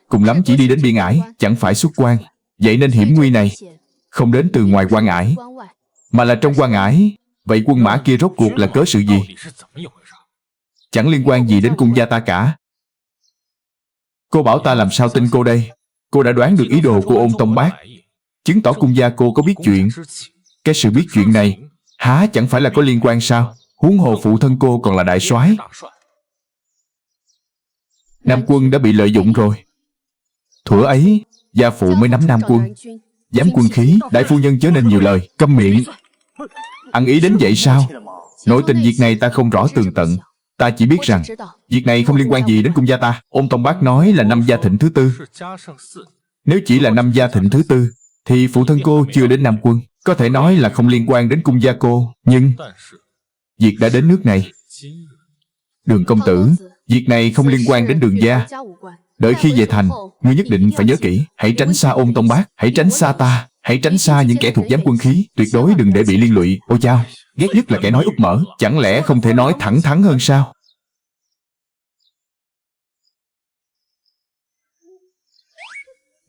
cùng lắm chỉ đi đến biên ải, chẳng phải xuất quan. Vậy nên hiểm nguy này không đến từ ngoài quan ải, mà là trong quan ải. Vậy quân mã kia rốt cuộc là cớ sự gì? Chẳng liên quan gì đến cung gia ta cả. Cô bảo ta làm sao tin cô đây? Cô đã đoán được ý đồ của Ôn Tông Bác, chứng tỏ cung gia cô có biết chuyện. Cái sự biết chuyện này há chẳng phải là có liên quan sao? Huống hồ phụ thân cô còn là đại soái. Nam Quân đã bị lợi dụng rồi. Thuở ấy gia phụ mới nắm Nam Quân, giám quân khí. Đại phu nhân chớ nên nhiều lời. Câm miệng. Ăn ý đến vậy sao? Nội tình việc này ta không rõ tường tận. Ta chỉ biết rằng việc này không liên quan gì đến cung gia ta. Ôn Tông Bác nói là năm Gia Thịnh thứ tư. Nếu chỉ là năm Gia Thịnh thứ tư thì phụ thân cô chưa đến Nam Quân, có thể nói là không liên quan đến cung gia cô. Nhưng việc đã đến nước này, Đường công tử, việc này không liên quan đến Đường gia. Đợi khi về thành, ngươi nhất định phải nhớ kỹ. Hãy tránh xa Ôn Tông Bác, hãy tránh xa ta, hãy tránh xa những kẻ thuộc giám quân khí. Tuyệt đối đừng để bị liên lụy. Ôi chao, ghét nhất là kẻ nói úp mở. Chẳng lẽ không thể nói thẳng thắn hơn sao?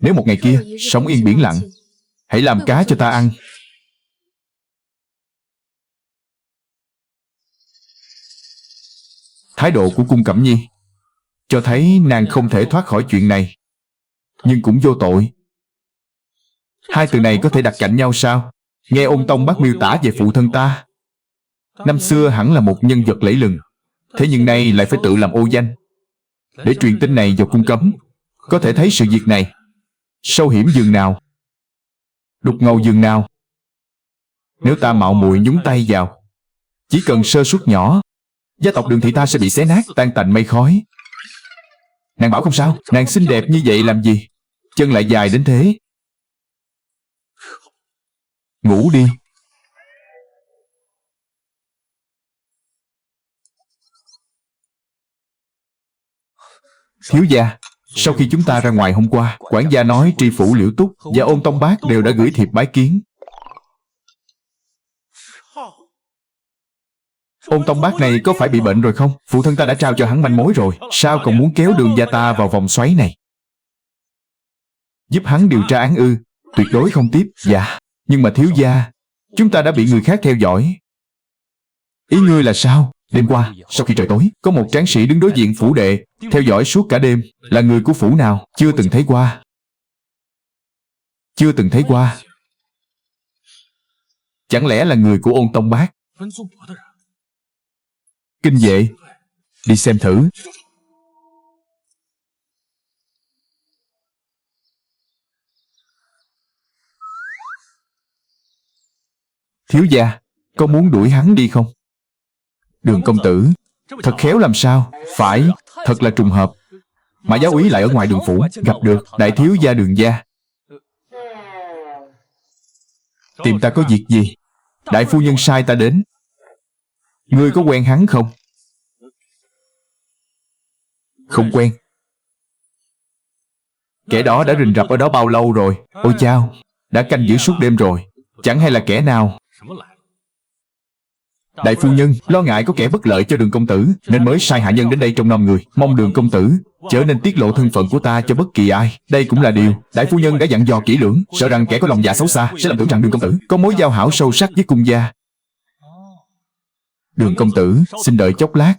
Nếu một ngày kia sóng yên biển lặng, hãy làm cá cho ta ăn. Thái độ của cung Cẩm Nhi cho thấy nàng không thể thoát khỏi chuyện này, nhưng cũng vô tội. Hai từ này có thể đặt cạnh nhau sao? Nghe Ôn Tông Bác miêu tả về phụ thân ta, năm xưa hẳn là một nhân vật lẫy lừng, thế nhưng nay lại phải tự làm ô danh để truyền tin này vào cung cấm. Có thể thấy sự việc này sâu hiểm dường nào, đục ngầu dường nào. Nếu ta mạo muội nhúng tay vào, chỉ cần sơ suất nhỏ Gia tộc Đường thị ta sẽ bị xé nát, tan tành mây khói. Nàng bảo không sao, nàng xinh đẹp như vậy làm gì? Chân lại dài đến thế. Ngủ đi. Thiếu gia, sau khi chúng ta ra ngoài hôm qua, quản gia nói tri phủ Liễu Túc và Ôn Tông Bác đều đã gửi thiệp bái kiến. Ôn Tông Bác này có phải bị bệnh rồi không? Phụ thân ta đã trao cho hắn manh mối rồi, sao còn muốn kéo Đường gia ta vào vòng xoáy này? Giúp hắn điều tra án ư? Tuyệt đối không tiếp. Dạ, nhưng mà thiếu gia, chúng ta đã bị người khác theo dõi. Ý ngươi là sao? Đêm qua, sau khi trời tối, có một tráng sĩ đứng đối diện phủ đệ, theo dõi suốt cả đêm. Là người của phủ nào? Chưa từng thấy qua. Chưa từng thấy qua. Chẳng lẽ là người của Ôn Tông Bác? Kinh vệ, đi xem thử. Thiếu gia, có muốn đuổi hắn đi không? Đường công tử, thật khéo làm sao? Phải, thật là trùng hợp. Mã giáo úy lại ở ngoài Đường phủ, gặp được đại thiếu gia Đường gia. Tìm ta có việc gì? Đại phu nhân sai ta đến. Ngươi có quen hắn không? Không quen. Kẻ đó đã rình rập ở đó bao lâu rồi? Ôi chao, đã canh giữ suốt đêm rồi. Chẳng hay là kẻ nào? Đại phu nhân lo ngại có kẻ bất lợi cho Đường công tử, nên mới sai hạ nhân đến đây trông nom người. Mong Đường công tử chớ nên tiết lộ thân phận của ta cho bất kỳ ai. Đây cũng là điều đại phu nhân đã dặn dò kỹ lưỡng, sợ rằng kẻ có lòng dạ xấu xa sẽ làm tưởng rằng Đường công tử có mối giao hảo sâu sắc với cung gia. Đường công tử, xin đợi chốc lát.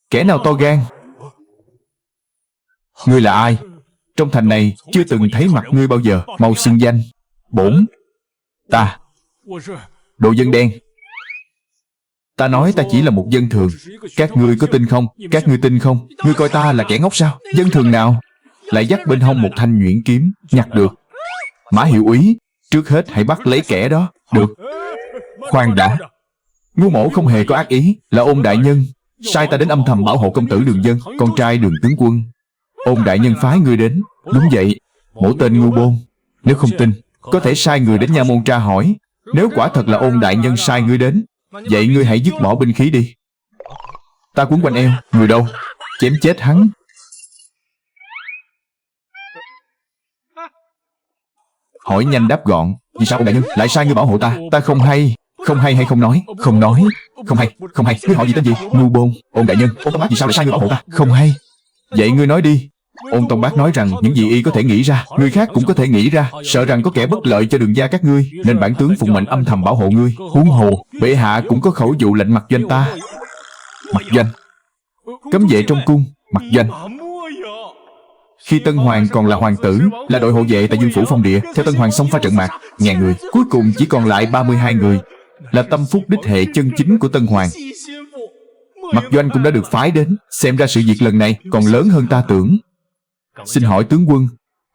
Kẻ nào to gan? Ngươi là ai? Trong thành này chưa từng thấy mặt ngươi bao giờ. Mau xưng danh. Bổn ta Đồ Dân Đen. Ta nói ta chỉ là một dân thường. Các ngươi có tin không? Các ngươi tin không? Ngươi coi ta là kẻ ngốc sao? Dân thường nào lại dắt bên hông một thanh nhuyễn kiếm? Nhặt được. Mã hiệu úy, trước hết hãy bắt lấy kẻ đó. Được. Khoan đã. Ngô mỗ không hề có ác ý. Là Ôn đại nhân sai ta đến âm thầm bảo hộ công tử Đường Dân, con trai Đường tướng quân. Ôn đại nhân phái ngươi đến. Đúng vậy, mỗ tên ngu bôn. Nếu không tin, có thể sai người đến nha môn tra hỏi. Nếu quả thật là Ôn đại nhân sai ngươi đến, vậy ngươi hãy dứt bỏ binh khí đi. Ta quấn quanh eo. Người đâu? Chém chết hắn. Hỏi nhanh đáp gọn. Vì sao Ôn đại nhân lại sai ngươi bảo hộ ta? Ta không hay. Không hay hay không nói? Không nói. Không hay. Không hay. Ngươi hỏi gì tên gì? Ngu bôn. Ôn đại nhân, Ôn Tông Bác vì sao lại sai ngươi bảo hộ ta? Không hay. Vậy ngươi nói đi. Ôn Tông Bác nói rằng những gì y có thể nghĩ ra, người khác cũng có thể nghĩ ra. Sợ rằng có kẻ bất lợi cho Đường gia các ngươi, nên bản tướng phụng mệnh âm thầm bảo hộ ngươi. Huống hồ bệ hạ cũng có khẩu dụ lệnh mặc doanh ta. Mặc doanh? Cấm vệ trong cung. Mặc doanh. Khi Tân Hoàng còn là hoàng tử, là đội hộ vệ tại Dương phủ Phong Địa. Theo Tân Hoàng xông pha trận mạc, 1000 người, cuối cùng chỉ còn lại 32 người, là tâm phúc đích hệ chân chính của Tân Hoàng. Mặc doanh cũng đã được phái đến. Xem ra sự việc lần này còn lớn hơn ta tưởng. Xin hỏi tướng quân,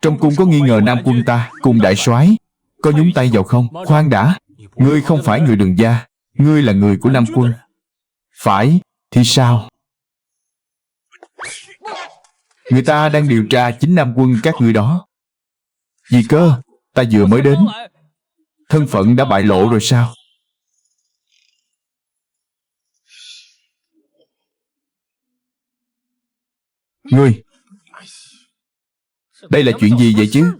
trong cung có nghi ngờ Nam quân ta cùng đại soái có nhúng tay vào không? Khoan đã, ngươi không phải người Đường gia, ngươi là người của Nam quân. Phải, thì sao? Người ta đang điều tra chính Nam quân các ngươi đó. Vì cơ, ta vừa mới đến. Thân phận đã bại lộ rồi sao? Ngươi, đây là chuyện gì vậy chứ?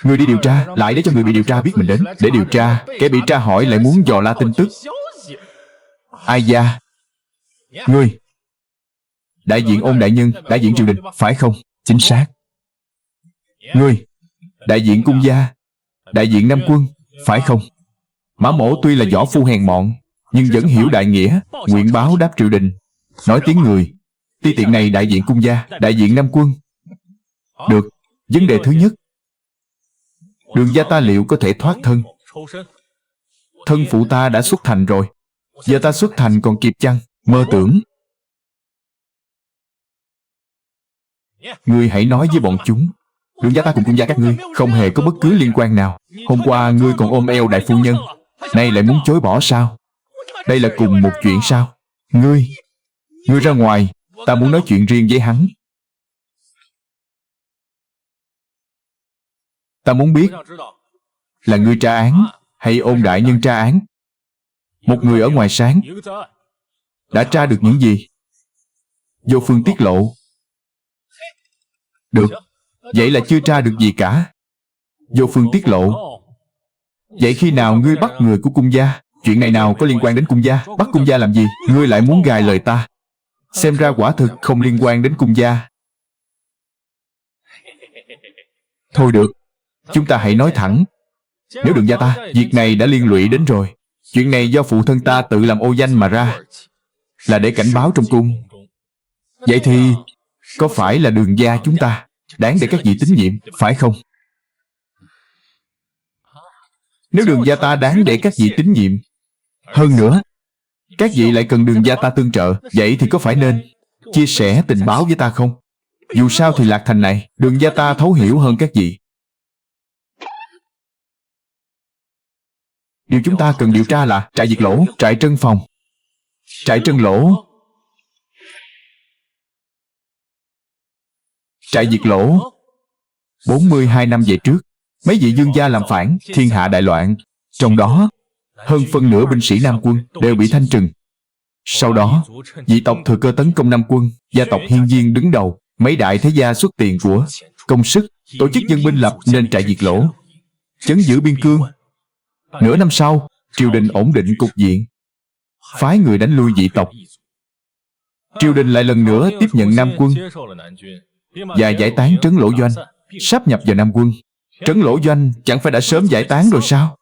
Ngươi đi điều tra, lại để cho người bị điều tra biết mình đến. Để điều tra, kẻ bị tra hỏi lại muốn dò la tin tức. Ai da? Ngươi, đại diện Ôn đại nhân, đại diện triều đình, phải không? Chính xác. Ngươi, đại diện cung gia, đại diện Nam quân, phải không? Mã mỗ tuy là võ phu hèn mọn, nhưng vẫn hiểu đại nghĩa, nguyện báo đáp triều đình. Nói tiếng người, ti tiện này đại diện cung gia, đại diện Nam quân. Được, vấn đề thứ nhất, Đường gia ta liệu có thể thoát thân? Thân phụ ta đã xuất thành rồi, giờ ta xuất thành còn kịp chăng? Mơ tưởng. Ngươi hãy nói với bọn chúng, Đường gia ta cùng cung gia các ngươi không hề có bất cứ liên quan nào. Hôm qua ngươi còn ôm eo đại phu nhân, nay lại muốn chối bỏ sao? Đây là cùng một chuyện sao? Ngươi ra ngoài, ta muốn nói chuyện riêng với hắn. Ta muốn biết là ngươi tra án hay Ôn đại nhân tra án. Một người ở ngoài sáng đã tra được những gì? Vô phương tiết lộ. Được, vậy là chưa tra được gì cả. Vô phương tiết lộ. Vậy khi nào ngươi bắt người của cung gia? Chuyện này nào có liên quan đến cung gia? Bắt cung gia làm gì? Ngươi lại muốn gài lời ta. Xem ra quả thực không liên quan đến cung gia. Thôi được, chúng ta hãy nói thẳng. Nếu Đường gia ta, việc này đã liên lụy đến rồi. Chuyện này do phụ thân ta tự làm ô danh mà ra, là để cảnh báo trong cung. Vậy thì có phải là Đường gia chúng ta đáng để các vị tín nhiệm, phải không? Nếu Đường gia ta đáng để các vị tín nhiệm, hơn nữa các vị lại cần Đường gia ta tương trợ, vậy thì có phải nên chia sẻ tình báo với ta không? Dù sao thì Lạc Thành này, Đường gia ta thấu hiểu hơn các vị. Điều chúng ta cần điều tra là trại Diệt Lỗ, trại Trân Phòng, trại Trân Lỗ. Trại Diệt Lỗ 42 năm về trước, mấy vị dương gia làm phản, thiên hạ đại loạn. Trong đó, hơn phân nửa binh sĩ Nam quân đều bị thanh trừng. Sau đó, dị tộc thừa cơ tấn công Nam quân, gia tộc Hiên Viên đứng đầu. Mấy đại thế gia xuất tiền của, công sức, tổ chức dân binh lập nên trại Diệt Lỗ, chấn giữ biên cương. Nửa năm sau, triều đình ổn định cục diện, phái người đánh lui dị tộc. Triều đình lại lần nữa tiếp nhận Nam quân và giải tán Trấn Lỗ Doanh, sáp nhập vào Nam quân. Trấn Lỗ Doanh chẳng phải đã sớm giải tán rồi sao?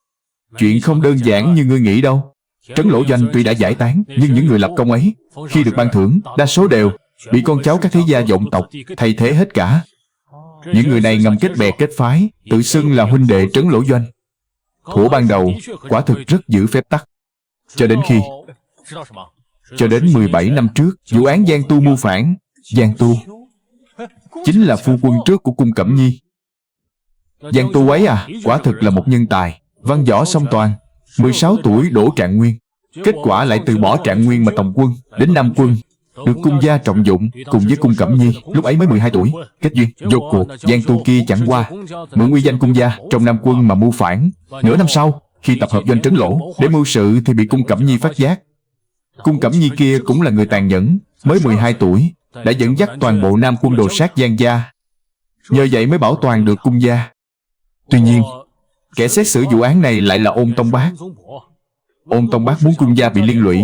Chuyện không đơn giản như ngươi nghĩ đâu. Trấn Lỗ Doanh tuy đã giải tán, nhưng những người lập công ấy, khi được ban thưởng, đa số đều bị con cháu các thế gia vọng tộc thay thế hết cả. Những người này ngầm kết bè kết phái, tự xưng là huynh đệ Trấn Lỗ Doanh. Thuở ban đầu, quả thực rất giữ phép tắc. Cho đến 17 năm trước, vụ án Giang Tu mưu phản. Giang Tu chính là phu quân trước của cung Cẩm Nhi. Giang Tu ấy quả thực là một nhân tài, văn võ song toàn. 16 tuổi đỗ Trạng Nguyên, kết quả lại từ bỏ Trạng Nguyên mà tòng quân đến Nam quân, được cung gia trọng dụng cùng với cung Cẩm Nhi. Lúc ấy mới 12 tuổi, kết duyên. Rốt cuộc Giang Tu kia chẳng qua mượn uy danh cung gia trong Nam quân mà mưu phản. Nửa năm sau, khi tập hợp doanh Trấn Lỗ để mưu sự thì bị cung Cẩm Nhi phát giác. Cung Cẩm Nhi kia cũng là người tàn nhẫn, mới 12 tuổi đã dẫn dắt toàn bộ Nam quân đồ sát Giang gia. Nhờ vậy mới bảo toàn được cung gia. Tuy nhiên, kẻ xét xử vụ án này lại là Ôn Tông Bác. Ôn Tông Bác muốn cung gia bị liên lụy.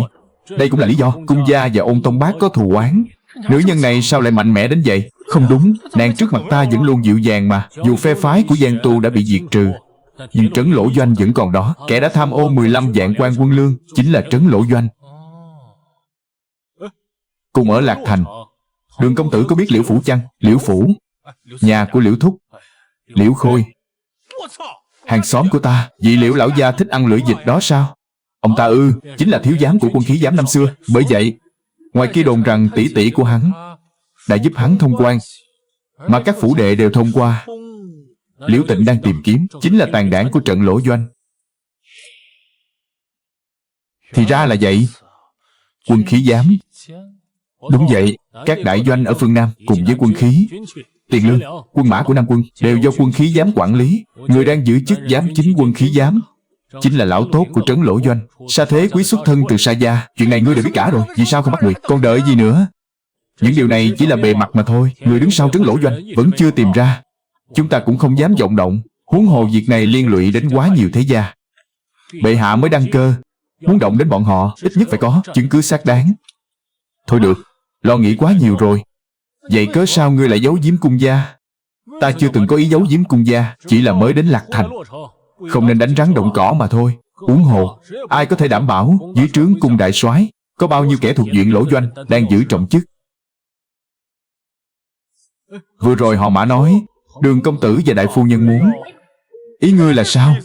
Đây cũng là lý do cung gia và Ôn Tông Bác có thù oán. Nữ nhân này sao lại mạnh mẽ đến vậy? Không đúng, nàng trước mặt ta vẫn luôn dịu dàng mà. Dù phe phái của Giang Tu đã bị diệt trừ, nhưng Trấn Lỗ Doanh vẫn còn đó. Kẻ đã tham ô 15 vạn quan quân lương chính là Trấn Lỗ Doanh. Cùng ở Lạc Thành, Đường công tử có biết Liễu Phủ chăng? Liễu Phủ, nhà của Liễu Thúc, Liễu Khôi, hàng xóm của ta. Vị Liễu lão gia thích ăn lưỡi vịt đó sao? Ông ta chính là thiếu giám của quân khí giám năm xưa. Bởi vậy, ngoài kia đồn rằng tỷ tỷ của hắn đã giúp hắn thông quan, mà các phủ đệ đều thông qua. Liễu Tịnh đang tìm kiếm chính là tàn đảng của trận Lỗ Doanh. Thì ra là vậy. Quân khí giám. Đúng vậy, các đại doanh ở phương Nam cùng với quân khí, tiền lương, quân mã của Nam quân đều do quân khí giám quản lý. Người đang giữ chức giám chính quân khí giám chính là lão tốt của Trấn Lỗ Doanh. Sa thế quý xuất thân từ Sa gia. Chuyện này ngươi đều biết cả rồi, vì sao không bắt người? Còn đợi gì nữa? Những điều này chỉ là bề mặt mà thôi. Người đứng sau Trấn Lỗ Doanh vẫn chưa tìm ra, chúng ta cũng không dám vọng động. Huống hồ việc này liên lụy đến quá nhiều thế gia. Bệ hạ mới đăng cơ, muốn động đến bọn họ, ít nhất phải có chứng cứ xác đáng. Thôi được, lo nghĩ quá nhiều rồi. Vậy cớ sao ngươi lại giấu giếm cung gia? Ta chưa từng có ý giấu giếm cung gia, chỉ là mới đến Lạc Thành, không nên đánh rắn động cỏ mà thôi. Huống hồ, ai có thể đảm bảo dưới trướng cung đại soái có bao nhiêu kẻ thuộc viện Lỗ Doanh đang giữ trọng chức? Vừa rồi họ Mã nói Đường công tử và đại phu nhân muốn. Ý ngươi là sao?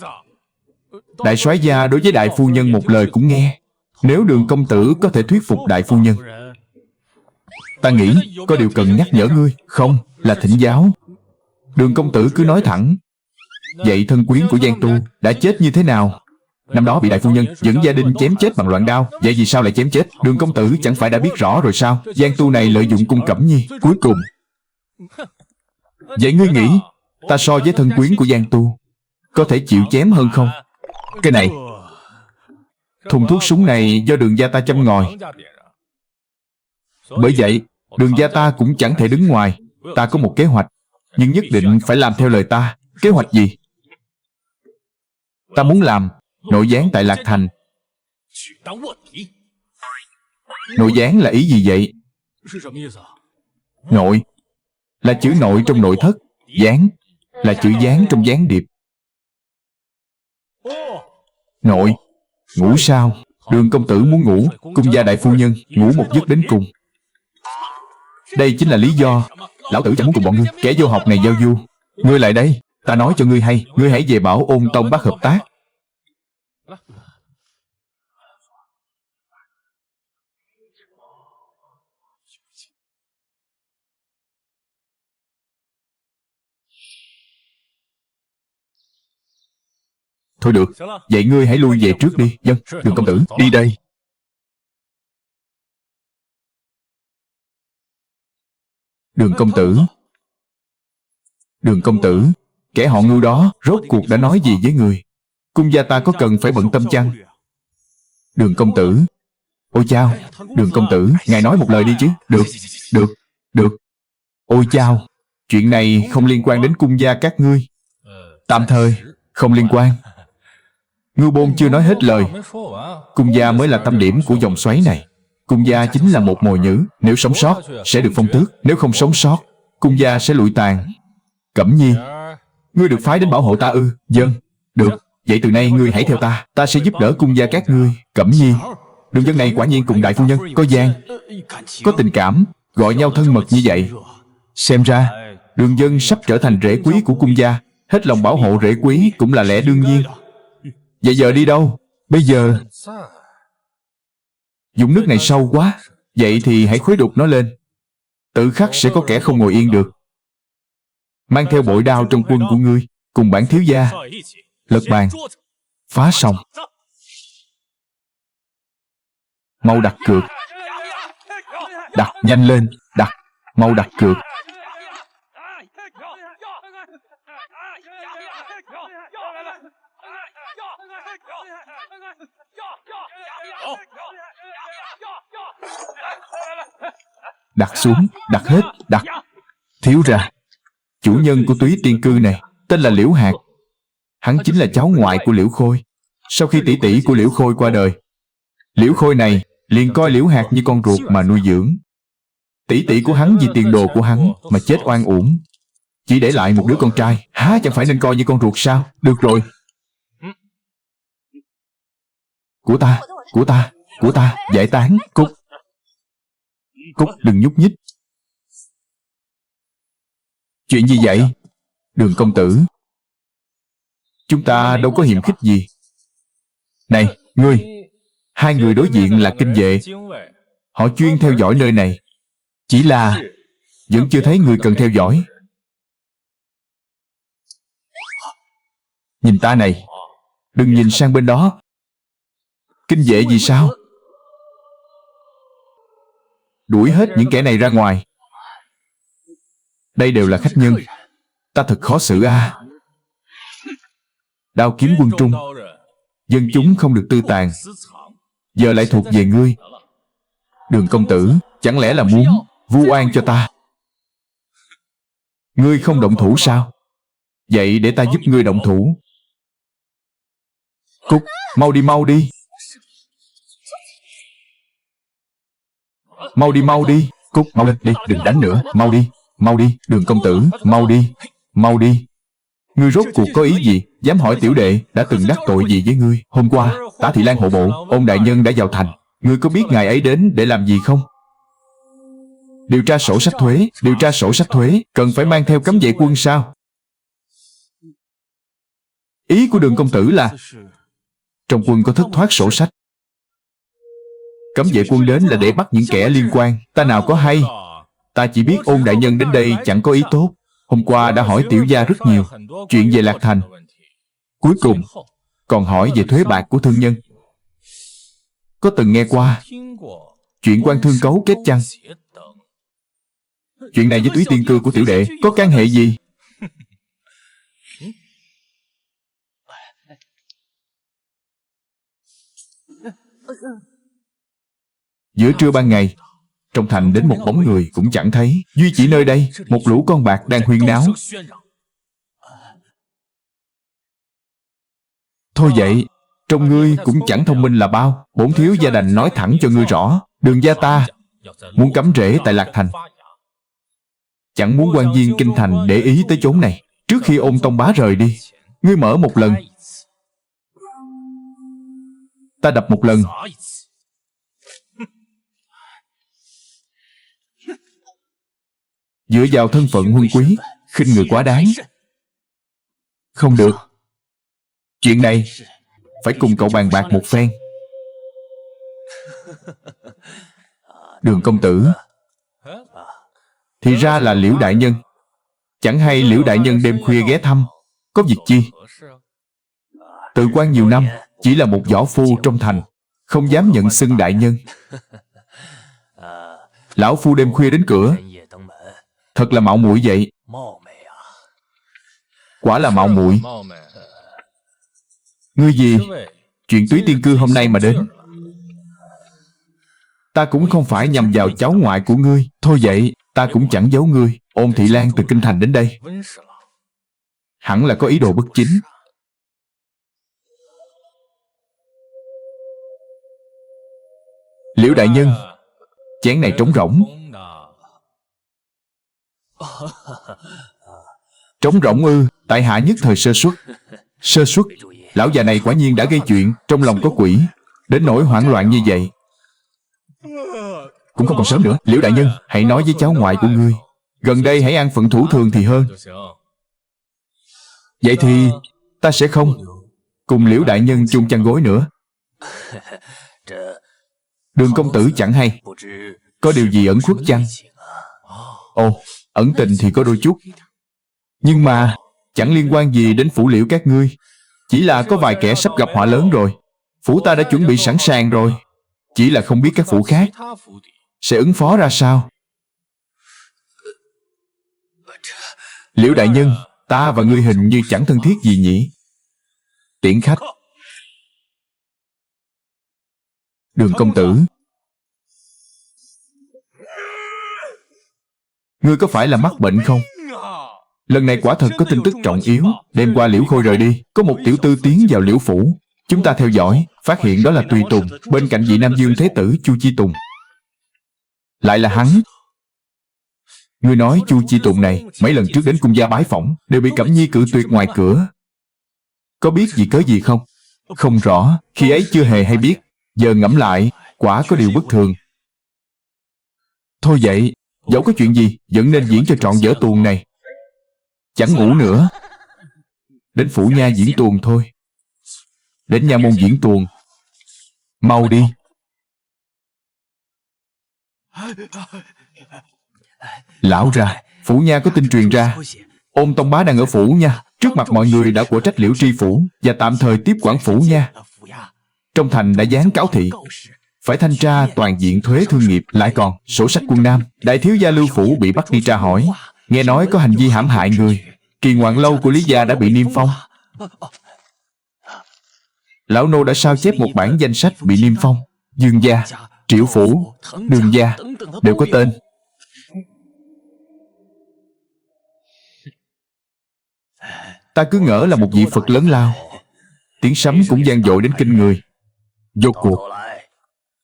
Đại soái gia đối với đại phu nhân một lời cũng nghe. Nếu Đường công tử có thể thuyết phục đại phu nhân, Ta nghĩ có điều cần nhắc nhở ngươi. Không, là thỉnh giáo. Đường công tử cứ nói thẳng. Vậy thân quyến của Giang Tu đã chết như thế nào? Năm đó bị đại phu nhân dẫn gia đình chém chết bằng loạn đao. Vậy vì sao lại chém chết? Đường công tử chẳng phải đã biết rõ rồi sao? Giang Tu này lợi dụng cung Cẩm Nhi. Cuối cùng, vậy ngươi nghĩ ta so với thân quyến của Giang Tu có thể chịu chém hơn không? Cái này, thùng thuốc súng này do đường gia ta châm ngòi. Bởi vậy, đường gia ta cũng chẳng thể đứng ngoài. Ta có một kế hoạch, nhưng nhất định phải làm theo lời ta. Kế hoạch gì? Ta muốn làm nội gián tại Lạc Thành. Nội gián là ý gì vậy? Nội là chữ nội trong nội thất, gián là chữ gián trong gián điệp. Nội, ngủ sao? Đường công tử muốn ngủ, cung gia đại phu nhân ngủ một giấc đến cùng. Đây chính là lý do lão tử chẳng muốn cùng bọn ngươi kẻ vô học này giao du. Ngươi lại đây, ta nói cho ngươi hay, ngươi hãy về bảo Ôn Tông Bác hợp tác. Thôi được, vậy ngươi hãy lui về trước đi. Vâng, đường công tử, đi đây. Đường công tử, đường công tử, kẻ họ Ngưu đó rốt cuộc đã nói gì với người? Cung gia ta có cần phải bận tâm chăng? Đường công tử, ôi chao, đường công tử, ngài nói một lời đi chứ. Được, được, được. Ôi chao, chuyện này không liên quan đến cung gia các ngươi. Tạm thời, không liên quan. Ngưu Bôn chưa nói hết lời. Cung gia mới là tâm điểm của dòng xoáy này. Cung gia chính là một mồi nhử. Nếu sống sót, sẽ được phong tước. Nếu không sống sót, cung gia sẽ lụi tàn. Cẩm Nhi, ngươi được phái đến bảo hộ ta ư? Vâng, được. Vậy từ nay ngươi hãy theo ta. Ta sẽ giúp đỡ cung gia các ngươi. Cẩm Nhi, đường dân này quả nhiên cùng đại phu nhân có gian, có tình cảm, gọi nhau thân mật như vậy. Xem ra, đường dân sắp trở thành rễ quý của cung gia. Hết lòng bảo hộ rễ quý cũng là lẽ đương nhiên. Vậy giờ đi đâu? Bây giờ dũng nước này sâu quá. Vậy thì hãy khuấy đục nó lên. Tự khắc sẽ có kẻ không ngồi yên được. Mang theo bội đao trong quân của ngươi, cùng bản thiếu gia lật bàn, phá sòng. Mau đặt cược. Đặt nhanh lên. Đặt. Mau đặt cược. Đặt xuống. Đặt hết. Đặt. Thiếu ra, chủ nhân của Túy Tiên Cư này tên là Liễu Hạc. Hắn chính là cháu ngoại của Liễu Khôi. Sau khi tỷ tỷ của Liễu Khôi qua đời, Liễu Khôi này liền coi Liễu Hạc như con ruột mà nuôi dưỡng. Tỷ tỷ của hắn vì tiền đồ của hắn mà chết oan uổng, chỉ để lại một đứa con trai, há chẳng phải nên coi như con ruột sao? Được rồi. Của ta, của ta, của ta, giải tán. Cút. Cút, đừng nhúc nhích. Chuyện gì vậy? Đường công tử, chúng ta đâu có hiềm khích gì. Này, ngươi. Hai người đối diện là kinh vệ. Họ chuyên theo dõi nơi này. Chỉ là vẫn chưa thấy người cần theo dõi. Nhìn ta này. Đừng nhìn sang bên đó. Kinh vệ gì sao? Đuổi hết những kẻ này ra ngoài. Đây đều là khách nhân. Ta thật khó xử a. Đao kiếm quân trung, dân chúng không được tư tàn, giờ lại thuộc về ngươi. Đường công tử, chẳng lẽ là muốn vu oan cho ta? Ngươi không động thủ sao? Vậy để ta giúp ngươi động thủ. Cút, mau đi, mau đi. Mau đi, mau đi. Cút, mau lên, đi, đừng đánh nữa. Mau đi, mau đi. Đường công tử, mau đi, mau đi. Ngươi rốt cuộc có ý gì? Dám hỏi tiểu đệ đã từng đắc tội gì với ngươi? Hôm qua, Tả Thị Lan hộ bộ, Ôn đại nhân đã vào thành. Ngươi có biết ngài ấy đến để làm gì không? Điều tra sổ sách thuế. Điều tra sổ sách thuế cần phải mang theo cấm vệ quân sao? Ý của đường công tử là trong quân có thất thoát sổ sách. Cấm vệ quân đến là để bắt những kẻ liên quan. Ta nào có hay. Ta chỉ biết Ôn đại nhân đến đây chẳng có ý tốt. Hôm qua đã hỏi tiểu gia rất nhiều chuyện về Lạc Thành. Cuối cùng còn hỏi về thuế bạc của thương nhân. Có từng nghe qua chuyện quan thương cấu kết chăng? Chuyện này với túy tiên cư của tiểu đệ có can hệ gì? Giữa trưa ban ngày, trong thành đến một bóng người cũng chẳng thấy. Duy chỉ nơi đây, một lũ con bạc đang huyên náo. Thôi vậy, trong ngươi cũng chẳng thông minh là bao. Bổn thiếu gia đành nói thẳng cho ngươi rõ. Đường gia ta muốn cắm rễ tại Lạc Thành. Chẳng muốn quan viên kinh thành để ý tới chốn này. Trước khi Ôn tông bá rời đi, ngươi mở một lần, ta đập một lần. Dựa vào thân phận huân quý, khinh người quá đáng. Không được. Chuyện này phải cùng cậu bàn bạc một phen. Đường công tử, thì ra là Liễu đại nhân. Chẳng hay Liễu đại nhân đêm khuya ghé thăm, có việc chi? Tự quan nhiều năm, chỉ là một võ phu trong thành, không dám nhận xưng đại nhân. Lão phu đêm khuya đến cửa, thật là mạo muội vậy. Quả là mạo muội. Ngươi gì chuyện túy tiên cư hôm nay mà đến? Ta cũng không phải nhằm vào cháu ngoại của ngươi. Thôi vậy, ta cũng chẳng giấu ngươi. Ôn Thị Lan từ kinh thành đến đây, hẳn là có ý đồ bất chính. Liễu đại nhân, chén này trống rỗng. Trống rỗng ư? Tại hạ nhất thời sơ suất. Sơ suất? Lão già này quả nhiên đã gây chuyện, trong lòng có quỷ, đến nỗi hoảng loạn như vậy. Cũng không còn sớm nữa. Liễu đại nhân, hãy nói với cháu ngoại của ngươi, gần đây hãy an phận thủ thường thì hơn. Vậy thì ta sẽ không cùng Liễu đại nhân chung chăn gối nữa. Đường công tử chẳng hay, có điều gì ẩn khuất chăng? Ồ, ẩn tình thì có đôi chút, nhưng mà chẳng liên quan gì đến phủ Liễu các ngươi. Chỉ là có vài kẻ sắp gặp họa lớn rồi. Phủ ta đã chuẩn bị sẵn sàng rồi, chỉ là không biết các phủ khác sẽ ứng phó ra sao. Liễu đại nhân, ta và ngươi hình như chẳng thân thiết gì nhỉ? Tiễn khách. Đường công tử, ngươi có phải là mắc bệnh không? Lần này quả thật có tin tức trọng yếu. Đêm qua Liễu Khôi rời đi, có một tiểu tư tiến vào Liễu phủ. Chúng ta theo dõi, phát hiện đó là Tùy Tùng, bên cạnh vị Nam Dương Thế Tử Chu Chi Tùng. Lại là hắn. Ngươi nói Chu Chi Tùng này mấy lần trước đến cung gia bái phỏng đều bị Cẩm Nhi cự tuyệt ngoài cửa. Có biết gì cớ gì không? Không rõ, khi ấy chưa hề hay biết. Giờ ngẫm lại, quả có điều bất thường. Thôi vậy, dẫu có chuyện gì vẫn nên diễn cho trọn vở tuồng này. Chẳng ngủ nữa, đến phủ nha diễn tuồng thôi. Đến nha môn diễn tuồng. Mau đi. Lão ra, phủ nha có tin truyền ra Ôn tông bá đang ở phủ nha. Trước mặt mọi người đã của trách Liễu tri phủ và tạm thời tiếp quản phủ nha. Trong thành đã dán cáo thị, phải thanh tra toàn diện thuế thương nghiệp. Lại còn sổ sách quân Nam, đại thiếu gia Lưu Phủ bị bắt đi tra hỏi. Nghe nói có hành vi hãm hại người. Kỳ ngoạn lâu của Lý gia đã bị niêm phong. Lão nô đã sao chép một bản danh sách bị niêm phong. Dương gia, Triệu phủ, Đường gia đều có tên. Ta cứ ngỡ là một vị Phật lớn lao. Tiếng sấm cũng vang dội đến kinh người. Rốt cuộc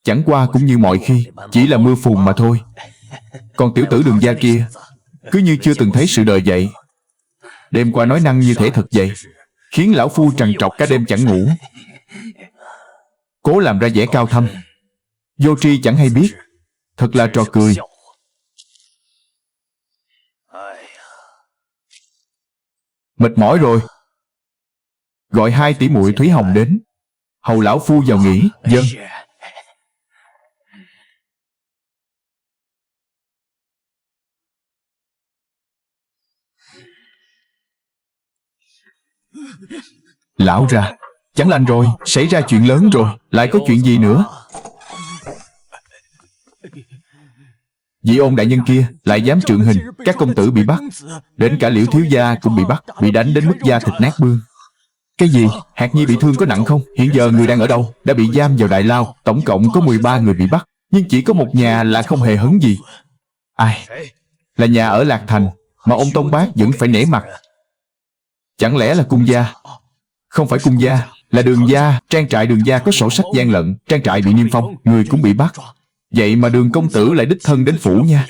chẳng qua cũng như mọi khi, chỉ là mưa phùn mà thôi. Còn tiểu tử Đường gia kia cứ như chưa từng thấy sự đời vậy. Đêm qua nói năng như thể thật vậy, khiến lão phu trằn trọc cả đêm chẳng ngủ. Cố làm ra vẻ cao thâm, vô tri chẳng hay biết. Thật là trò cười. Mệt mỏi rồi, gọi hai tỷ muội Thúy Hồng đến, hầu lão phu vào nghỉ. Vâng. Lão ra, chẳng lành rồi, xảy ra chuyện lớn rồi. Lại có chuyện gì nữa? Vị Ôn đại nhân kia lại dám trượng hình, các công tử bị bắt, đến cả Liễu thiếu gia cũng bị bắt, bị đánh đến mức da thịt nát bươm. Cái gì? Hạt Nhi bị thương có nặng không? Hiện giờ người đang ở đâu? Đã bị giam vào đại lao. Tổng cộng có 13 người bị bắt, nhưng chỉ có một nhà là không hề hấn gì. Ai? Là nhà ở Lạc Thành, mà Ôn Tông Bác vẫn phải nể mặt. Chẳng lẽ là Cung gia? Không phải Cung gia, là Đường gia. Trang trại Đường gia có sổ sách gian lận, trang trại bị niêm phong, người cũng bị bắt. Vậy mà Đường công tử lại đích thân đến phủ nha.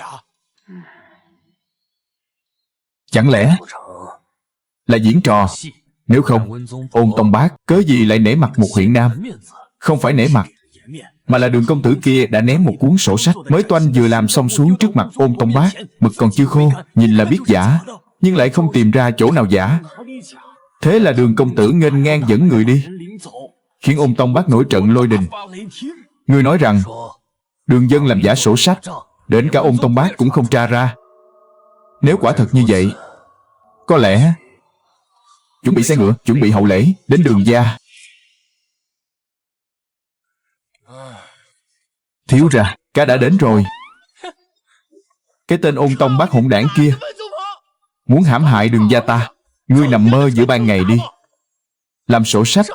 Chẳng lẽ là diễn trò? Nếu không, Ôn Tông Bác cớ gì lại nể mặt một huyện nam? Không phải nể mặt, mà là Đường công tử kia đã ném một cuốn sổ sách mới toanh vừa làm xong xuống trước mặt Ôn Tông Bác. Mực còn chưa khô, nhìn là biết giả, nhưng lại không tìm ra chỗ nào giả. Thế là Đường công tử nghênh ngang dẫn người đi, khiến Ôn Tông Bác nổi trận lôi đình. Ngươi nói rằng Đường dân làm giả sổ sách, đến cả Ôn Tông Bác cũng không tra ra. Nếu quả thật như vậy, có lẽ chuẩn bị xe ngựa, chuẩn bị hậu lễ đến Đường gia. Thiếu ra, cá đã đến rồi. Cái tên Ôn Tông Bác hỗn đảng kia muốn hãm hại Đường gia ta. Ngươi nằm mơ giữa ban ngày đi. Làm sổ sách.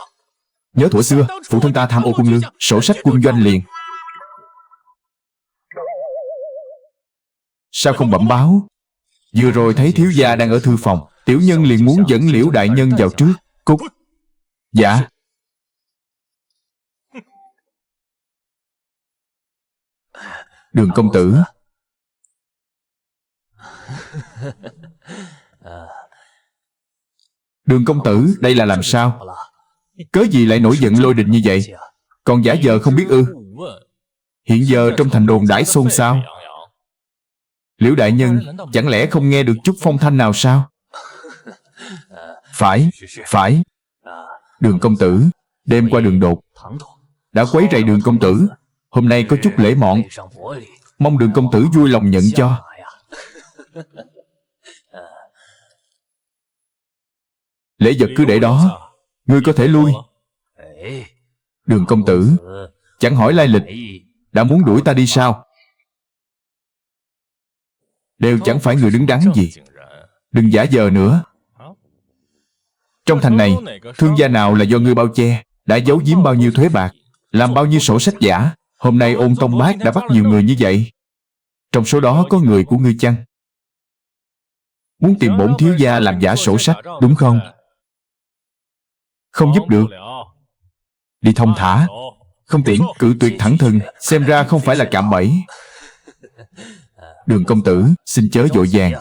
Nhớ thuở xưa, phụ thân ta tham ô quân lương, sổ sách quân doanh liền. Sao không bẩm báo? Vừa rồi thấy thiếu gia đang ở thư phòng, tiểu nhân liền muốn dẫn Liễu đại nhân vào trước. Cút. Dạ. Đường công tử. Đường công tử, đây là làm sao? Cớ gì lại nổi giận lôi đình như vậy? Còn giả vờ không biết ư? Hiện giờ trong thành đồn đãi xôn xao. Liễu đại nhân chẳng lẽ không nghe được chút phong thanh nào sao? Phải. Đường công tử, đêm qua Đường đột đã quấy rầy Đường công tử. Hôm nay có chút lễ mọn, mong Đường công tử vui lòng nhận cho. Lễ vật cứ để đó, ngươi có thể lui. Đường công tử, chẳng hỏi lai lịch, đã muốn đuổi ta đi sao? Đều chẳng phải người đứng đắn gì. Đừng giả vờ nữa. Trong thành này, thương gia nào là do ngươi bao che, đã giấu giếm bao nhiêu thuế bạc, làm bao nhiêu sổ sách giả. Hôm nay Ôn Tông Bác đã bắt nhiều người như vậy. Trong số đó có người của ngươi chăng? Muốn tìm bổn thiếu gia làm giả sổ sách, đúng không? Không giúp được. Đi thông thả. Không tiễn, cự tuyệt thẳng thừng. Xem ra không phải là cạm bẫy. Đường công tử, xin chớ vội vàng.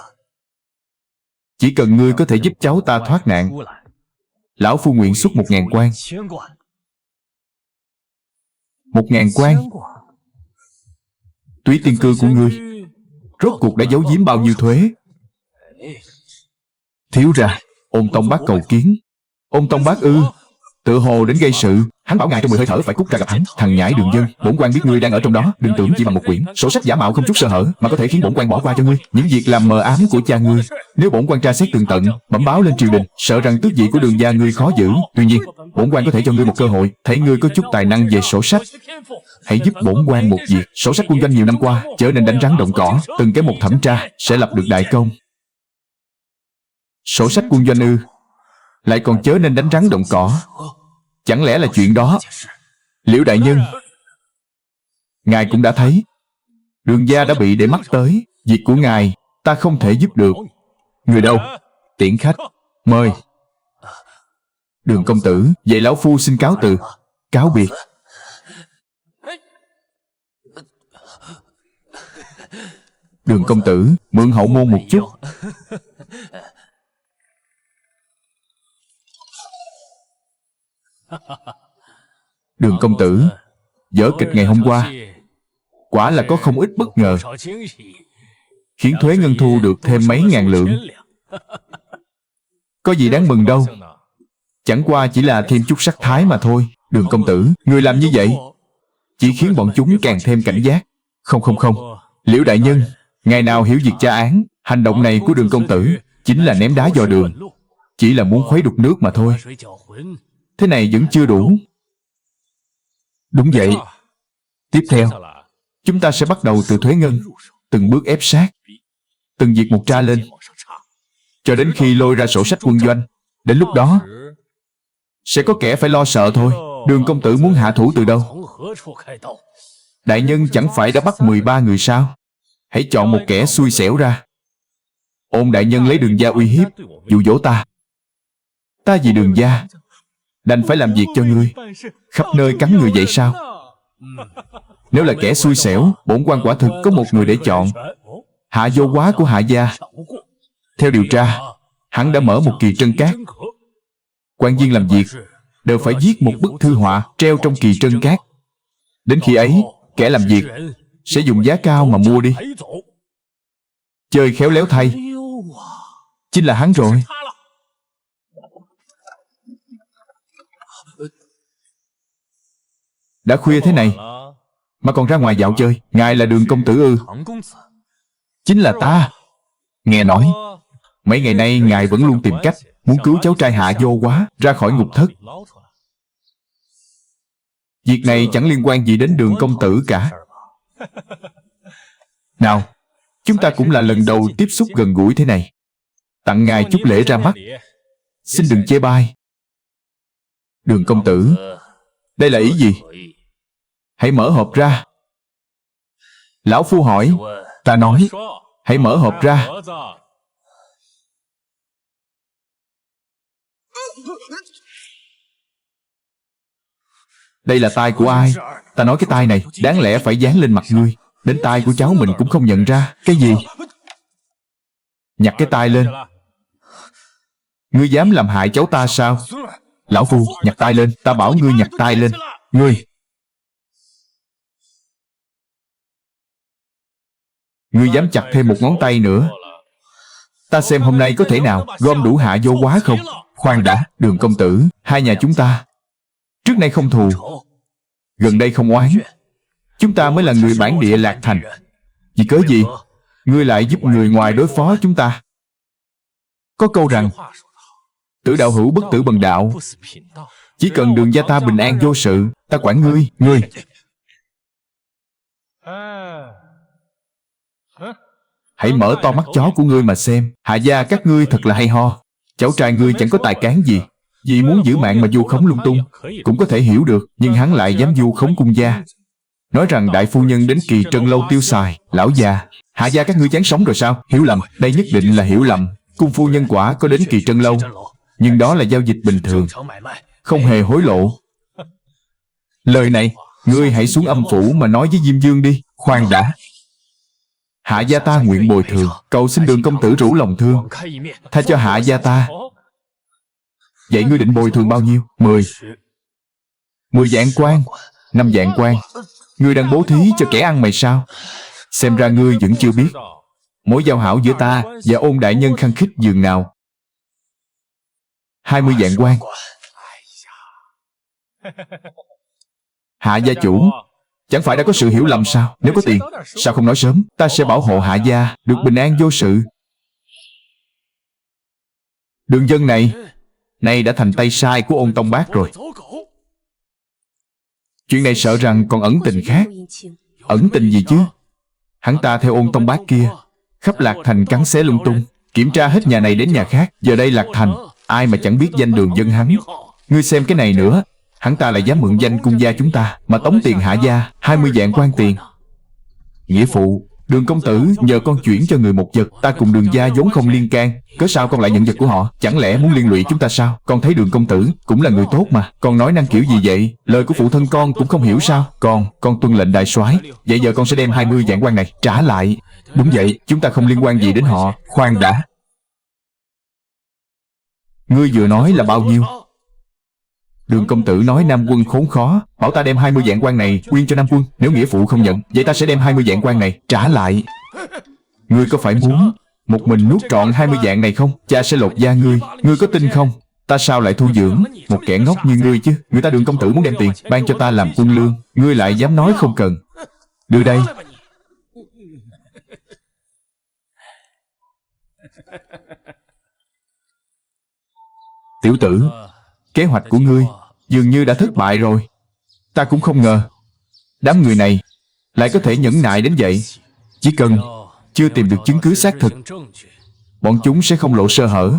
Chỉ cần ngươi có thể giúp cháu ta thoát nạn, lão phu nguyện xuất 1000 quan. 1000 quan? Túy tiên cư của ngươi rốt cuộc đã giấu giếm bao nhiêu thuế? Thiếu ra, Ôn Tông Bác cầu kiến. Ôn Tông Bác ư? Tự hồ đến gây sự. Hắn bảo ngài trong 10 hơi thở phải cút ra gặp hắn. Thằng nhãi Đường dân, bổn quan biết ngươi đang ở trong đó. Đừng tưởng chỉ bằng một quyển sổ sách giả mạo không chút sơ hở mà có thể khiến bổn quan bỏ qua cho ngươi những việc làm mờ ám của cha ngươi. Nếu bổn quan tra xét tường tận, bẩm báo lên triều đình, sợ rằng tước vị của Đường gia ngươi khó giữ. Tuy nhiên, bổn quan có thể cho ngươi một cơ hội. Thấy ngươi có chút tài năng về sổ sách, hãy giúp bổn quan một việc. Sổ sách quân doanh nhiều năm qua trở nên đánh rắn động cỏ, từng cái một thẩm tra sẽ lập được đại công. Sổ sách quân doanh ư? Lại còn chớ nên đánh rắn động cỏ. Chẳng lẽ là chuyện đó? Liễu đại nhân, ngài cũng đã thấy, Đường gia đã bị để mắt tới. Việc của ngài ta không thể giúp được. Người đâu? Tiễn khách. Mời. Đường công tử, vậy lão phu xin cáo từ. Cáo biệt. Đường công tử, mượn hậu môn một chút. Đường công tử, vở kịch ngày hôm qua quả là có không ít bất ngờ, khiến thuế ngân thu được thêm mấy ngàn lượng. Có gì đáng mừng đâu, chẳng qua chỉ là thêm chút sắc thái mà thôi. Đường công tử, người làm như vậy chỉ khiến bọn chúng càng thêm cảnh giác. Không, Liễu đại nhân, ngày nào hiểu việc tra án, hành động này của Đường công tử chính là ném đá vào đường. chỉ là muốn khuấy đục nước mà thôi. Thế này vẫn chưa đủ. Đúng vậy. Tiếp theo, chúng ta sẽ bắt đầu từ thuế ngân, từng bước ép sát, từng việc một tra lên, cho đến khi lôi ra sổ sách quân doanh. Đến lúc đó, sẽ có kẻ phải lo sợ thôi. Đường công tử muốn hạ thủ từ đâu? Đại nhân chẳng phải đã bắt 13 người sao? Hãy chọn một kẻ xui xẻo ra. Ôn đại nhân lấy Đường gia uy hiếp, dụ dỗ ta. Ta vì Đường gia đành phải làm việc cho ngươi, khắp nơi cắn người vậy sao? Nếu là kẻ xui xẻo, bổn quan quả thực có một người để chọn. Hạ Vô Quá của Hạ gia. Theo điều tra, hắn đã mở một kỳ trân cát. Quan viên làm việc đều phải viết một bức thư họa treo trong kỳ trân cát. Đến khi ấy, kẻ làm việc sẽ dùng giá cao mà mua đi. Chơi khéo léo thay, chính là hắn rồi. Đã khuya thế này mà còn ra ngoài dạo chơi. Ngài là Đường công tử ư? Chính là ta. Nghe nói mấy ngày nay ngài vẫn luôn tìm cách muốn cứu cháu trai Hạ Vô Quá ra khỏi ngục thất. Việc này chẳng liên quan gì đến Đường công tử cả. Nào, chúng ta cũng là lần đầu tiếp xúc gần gũi thế này. Tặng ngài chút lễ ra mắt, xin đừng chê bai. Đường công tử, đây là ý gì? Hãy mở hộp ra. Lão phu hỏi. Ta nói, hãy mở hộp ra. Đây là tai của ai? Ta nói cái tai này đáng lẽ phải dán lên mặt ngươi. Đến tai của cháu mình cũng không nhận ra. Cái gì? Nhặt cái tai lên. Ngươi dám làm hại cháu ta sao? Lão phu, nhặt tai lên. Ta bảo ngươi nhặt tai lên. Ngươi dám chặt thêm một ngón tay nữa. Ta xem hôm nay có thể nào gom đủ Hạ Vô Quá không? Khoan đã, Đường công tử, hai nhà chúng ta trước nay không thù, gần đây không oán. Chúng ta mới là người bản địa Lạc Thành. Vì cớ gì ngươi lại giúp người ngoài đối phó chúng ta? Có câu rằng tử đạo hữu bất tử bần đạo. Chỉ cần Đường gia ta bình an vô sự, ta quản ngươi. Hãy mở to mắt chó của ngươi mà xem. Hạ gia các ngươi thật là hay ho. Cháu trai ngươi chẳng có tài cán gì, vì muốn giữ mạng mà vu khống lung tung cũng có thể hiểu được. Nhưng hắn lại dám vu khống cung gia, nói rằng đại phu nhân đến Kỳ Trân lâu tiêu xài. Lão già, Hạ gia các ngươi chán sống rồi sao? Hiểu lầm, đây nhất định là hiểu lầm. Cung phu nhân quả có đến Kỳ Trân lâu, nhưng đó là giao dịch bình thường, không hề hối lộ. Lời này, ngươi hãy xuống âm phủ mà nói với Diêm Dương đi. Khoan đã, Hạ gia ta nguyện bồi thường, cầu xin Đường công tử rủ lòng thương, tha cho Hạ gia ta. Vậy ngươi định bồi thường bao nhiêu? 10 vạn quan, 5 vạn quan. Ngươi đang bố thí cho kẻ ăn mày sao? Xem ra ngươi vẫn chưa biết mối giao hảo giữa ta và Ôn đại nhân khăng khít dường nào. 20 vạn quan. Hạ gia chủ, chẳng phải đã có sự hiểu lầm sao? Nếu có tiền, sao không nói sớm? Ta sẽ bảo hộ Hạ gia được bình an vô sự. Đường dân này nay đã thành tay sai của Ôn Tông Bác rồi. Chuyện này sợ rằng còn ẩn tình khác. Ẩn tình gì chứ? Hắn ta theo Ôn Tông Bác kia khắp Lạc Thành cắn xé lung tung, kiểm tra hết nhà này đến nhà khác. Giờ đây Lạc Thành ai mà chẳng biết danh Đường dân hắn. Ngươi xem cái này nữa, hắn ta lại dám mượn danh cung gia chúng ta mà tống tiền Hạ gia 20 vạn quan tiền. Nghĩa phụ, Đường công tử nhờ con chuyển cho người một vật. Ta cùng Đường gia vốn không liên can, cớ sao con lại nhận vật của họ? Chẳng lẽ muốn liên lụy chúng ta sao? Con thấy Đường công tử cũng là người tốt mà. Con nói năng kiểu gì vậy? Lời của phụ thân con cũng không hiểu sao? Con tuân lệnh đại soái. Vậy giờ con sẽ đem 20 vạn quan này trả lại. Đúng vậy, chúng ta không liên quan gì đến họ. Khoan đã, ngươi vừa nói là bao nhiêu? Đường công tử nói Nam quân khốn khó, bảo ta đem 20 vạn quan này quyên cho Nam quân. Nếu nghĩa phụ không nhận, vậy ta sẽ đem 20 vạn quan này trả lại. Ngươi có phải muốn một mình nuốt trọn 20 vạn này không? Cha sẽ lột da ngươi. Ngươi có tin không? Ta sao lại thu dưỡng một kẻ ngốc như ngươi chứ? Người ta Đường công tử muốn đem tiền ban cho ta làm quân lương, ngươi lại dám nói không cần. Đưa đây. Tiểu tử, kế hoạch của ngươi dường như đã thất bại rồi. Ta cũng không ngờ đám người này lại có thể nhẫn nại đến vậy. Chỉ cần chưa tìm được chứng cứ xác thực, bọn chúng sẽ không lộ sơ hở.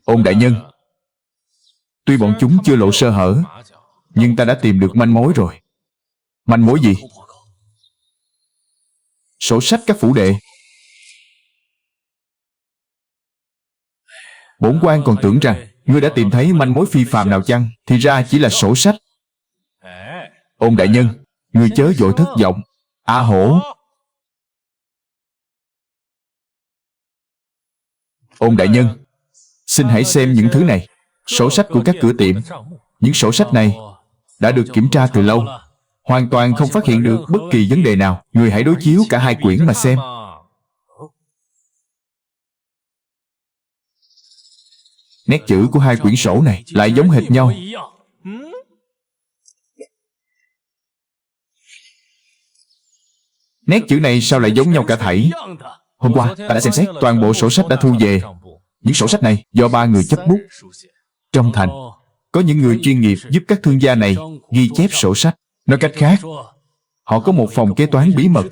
Ôn đại nhân, tuy bọn chúng chưa lộ sơ hở, nhưng ta đã tìm được manh mối rồi. Manh mối gì? Sổ sách các phủ đệ. Bổn quan còn tưởng rằng ngươi đã tìm thấy manh mối phi phàm nào chăng, thì ra chỉ là sổ sách. Ôn đại nhân, ngươi chớ vội thất vọng. A Hổ. Ôn đại nhân, xin hãy xem những thứ này. Sổ sách của các cửa tiệm. Những sổ sách này đã được kiểm tra từ lâu, hoàn toàn không phát hiện được bất kỳ vấn đề nào. Người hãy đối chiếu cả hai quyển mà xem. Nét chữ của hai quyển sổ này lại giống hệt nhau. Nét chữ này sao lại giống nhau cả thảy? Hôm qua ta đã xem xét toàn bộ sổ sách đã thu về. Những sổ sách này do 3 người chấp bút. Trong thành có những người chuyên nghiệp giúp các thương gia này ghi chép sổ sách. Nói cách khác, họ có một phòng kế toán bí mật.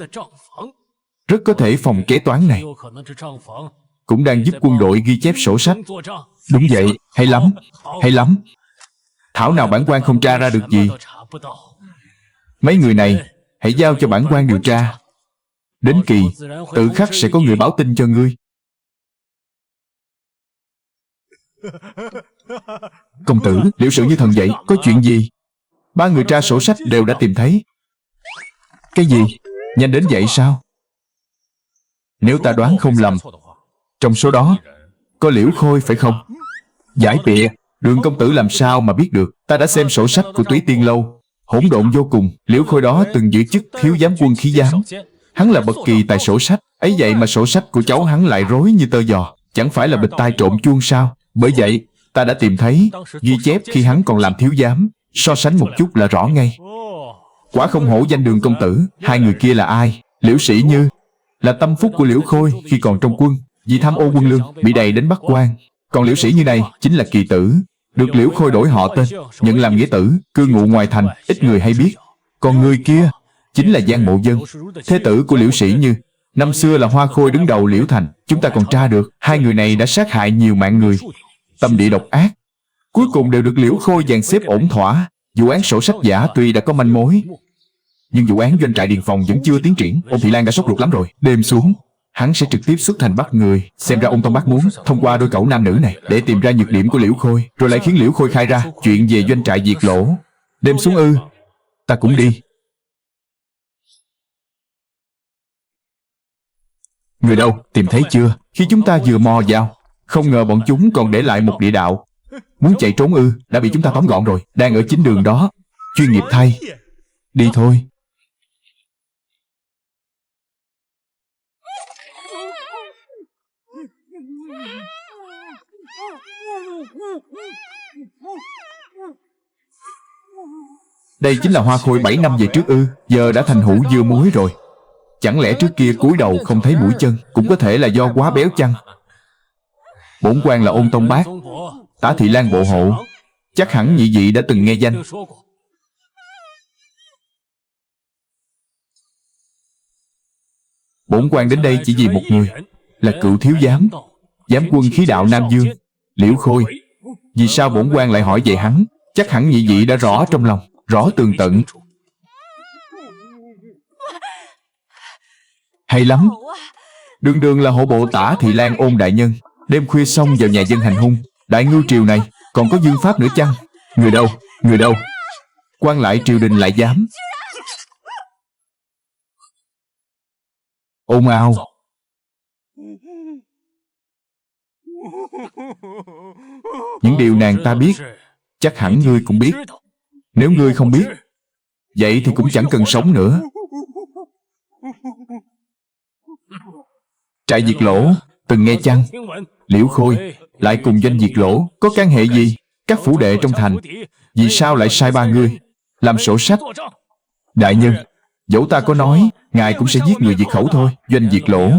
Rất có thể phòng kế toán này cũng đang giúp quân đội ghi chép sổ sách. Đúng vậy, hay lắm, hay lắm. Thảo nào bản quan không tra ra được gì. Mấy người này hãy giao cho bản quan điều tra. Đến kỳ, tự khắc sẽ có người báo tin cho ngươi. Công tử, liệu sự như thần vậy, có chuyện gì? 3 người tra sổ sách đều đã tìm thấy. Cái gì? Nhanh đến vậy sao? Nếu ta đoán không lầm, trong số đó có Liễu Khôi phải không? Giải bịa, Đường công tử làm sao mà biết được? Ta đã xem sổ sách của Túy Tiên Lâu, hỗn độn vô cùng. Liễu Khôi đó từng giữ chức thiếu giám quân khí giám. Hắn là bậc kỳ tài sổ sách, ấy vậy mà sổ sách của cháu hắn lại rối như tơ giò. Chẳng phải là bịch tai trộm chuông sao? Bởi vậy ta đã tìm thấy ghi chép khi hắn còn làm thiếu giám. So sánh một chút là rõ ngay. Quả không hổ danh Đường công tử. Hai người kia là ai? Liễu Sĩ Như là tâm phúc của Liễu Khôi khi còn trong quân, vì tham ô quân lương bị đầy đến Bắc quan. Còn Liễu Sĩ Như này chính là kỳ tử, được Liễu Khôi đổi họ tên, nhận làm nghĩa tử, cư ngụ ngoài thành, ít người hay biết. Còn người kia chính là Giang Mộ Dân, thế tử của Liễu Sĩ Như. Năm xưa là Hoa Khôi đứng đầu Liễu Thành. Chúng ta còn tra được hai người này đã sát hại nhiều mạng người, tâm địa độc ác, cuối cùng đều được Liễu Khôi dàn xếp ổn thỏa. Vụ án sổ sách giả tuy đã có manh mối, nhưng vụ án doanh trại Điền Phòng vẫn chưa tiến triển. Ôn Thị Lan đã sốt ruột lắm rồi. Đêm xuống, hắn sẽ trực tiếp xuất thành bắt người. Xem ra Ôn Tông Bác muốn thông qua đôi cẩu nam nữ này để tìm ra nhược điểm của Liễu Khôi, rồi lại khiến Liễu Khôi khai ra chuyện về doanh trại diệt lỗ. Đêm xuống ư? Ta cũng đi. Người đâu? Tìm thấy chưa? Khi chúng ta vừa mò vào, không ngờ bọn chúng còn để lại một địa đạo. Muốn chạy trốn ư? Đã bị chúng ta tóm gọn rồi. Đang ở chính đường đó. Chuyên nghiệp thay. Đi thôi. Đây chính là Hoa Khôi 7 năm về trước ư? Giờ đã thành hũ dưa muối rồi. Chẳng lẽ trước kia cúi đầu không thấy mũi chân? Cũng có thể là do quá béo chăng? Bổn quan là Ôn Tông Bác, Tả Thị Lan bộ hộ. Chắc hẳn nhị vị đã từng nghe danh. Bổn quan đến đây chỉ vì một người, là cựu thiếu giám, giám quân khí đạo Nam Dương, Liễu Khôi. Vì sao bổn quan lại hỏi về hắn? Chắc hẳn nhị vị đã rõ trong lòng, rõ tường tận. Hay lắm. Đường đường là hộ bộ Tả Thị Lan Ôn đại nhân, đêm khuya xông vào nhà dân hành hung. Đại ngưu triều này còn có dương pháp nữa chăng? Người đâu? Người đâu? Quan lại triều đình lại dám. Ồn ào. Những điều nàng ta biết, chắc hẳn ngươi cũng biết. Nếu ngươi không biết, vậy thì cũng chẳng cần sống nữa. Trại diệt lỗ, từng nghe chăng? Liễu Khôi lại cùng doanh diệt lỗ có can hệ gì? Các phủ đệ trong thành vì sao lại sai 3 người làm sổ sách? Đại nhân, dẫu ta có nói, ngài cũng sẽ giết người diệt khẩu thôi. Doanh diệt lỗ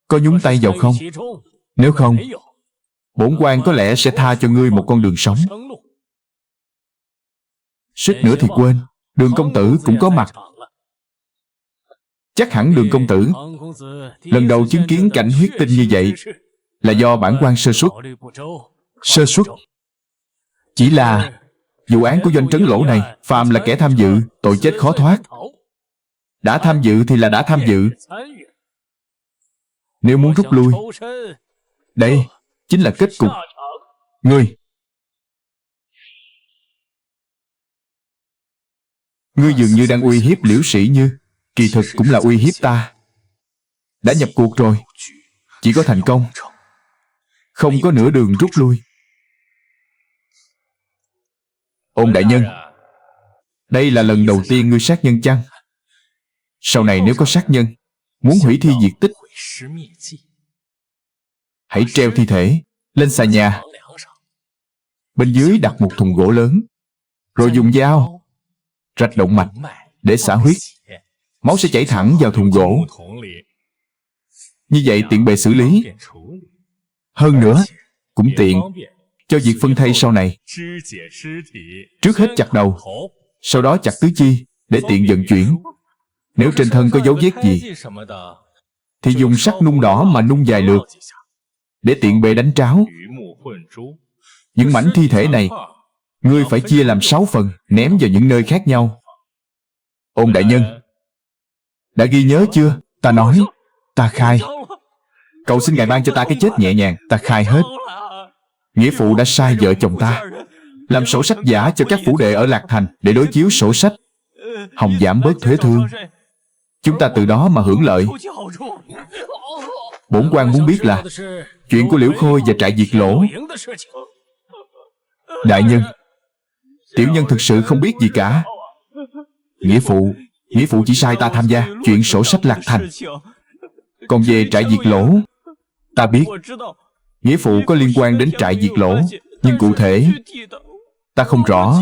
có nhúng tay vào không? Nếu không, bổn quan có lẽ sẽ tha cho ngươi một con đường sống. Suýt nữa thì quên, Đường công tử cũng có mặt. Chắc hẳn Đường công tử lần đầu chứng kiến cảnh huyết tinh như vậy là do bản quan sơ suất. Sơ suất? Chỉ là vụ án của Doanh Trấn Lỗ này, phàm là kẻ tham dự, tội chết khó thoát. Đã tham dự thì là đã tham dự. Nếu muốn rút lui, đây chính là kết cục. Ngươi dường như đang uy hiếp Liễu Sĩ Như, kỳ thực cũng là uy hiếp ta. Đã nhập cuộc rồi, chỉ có thành công, không có nửa đường rút lui. Ôn đại nhân, đây là lần đầu tiên ngươi sát nhân chăng? Sau này nếu có sát nhân, muốn hủy thi diệt tích, hãy treo thi thể lên xà nhà, bên dưới đặt một thùng gỗ lớn, rồi dùng dao rạch động mạch để xả huyết. Máu sẽ chảy thẳng vào thùng gỗ. Như vậy tiện bề xử lý. Hơn nữa, cũng tiện cho việc phân thây sau này. Trước hết chặt đầu, sau đó chặt tứ chi để tiện vận chuyển. Nếu trên thân có dấu vết gì thì dùng sắt nung đỏ mà nung vài lượt để tiện bề đánh tráo. Những mảnh thi thể này ngươi phải chia làm 6 phần, ném vào những nơi khác nhau. Ôn đại nhân, đã ghi nhớ chưa? Ta nói, ta khai. Cầu xin ngài ban cho ta cái chết nhẹ nhàng. Ta khai hết. Nghĩa phụ đã sai vợ chồng ta làm sổ sách giả cho các phủ đệ ở Lạc Thành để đối chiếu sổ sách, hòng giảm bớt thuế thương. Chúng ta từ đó mà hưởng lợi. Bổn quan muốn biết là chuyện của Liễu Khôi và trại Diệt Lỗ. Đại nhân, tiểu nhân thực sự không biết gì cả. Nghĩa phụ chỉ sai ta tham gia chuyện sổ sách Lạc Thành. Còn về trại Diệt Lỗ, ta biết nghĩa phụ có liên quan đến trại Diệt Lỗ, nhưng cụ thể ta không rõ.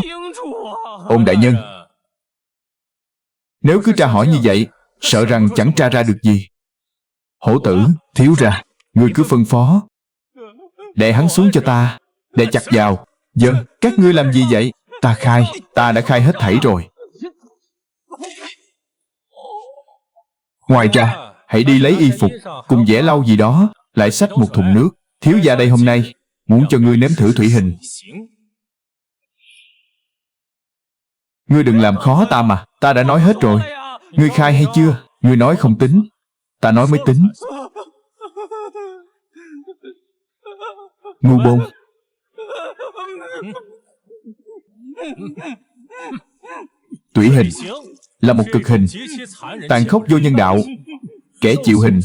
Ôn đại nhân, nếu cứ tra hỏi như vậy, sợ rằng chẳng tra ra được gì. Hổ tử, thiếu ra, ngươi cứ phân phó, đè hắn xuống cho ta, đè chặt vào. Vâng, các ngươi làm gì vậy? Ta khai, ta đã khai hết thảy rồi. Ngoài ra, hãy đi lấy y phục cùng vẽ lau gì đó, lại xách một thùng nước. Thiếu gia đây hôm nay muốn cho ngươi nếm thử thủy hình. Ngươi đừng làm khó ta mà, ta đã nói hết rồi. Ngươi khai hay chưa? Ngươi nói không tính, ta nói mới tính. Ngu bôn. Tủy hình là một cực hình, tàn khốc vô nhân đạo. Kẻ chịu hình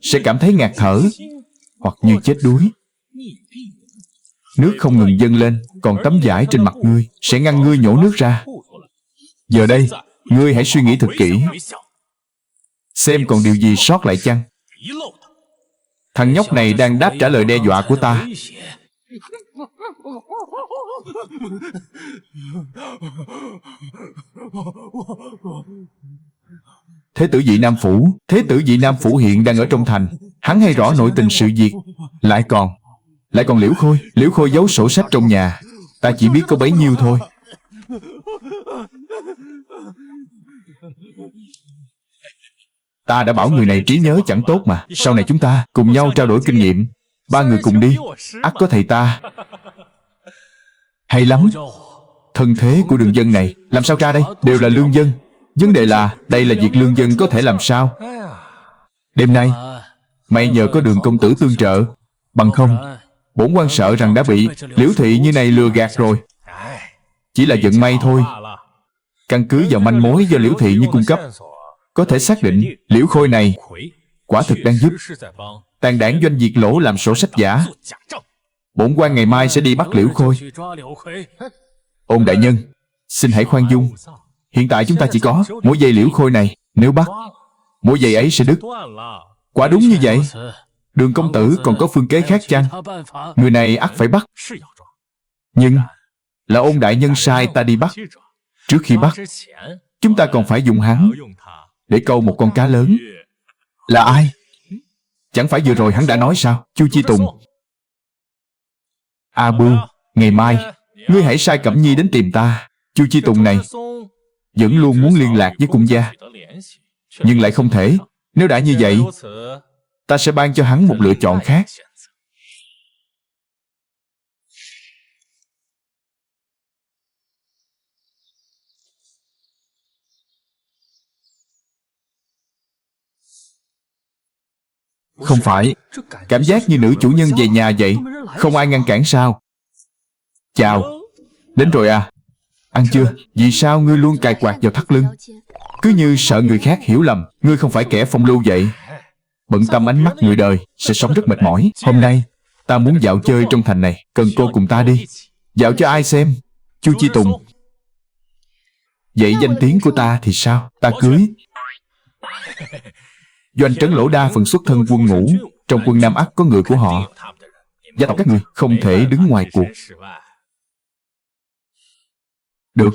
sẽ cảm thấy ngạt thở, hoặc như chết đuối. Nước không ngừng dâng lên, còn tấm vải trên mặt ngươi sẽ ngăn ngươi nhổ nước ra. Giờ đây, ngươi hãy suy nghĩ thật kỹ, xem còn điều gì sót lại chăng. Thằng nhóc này đang đáp trả lời đe dọa của ta. Thế tử Dị Nam Phủ hiện đang ở trong thành. Hắn hay rõ nội tình sự việc. Lại còn Liễu Khôi giấu sổ sách trong nhà. Ta chỉ biết có bấy nhiêu thôi. Ta đã bảo người này trí nhớ chẳng tốt mà. Sau này chúng ta cùng nhau trao đổi kinh nghiệm. 3 người cùng đi, ắt có thầy ta. Hay lắm. Thân thế của Đường Dân này làm sao tra đây? Đều là lương dân. Vấn đề là đây là việc lương dân có thể làm sao? Đêm nay may nhờ có Đường công tử tương trợ, bằng không bổn quan sợ rằng đã bị Liễu thị như này lừa gạt rồi. Chỉ là vận may thôi. Căn cứ vào manh mối do Liễu thị như cung cấp, có thể xác định Liễu Khôi này quả thực đang giúp tàn đảng Doanh Diệt Lỗ làm sổ sách giả. Bổn quan ngày mai sẽ đi bắt Liễu Khôi. Ôn đại nhân, xin hãy khoan dung. Hiện tại chúng ta chỉ có mỗi giây Liễu Khôi này. Nếu bắt, mỗi giây ấy sẽ đứt. Quả đúng như vậy. Đường công tử còn có phương kế khác chăng? Người này ắt phải bắt. Nhưng là Ôn đại nhân sai ta đi bắt. Trước khi bắt, chúng ta còn phải dùng hắn để câu một con cá lớn. Là ai? Chẳng phải vừa rồi hắn đã nói sao? Chu Chi Tùng. A Bu, ngày mai ngươi hãy sai Cẩm Nhi đến tìm ta. Chu Chi Tùng này vẫn luôn muốn liên lạc với cung gia, nhưng lại không thể. Nếu đã như vậy, ta sẽ ban cho hắn một lựa chọn khác. Không phải, cảm giác như nữ chủ nhân về nhà vậy. Không ai ngăn cản sao? Chào, đến rồi à? Ăn chưa? Vì sao ngươi luôn cài quạt vào thắt lưng? Cứ như sợ người khác hiểu lầm ngươi không phải kẻ phong lưu vậy. Bận tâm ánh mắt người đời sẽ sống rất mệt mỏi. Hôm nay ta muốn dạo chơi trong thành này, cần cô cùng ta đi. Dạo cho ai xem? Chu Chi Tùng. Vậy danh tiếng của ta thì sao? Ta cưới. Doanh trấn Lỗ đa phần xuất thân quân ngũ. Trong quân Nam Ắt có người của họ. Gia tộc các người không thể đứng ngoài cuộc. Được.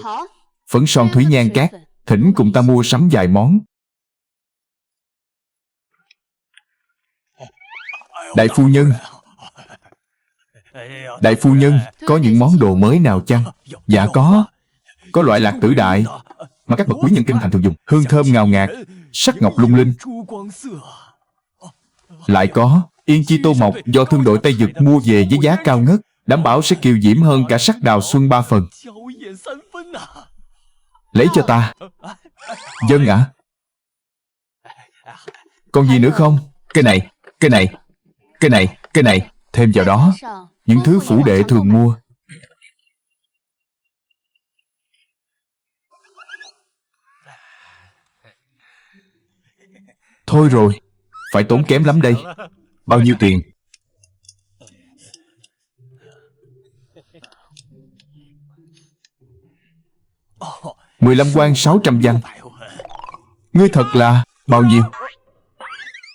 Phấn son Thúy Nhan Cát, thỉnh cùng ta mua sắm vài món. Đại phu nhân, đại phu nhân, có những món đồ mới nào chăng? Dạ có. Có loại lạc tử đại mà các bậc quý nhân kinh thành thường dùng, hương thơm ngào ngạt, sắc ngọc lung linh. Lại có yên chi tô mộc do thương đội Tây Dực mua về với giá cao ngất, đảm bảo sẽ kiều diễm hơn cả sắc đào xuân 3 phần. Lấy cho ta. Vâng ạ. Còn gì nữa không? Cái này, cái này, cái này, cái này. Thêm vào đó những thứ phủ đệ thường mua. Thôi rồi, phải tốn kém lắm đây. Bao nhiêu tiền? 15 quan 600 văn. Ngươi thật là... Bao nhiêu?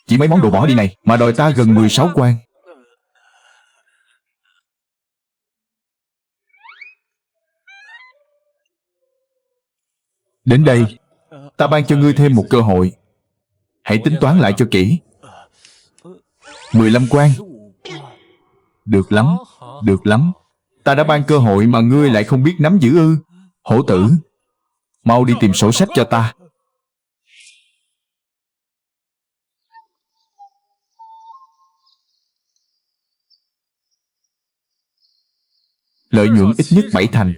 Chỉ mấy món đồ bỏ đi này mà đòi ta gần 16 quan. Đến đây, ta ban cho ngươi thêm một cơ hội. Hãy tính toán lại cho kỹ. 15 quan. Được lắm, được lắm. Ta đã ban cơ hội mà ngươi lại không biết nắm giữ ư? Hổ tử, mau đi tìm sổ sách cho ta. Lợi nhuận ít nhất 7 thành,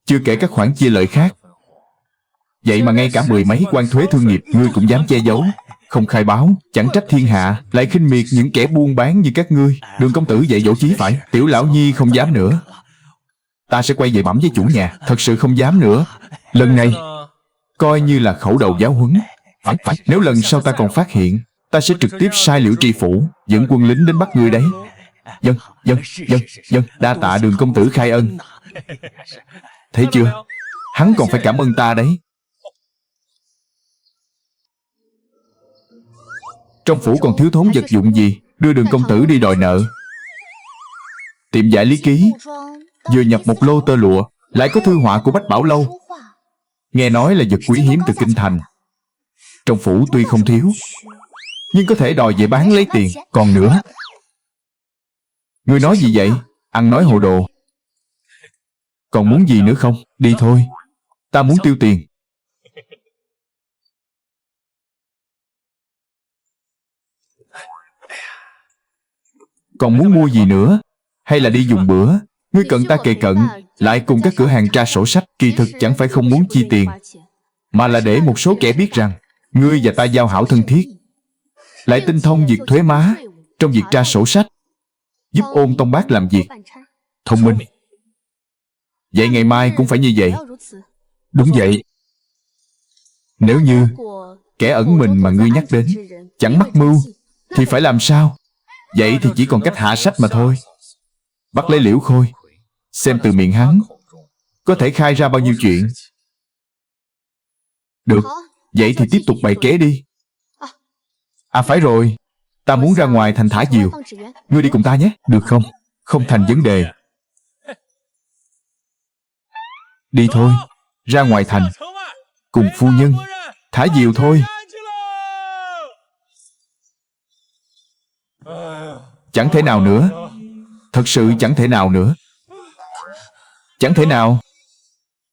chưa kể các khoản chia lợi khác. Vậy mà ngay cả 10 mấy quan thuế thương nghiệp ngươi cũng dám che giấu, không khai báo. Chẳng trách thiên hạ lại khinh miệt những kẻ buôn bán như các ngươi. Đường công tử dạy dỗ chí phải. Tiểu lão nhi không dám nữa. Ta sẽ quay về bẩm với chủ nhà. Thật sự không dám nữa. Lần này coi như là khẩu đầu giáo huấn. Phải. Nếu lần sau ta còn phát hiện, ta sẽ trực tiếp sai Liễu tri phủ dẫn quân lính đến bắt ngươi đấy. Vâng, vâng, vâng, vâng. Đa tạ Đường công tử khai ân. Thấy chưa? Hắn còn phải cảm ơn ta đấy. Trong phủ còn thiếu thốn vật dụng gì, đưa Đường công tử đi đòi nợ. Tiệm vải Lý Ký vừa nhập một lô tơ lụa, lại có thư họa của Bách Bảo Lâu. Nghe nói là vật quý hiếm từ kinh thành. Trong phủ tuy không thiếu, nhưng có thể đòi về bán lấy tiền. Còn nữa, ngươi nói gì vậy? Ăn nói hồ đồ. Còn muốn gì nữa không? Đi thôi. Ta muốn tiêu tiền. Còn muốn mua gì nữa? Hay là đi dùng bữa? Ngươi cần ta kề cận, lại cùng các cửa hàng tra sổ sách. Kỳ thực chẳng phải không muốn chi tiền, mà là để một số kẻ biết rằng ngươi và ta giao hảo thân thiết, lại tinh thông việc thuế má trong việc tra sổ sách, giúp Ôn Tông Bác làm việc. Thông minh. Vậy ngày mai cũng phải như vậy. Đúng vậy. Nếu như kẻ ẩn mình mà ngươi nhắc đến chẳng mắc mưu, thì phải làm sao? Vậy thì chỉ còn cách hạ sách mà thôi. Bắt lấy Liễu Khôi, xem từ miệng hắn có thể khai ra bao nhiêu chuyện. Được. Vậy thì tiếp tục bày kế đi. À phải rồi, ta muốn ra ngoài thành thả diều. Ngươi đi cùng ta nhé. Được không? Không thành vấn đề. Đi thôi. Ra ngoài thành cùng phu nhân thả diều thôi. Chẳng thể nào nữa. Thật sự chẳng thể nào nữa. Chẳng thể nào.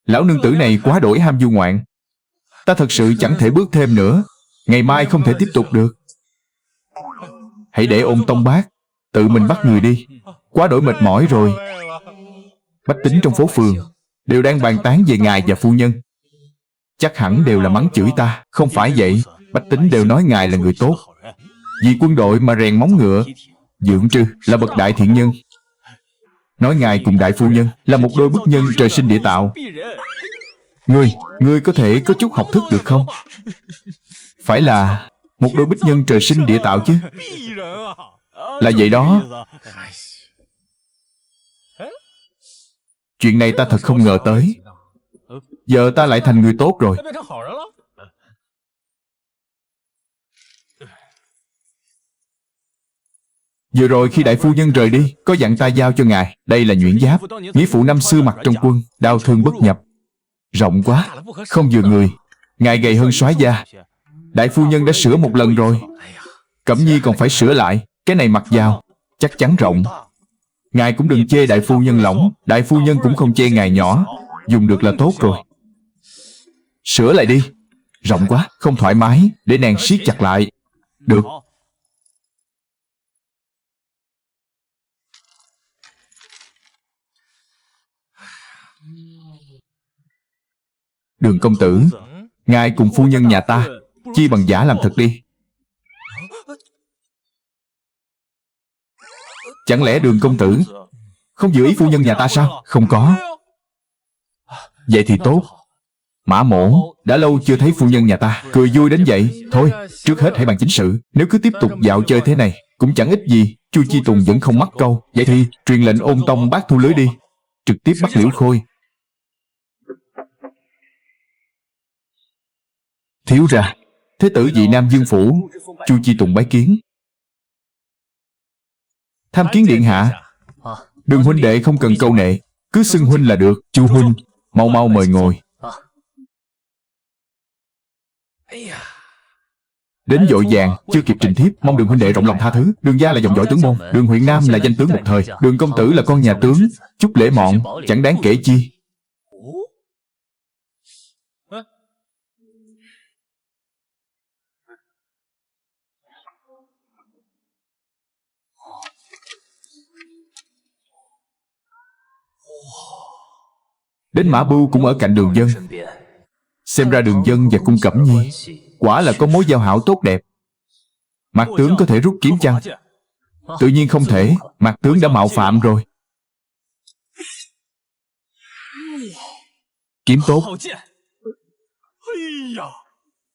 Lão nương tử này quá đổi ham du ngoạn. Ta thật sự chẳng thể bước thêm nữa. Ngày mai không thể tiếp tục được. Hãy để Ôn Tông Bác tự mình bắt người đi. Quá đổi mệt mỏi rồi. Bách tính trong phố phường đều đang bàn tán về ngài và phu nhân. Chắc hẳn đều là mắng chửi ta. Không phải vậy. Bách tính đều nói ngài là người tốt. Vì quân đội mà rèn móng ngựa. Dượng Trư là bậc đại thiện nhân. Nói ngài cùng đại phu nhân là một đôi bức nhân trời sinh địa tạo. Ngươi có thể có chút học thức được không? Phải là một đôi bích nhân trời sinh địa tạo chứ. Là vậy đó. Chuyện này ta thật không ngờ tới. Giờ ta lại thành người tốt rồi. Vừa rồi khi đại phu nhân rời đi, có dặn ta giao cho ngài. Đây là nhuyễn giáp, nghĩa phụ năm xưa mặc trong quân, đau thương bất nhập. Rộng quá, không vừa người. Ngài gầy hơn soái gia. Đại phu nhân đã sửa một lần rồi. Cẩm Nhi còn phải sửa lại. Cái này mặc vào chắc chắn rộng. Ngài cũng đừng chê đại phu nhân lỏng. Đại phu nhân cũng không chê ngài nhỏ. Dùng được là tốt rồi. Sửa lại đi. Rộng quá, không thoải mái. Để nàng siết chặt lại. Được. Đường công tử, ngài cùng phu nhân nhà ta chi bằng giả làm thật đi. Chẳng lẽ Đường công tử không giữ ý phu nhân nhà ta sao? Không có. Vậy thì tốt. Mã Mỗ đã lâu chưa thấy phu nhân nhà ta. Cười vui đến vậy. Thôi, trước hết hãy bàn chính sự. Nếu cứ tiếp tục dạo chơi thế này cũng chẳng ích gì. Chu Chi Tùng vẫn không mắc câu. Vậy thì truyền lệnh Ôn Tông Bác thu lưới đi. Trực tiếp bắt Liễu Khôi. Thiếu ra, thế tử vị Nam Dương Phủ. Chu Chi Tùng bái kiến. Tham kiến điện hạ. Đường huynh đệ không cần câu nệ, cứ xưng huynh là được. Chu huynh, mau mau mời ngồi. Đến vội vàng, chưa kịp trình thiếp, mong Đường huynh đệ rộng lòng tha thứ. Đường gia là dòng dõi tướng môn, Đường huyện Nam là danh tướng một thời, Đường công tử là con nhà tướng, chút lễ mọn chẳng đáng kể chi. Đến Mã Bưu cũng ở cạnh Đường Dân. Xem ra Đường Dân và cung Cẩm Nhi quả là có mối giao hảo tốt đẹp. Mạc tướng có thể rút kiếm chăng? Tự nhiên không thể. Mạc tướng đã mạo phạm rồi. Kiếm tốt,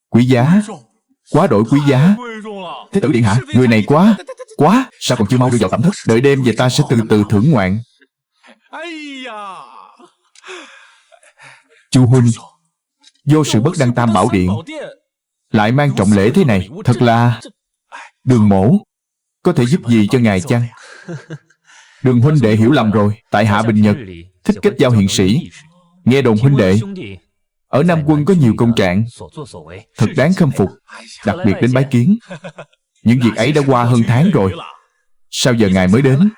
quý giá, quá đổi quý giá. Thế tử điện hạ, người này quá. Sao còn chưa mau đưa vào tẩm thất? Đợi đêm về ta sẽ từ từ thưởng ngoạn. Chu huynh, vô sự bất đăng Tam Bảo Điện lại mang trọng lễ thế này, thật là... Đường mỗ có thể giúp gì cho ngài chăng? Đường huynh đệ hiểu lầm rồi. Tại hạ Bình Nhật thích kết giao hiền sĩ. Nghe đồn huynh đệ ở Nam Quân có nhiều công trạng, thật đáng khâm phục. Đặc biệt đến bái kiến. Những việc ấy đã qua hơn tháng rồi, sao giờ ngài mới đến?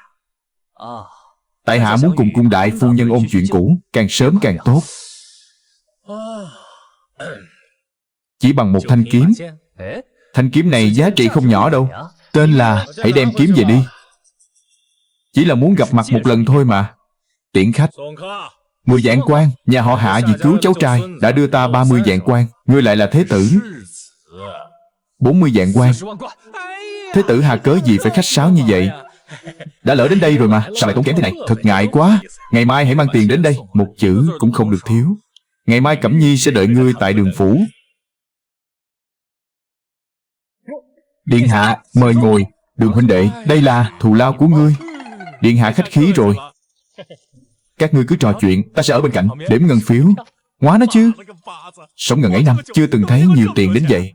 Tại hạ muốn cùng cung đại phu nhân ôn chuyện cũ, càng sớm càng tốt. Chỉ bằng một thanh kiếm. Thanh kiếm này giá trị không nhỏ đâu. Tên là hãy đem kiếm về đi. Chỉ là muốn gặp mặt một lần thôi mà. Tiễn khách. 10 vạn quan. Nhà họ Hạ vì cứu cháu trai đã đưa ta 30 vạn quan. Ngươi lại là thế tử, 40 vạn quan. Thế tử hà cớ gì phải khách sáo như vậy? Đã lỡ đến đây rồi mà, sao lại tốn kém thế này? Thật ngại quá. Ngày mai hãy mang tiền đến đây, một chữ cũng không được thiếu. Ngày mai Cẩm Nhi sẽ đợi ngươi tại Đường phủ. Điện hạ, mời ngồi. Đường huynh đệ, đây là thù lao của ngươi. Điện hạ khách khí rồi. Các ngươi cứ trò chuyện, ta sẽ ở bên cạnh đếm ngân phiếu. Hóa nó chứ. Sống ngần ấy năm, chưa từng thấy nhiều tiền đến vậy.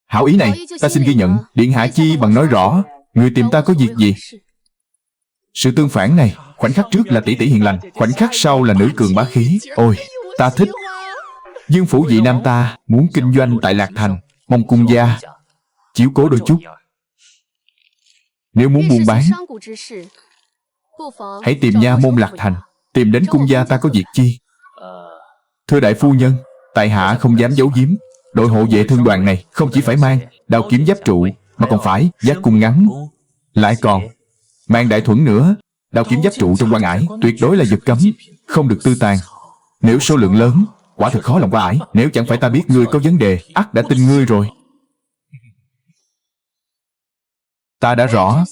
Hảo ý này, ta xin ghi nhận. Điện hạ chi bằng nói rõ. Người tìm ta có việc gì? Sự tương phản này, khoảnh khắc trước là tỷ tỷ hiền lành, khoảnh khắc sau là nữ cường bá khí. Ôi, ta thích. Dương phủ vị Nam ta muốn kinh doanh tại Lạc Thành. Mong cung gia chiếu cố đôi chút. Nếu muốn buôn bán, hãy tìm Nha Môn Lạc Thành. Tìm đến cung gia ta có việc chi? Thưa đại phu nhân, tại hạ không dám giấu giếm. Đội hộ vệ thương đoàn này không chỉ phải mang đao kiếm giáp trụ, mà còn phải giác cung ngắn, lại còn mang đại thuẫn nữa. Đao kiếm giáp trụ trong quan ải tuyệt đối là vật cấm, không được tư tàn. Nếu số lượng lớn, quả thực khó lòng qua ải. Nếu chẳng phải ta biết ngươi có vấn đề, ắt đã tin ngươi rồi. Ta đã rõ.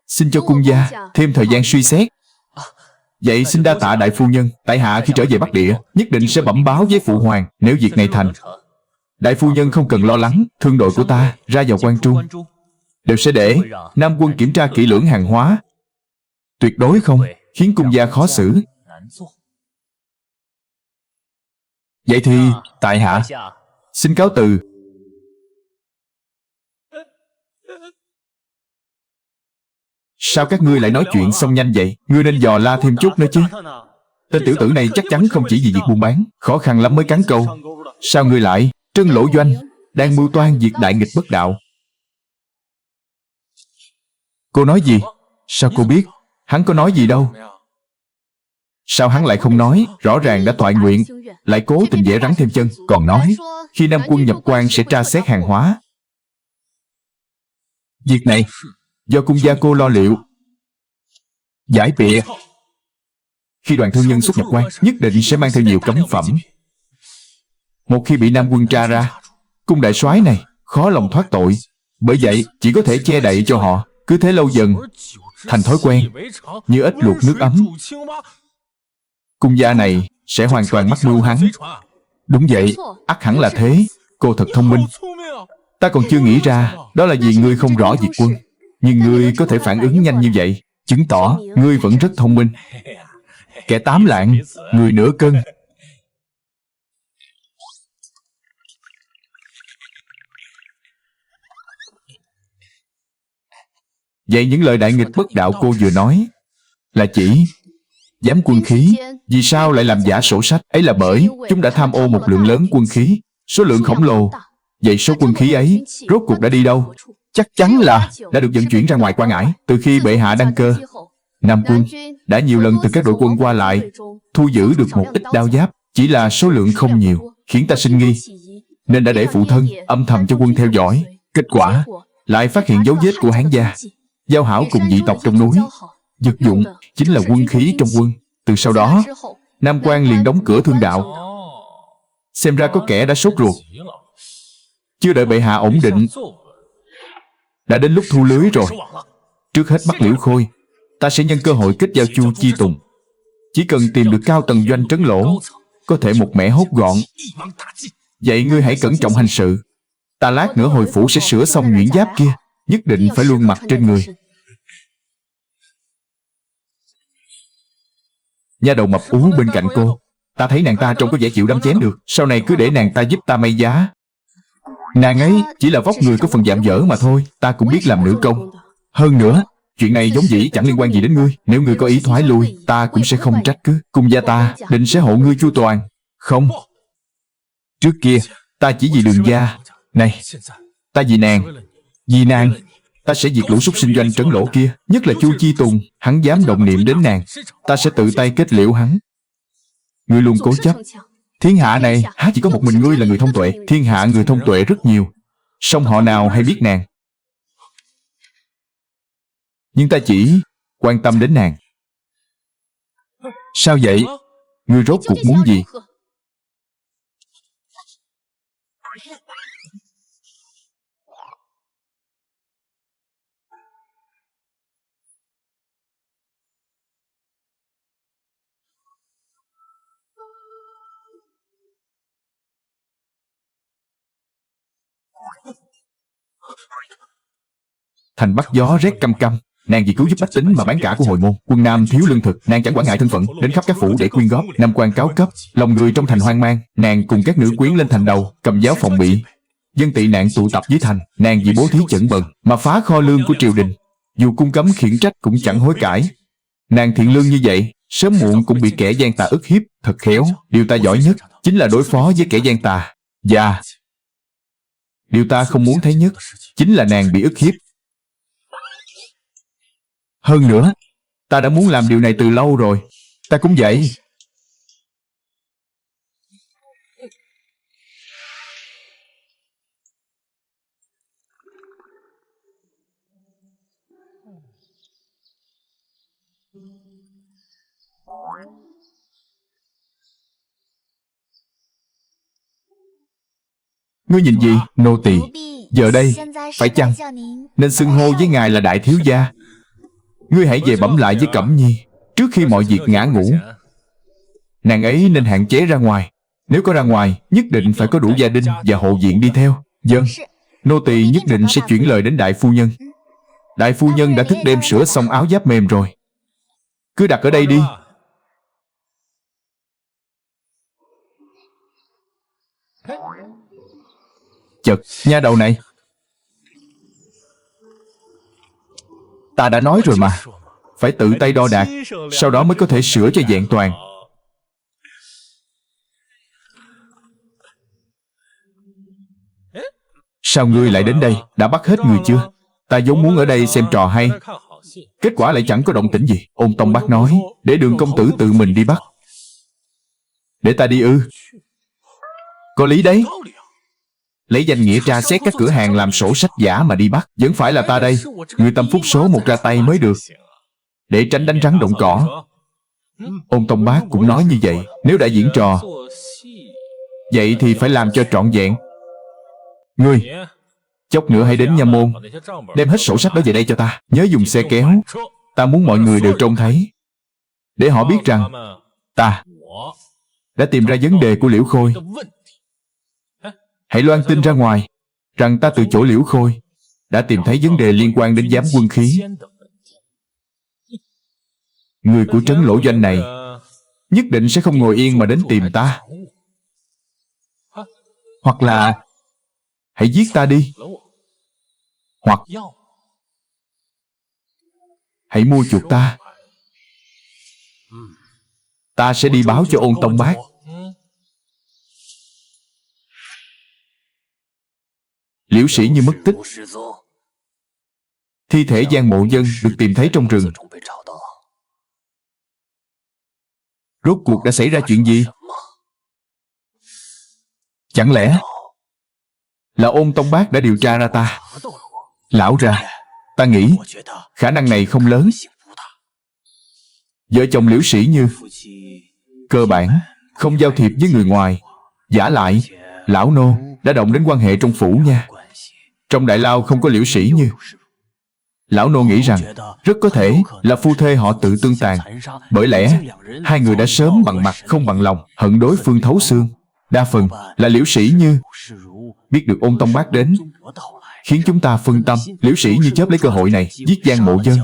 Xin cho cung gia thêm thời gian suy xét. Vậy xin đa tạ đại phu nhân. Tại hạ khi trở về Bắc Địa nhất định sẽ bẩm báo với phụ hoàng. Nếu việc này thành, đại phu nhân không cần lo lắng. Thương đội của ta ra vào Quan Trung đều sẽ để Nam quân kiểm tra kỹ lưỡng hàng hóa, tuyệt đối không khiến cung gia khó xử. Vậy thì tại hạ xin cáo từ. Sao các ngươi lại nói chuyện xong nhanh vậy? Ngươi nên dò la thêm chút nữa chứ. Tên tiểu tử này chắc chắn không chỉ vì việc buôn bán, khó khăn lắm mới cắn câu. Sao ngươi lại trân lỗ doanh, đang mưu toan việc đại nghịch bất đạo? Cô nói gì? Sao cô biết? Hắn có nói gì đâu. Sao hắn lại không nói? Rõ ràng đã toại nguyện, lại cố tình vẽ rắn thêm chân. Còn nói khi Nam quân nhập quan sẽ tra xét hàng hóa. Việc này do cung gia cô lo liệu. Giải bịa. Khi đoàn thương nhân xuất nhập quan nhất định sẽ mang theo nhiều cấm phẩm. Một khi bị Nam quân tra ra, cung đại soái này khó lòng thoát tội. Bởi vậy chỉ có thể che đậy cho họ. Cứ thế lâu dần thành thói quen, như ếch luộc nước ấm. Cung gia này sẽ hoàn toàn mắc mưu hắn. Đúng vậy, ắt hẳn là thế. Cô thật thông minh. Ta còn chưa nghĩ ra. Đó là vì ngươi không rõ việc quân. Nhưng ngươi có thể phản ứng nhanh như vậy, chứng tỏ ngươi vẫn rất thông minh. Kẻ 8 lạng, người nửa cân. Vậy những lời đại nghịch bất đạo cô vừa nói là chỉ giám quân khí. Vì sao lại làm giả sổ sách? Ấy là bởi chúng đã tham ô một lượng lớn quân khí, số lượng khổng lồ. Vậy số quân khí ấy rốt cuộc đã đi đâu? Chắc chắn là đã được vận chuyển ra ngoài quan ải. Từ khi bệ hạ đăng cơ, Nam quân đã nhiều lần từ các đội quân qua lại, thu giữ được một ít đao giáp. Chỉ là số lượng không nhiều, khiến ta sinh nghi, nên đã để phụ thân âm thầm cho quân theo dõi. Kết quả lại phát hiện dấu vết của Hán gia giao hảo cùng dị tộc trong núi. Vật dụng chính là quân khí trong quân. Từ sau đó Nam quan liền đóng cửa thương đạo. Xem ra có kẻ đã sốt ruột. Chưa đợi bệ hạ ổn định, đã đến lúc thu lưới rồi. Trước hết bắt Liễu Khôi, ta sẽ nhân cơ hội kết giao Chu Chi Tùng. Chỉ cần tìm được cao tầng doanh trấn lỗ, có thể một mẻ hốt gọn. Vậy ngươi hãy cẩn trọng hành sự. Ta lát nữa hồi phủ sẽ sửa xong nhuyễn giáp kia, nhất định phải luôn mặc trên người. Nha đầu mập ú bên cạnh cô, ta thấy nàng ta trông có vẻ chịu đâm chém được. Sau này cứ để nàng ta giúp ta may giá. Nàng ấy chỉ là vóc người có phần dạm dở mà thôi. Ta cũng biết làm nữ công. Hơn nữa, chuyện này giống dĩ chẳng liên quan gì đến ngươi. Nếu ngươi có ý thoái lui, ta cũng sẽ không trách cứ. Cung gia ta định sẽ hộ ngươi chu toàn. Không. Trước kia ta chỉ vì Đường gia. Này, ta vì nàng. Vì nàng, ta sẽ diệt lũ súc sinh doanh trấn lỗ kia. Nhất là Chu Chi Tùng. Hắn dám động niệm đến nàng, ta sẽ tự tay kết liễu hắn. Ngươi luôn cố chấp. Thiên hạ này há chỉ có một mình ngươi là người thông tuệ. Thiên hạ người thông tuệ rất nhiều, song họ nào hay biết nàng. Nhưng ta chỉ quan tâm đến nàng. Sao vậy? Ngươi rốt cuộc muốn gì? Thành Bắc gió rét căm căm. Nàng vì cứu giúp bách tính mà bán cả của hồi môn. Quân Nam thiếu lương thực, nàng chẳng quản ngại thân phận, đến khắp các phủ để quyên góp. Nam quan cáo cấp, lòng người trong thành hoang mang. Nàng cùng các nữ quyến lên thành đầu, cầm giáo phòng bị. Dân tị nạn tụ tập dưới thành. Nàng vì bố thí chẩn bần mà phá kho lương của triều đình. Dù cung cấm khiển trách cũng chẳng hối cải. Nàng thiện lương như vậy, sớm muộn cũng bị kẻ gian tà ức hiếp. Thật khéo. Điều ta giỏi nhất chính là đối phó với kẻ gian tà. Và Điều ta không muốn thấy nhất chính là nàng bị ức hiếp. Hơn nữa, ta đã muốn làm điều này từ lâu rồi. Ta cũng vậy. Ngươi nhìn gì, nô tỳ? Giờ đây, phải chăng nên xưng hô với ngài là đại thiếu gia? Ngươi hãy về bẩm lại với Cẩm Nhi trước khi mọi việc ngã ngũ. Nàng ấy nên hạn chế ra ngoài. Nếu có ra ngoài, nhất định phải có đủ gia đình và hộ viện đi theo. Vâng, nô tỳ nhất định sẽ chuyển lời đến đại phu nhân. Đại phu nhân đã thức đêm sửa xong áo giáp mềm rồi. Cứ đặt ở đây đi. Chật, nha đầu này. Ta đã nói rồi mà, phải tự tay đo đạc, sau đó mới có thể sửa cho vẹn toàn. Sao ngươi lại đến đây? Đã bắt hết người chưa? Ta vốn muốn ở đây xem trò hay, kết quả lại chẳng có động tĩnh gì. Ôn Tông Bác nói để Đường công tử tự mình đi bắt. Để ta đi ư? Có lý đấy. Lấy danh nghĩa tra xét các cửa hàng làm sổ sách giả mà đi bắt, vẫn phải là ta đây, người tâm phúc số một ra tay mới được, để tránh đánh rắn động cỏ. Ôn Tông Bác cũng nói như vậy. Nếu đã diễn trò, vậy thì phải làm cho trọn vẹn. Ngươi, chốc nữa hãy đến nha môn, đem hết sổ sách đó về đây cho ta. Nhớ dùng xe kéo. Ta muốn mọi người đều trông thấy, để họ biết rằng ta đã tìm ra vấn đề của Liễu Khôi. Hãy loan tin ra ngoài rằng ta từ chỗ Liễu Khôi đã tìm thấy vấn đề liên quan đến giám quân khí. Người của trấn Lỗ Doanh này nhất định sẽ không ngồi yên mà đến tìm ta. Hoặc là hãy giết ta đi, hoặc hãy mua chuộc ta. Ta sẽ đi báo cho Ôn Tông Bác. Liễu Sĩ Như mất tích. Thi thể Giang Mộ Dân được tìm thấy trong rừng. Rốt cuộc đã xảy ra chuyện gì? Chẳng lẽ là Ôn Tông Bác đã điều tra ra ta? Lão ra, ta nghĩ khả năng này không lớn. Vợ chồng Liễu Sĩ Như cơ bản không giao thiệp với người ngoài. Vả lại, lão nô đã động đến quan hệ trong phủ nha. Trong đại lao không có Liễu Sĩ Như. Lão nô nghĩ rằng rất có thể là phu thê họ tự tương tàn. Bởi lẽ hai người đã sớm bằng mặt không bằng lòng, hận đối phương thấu xương. Đa phần là Liễu Sĩ Như biết được Ôn Tông Bác đến, khiến chúng ta phân tâm. Liễu Sĩ Như chớp lấy cơ hội này giết Giang Mộ Dân,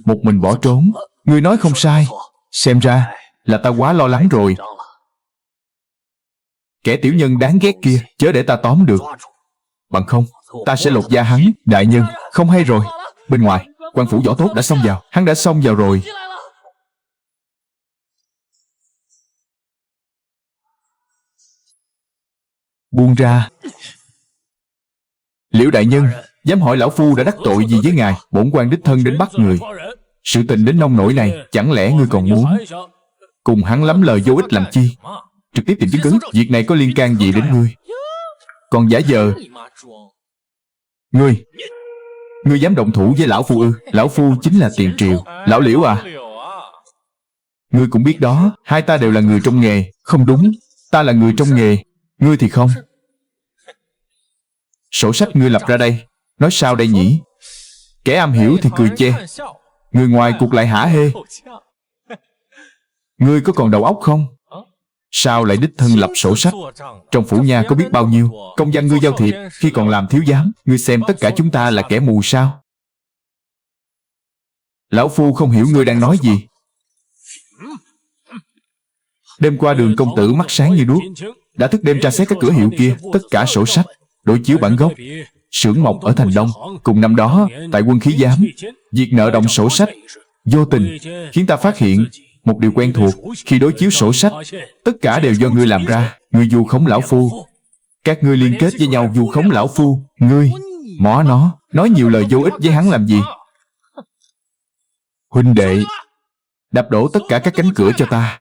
một mình bỏ trốn. Người nói không sai. Xem ra là ta quá lo lắng rồi. Kẻ tiểu nhân đáng ghét kia chớ để ta tóm được, bằng không ta sẽ lột da hắn. Đại nhân, không hay rồi. Bên ngoài, quan phủ Võ Tốt đã xông vào. Hắn đã xông vào rồi. Buông ra. Liễu đại nhân, dám hỏi lão phu đã đắc tội gì với ngài? Bổn quan đích thân đến bắt người. Sự tình đến nông nỗi này, chẳng lẽ ngươi còn muốn cùng hắn lắm lời vô ích làm chi? Trực tiếp tìm chứng cứ. Việc này có liên can gì đến ngươi? Còn giả vờ. Ngươi dám động thủ với lão phu ư? Lão phu chính là Tiền Triều. Lão Liễu à, ngươi cũng biết đó, hai ta đều là người trong nghề. Không đúng, ta là người trong nghề, ngươi thì không. Sổ sách ngươi lập ra đây, nói sao đây nhỉ? Kẻ am hiểu thì cười chê, người ngoài cuộc lại hả hê. Ngươi có còn đầu óc không? Sao lại đích thân lập sổ sách? Trong phủ nha có biết bao nhiêu công văn ngươi giao thiệp khi còn làm thiếu giám. Ngươi xem tất cả chúng ta là kẻ mù sao? Lão phu không hiểu ngươi đang nói gì. Đêm qua Đường công tử mắt sáng như đuốc, đã thức đêm tra xét các cửa hiệu kia, tất cả sổ sách, đối chiếu bản gốc, xưởng mộc ở thành Đông. Cùng năm đó, tại quân khí giám, việc nợ động sổ sách vô tình khiến ta phát hiện một điều quen thuộc. Khi đối chiếu sổ sách, tất cả đều do ngươi làm ra. Ngươi vu khống lão phu, Các ngươi liên kết với nhau vu khống lão phu. Ngươi, mó nó, nói nhiều lời vô ích với hắn làm gì? Huynh đệ, đập đổ tất cả các cánh cửa cho ta,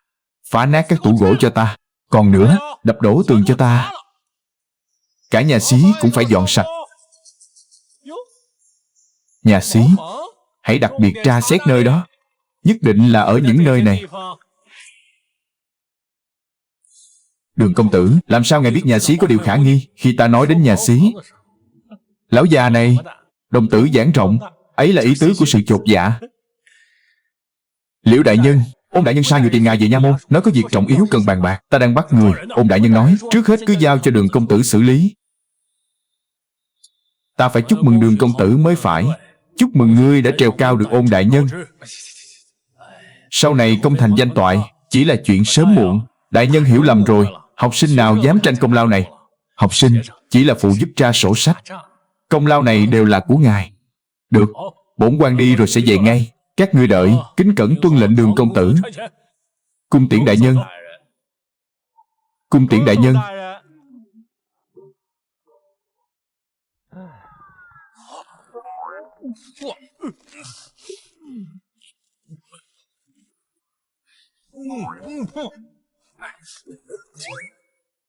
phá nát các tủ gỗ cho ta. Còn nữa, đập đổ tường cho ta. Cả nhà xí cũng phải dọn sạch. Nhà xí, hãy đặc biệt tra xét nơi đó. Nhất định là ở những nơi này. Đường công tử, làm sao ngài biết nhà xí có điều khả nghi khi ta nói đến nhà xí? Lão già này, đồng tử giảng rộng, ấy là ý tứ của sự chột dạ. Liễu đại nhân, Ôn đại nhân sai người tìm ngài về nha môn, nói có việc trọng yếu cần bàn bạc. Ta đang bắt người. Ôn đại nhân nói, trước hết cứ giao cho Đường công tử xử lý. Ta phải chúc mừng Đường công tử mới phải. Chúc mừng ngươi đã trèo cao được Ôn đại nhân. Sau này công thành danh toại chỉ là chuyện sớm muộn. Đại nhân hiểu lầm rồi. Học sinh nào dám tranh công lao này? Học sinh chỉ là phụ giúp tra sổ sách. Công lao này đều là của ngài. Được, bổn quan đi rồi sẽ về ngay. Các ngươi đợi, kính cẩn tuân lệnh Đường công tử. Cung tiễn đại nhân. Cung tiễn đại nhân.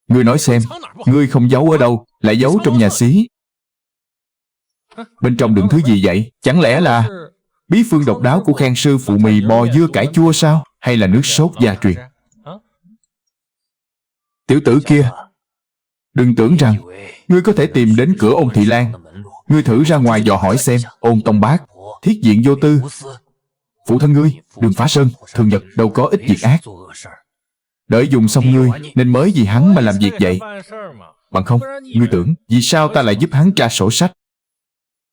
Ngươi nói xem, ngươi không giấu ở đâu, lại giấu trong nhà xí. Bên trong đựng thứ gì vậy? Chẳng lẽ là bí phương độc đáo của Khang sư phụ mì bò dưa cải chua sao? Hay là nước sốt gia truyền? Tiểu tử kia, đừng tưởng rằng ngươi có thể tìm đến cửa Ôn Thị Lan. Ngươi thử ra ngoài dò hỏi xem. Ôn Tông Bác, thiết diện vô tư. Phụ thân ngươi, Đường Phá Sơn, thường nhật đâu có ít việc ác. Đợi dùng xong ngươi, nên mới vì hắn mà làm việc vậy. Bằng không, ngươi tưởng vì sao ta lại giúp hắn tra sổ sách?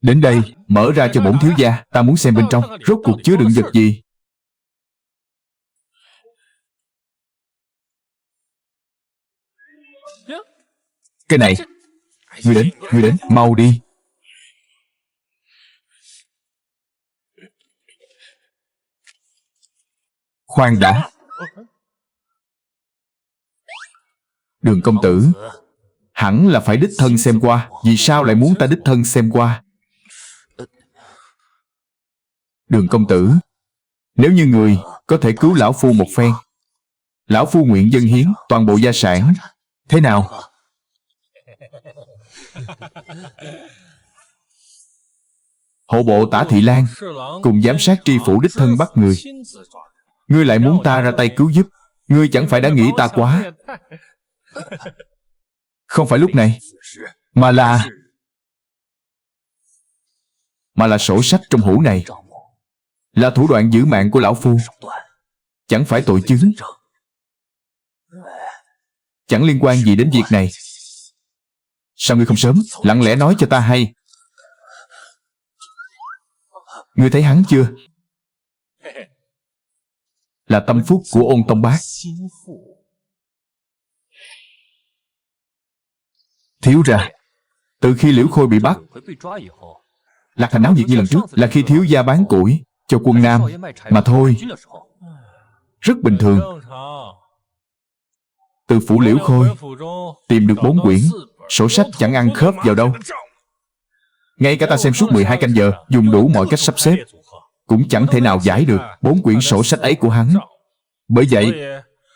Đến đây, mở ra cho bổn thiếu gia. Ta muốn xem bên trong rốt cuộc chứa đựng vật gì. Cái này. Ngươi đến, mau đi. Khoan đã. Đường công tử, hẳn là phải đích thân xem qua. Vì sao lại muốn ta đích thân xem qua? Đường công tử, nếu như người có thể cứu lão phu một phen, lão phu nguyện dâng hiến toàn bộ gia sản. Thế nào? Hộ bộ Tả Thị Lan cùng giám sát tri phủ đích thân bắt người. Ngươi lại muốn ta ra tay cứu giúp. Ngươi chẳng phải đã nghĩ ta quá? Không phải lúc này, mà là sổ sách trong hũ này. Là thủ đoạn giữ mạng của lão phu. Chẳng phải tội chứng. Chẳng liên quan gì đến việc này. Sao ngươi không sớm lặng lẽ nói cho ta hay? Ngươi thấy hắn chưa? Là tâm phúc của Ôn Tông Bác. Thiếu ra, từ khi Liễu Khôi bị bắt, Lạc Thành náo nhiệt như lần trước là khi thiếu gia bán củi cho quân Nam mà thôi. Rất bình thường. Từ phủ Liễu Khôi tìm được 4 quyển sổ sách chẳng ăn khớp vào đâu. Ngay cả ta xem suốt 12 canh giờ, dùng đủ mọi cách sắp xếp, cũng chẳng thể nào giải được 4 quyển sổ sách ấy của hắn. Bởi vậy,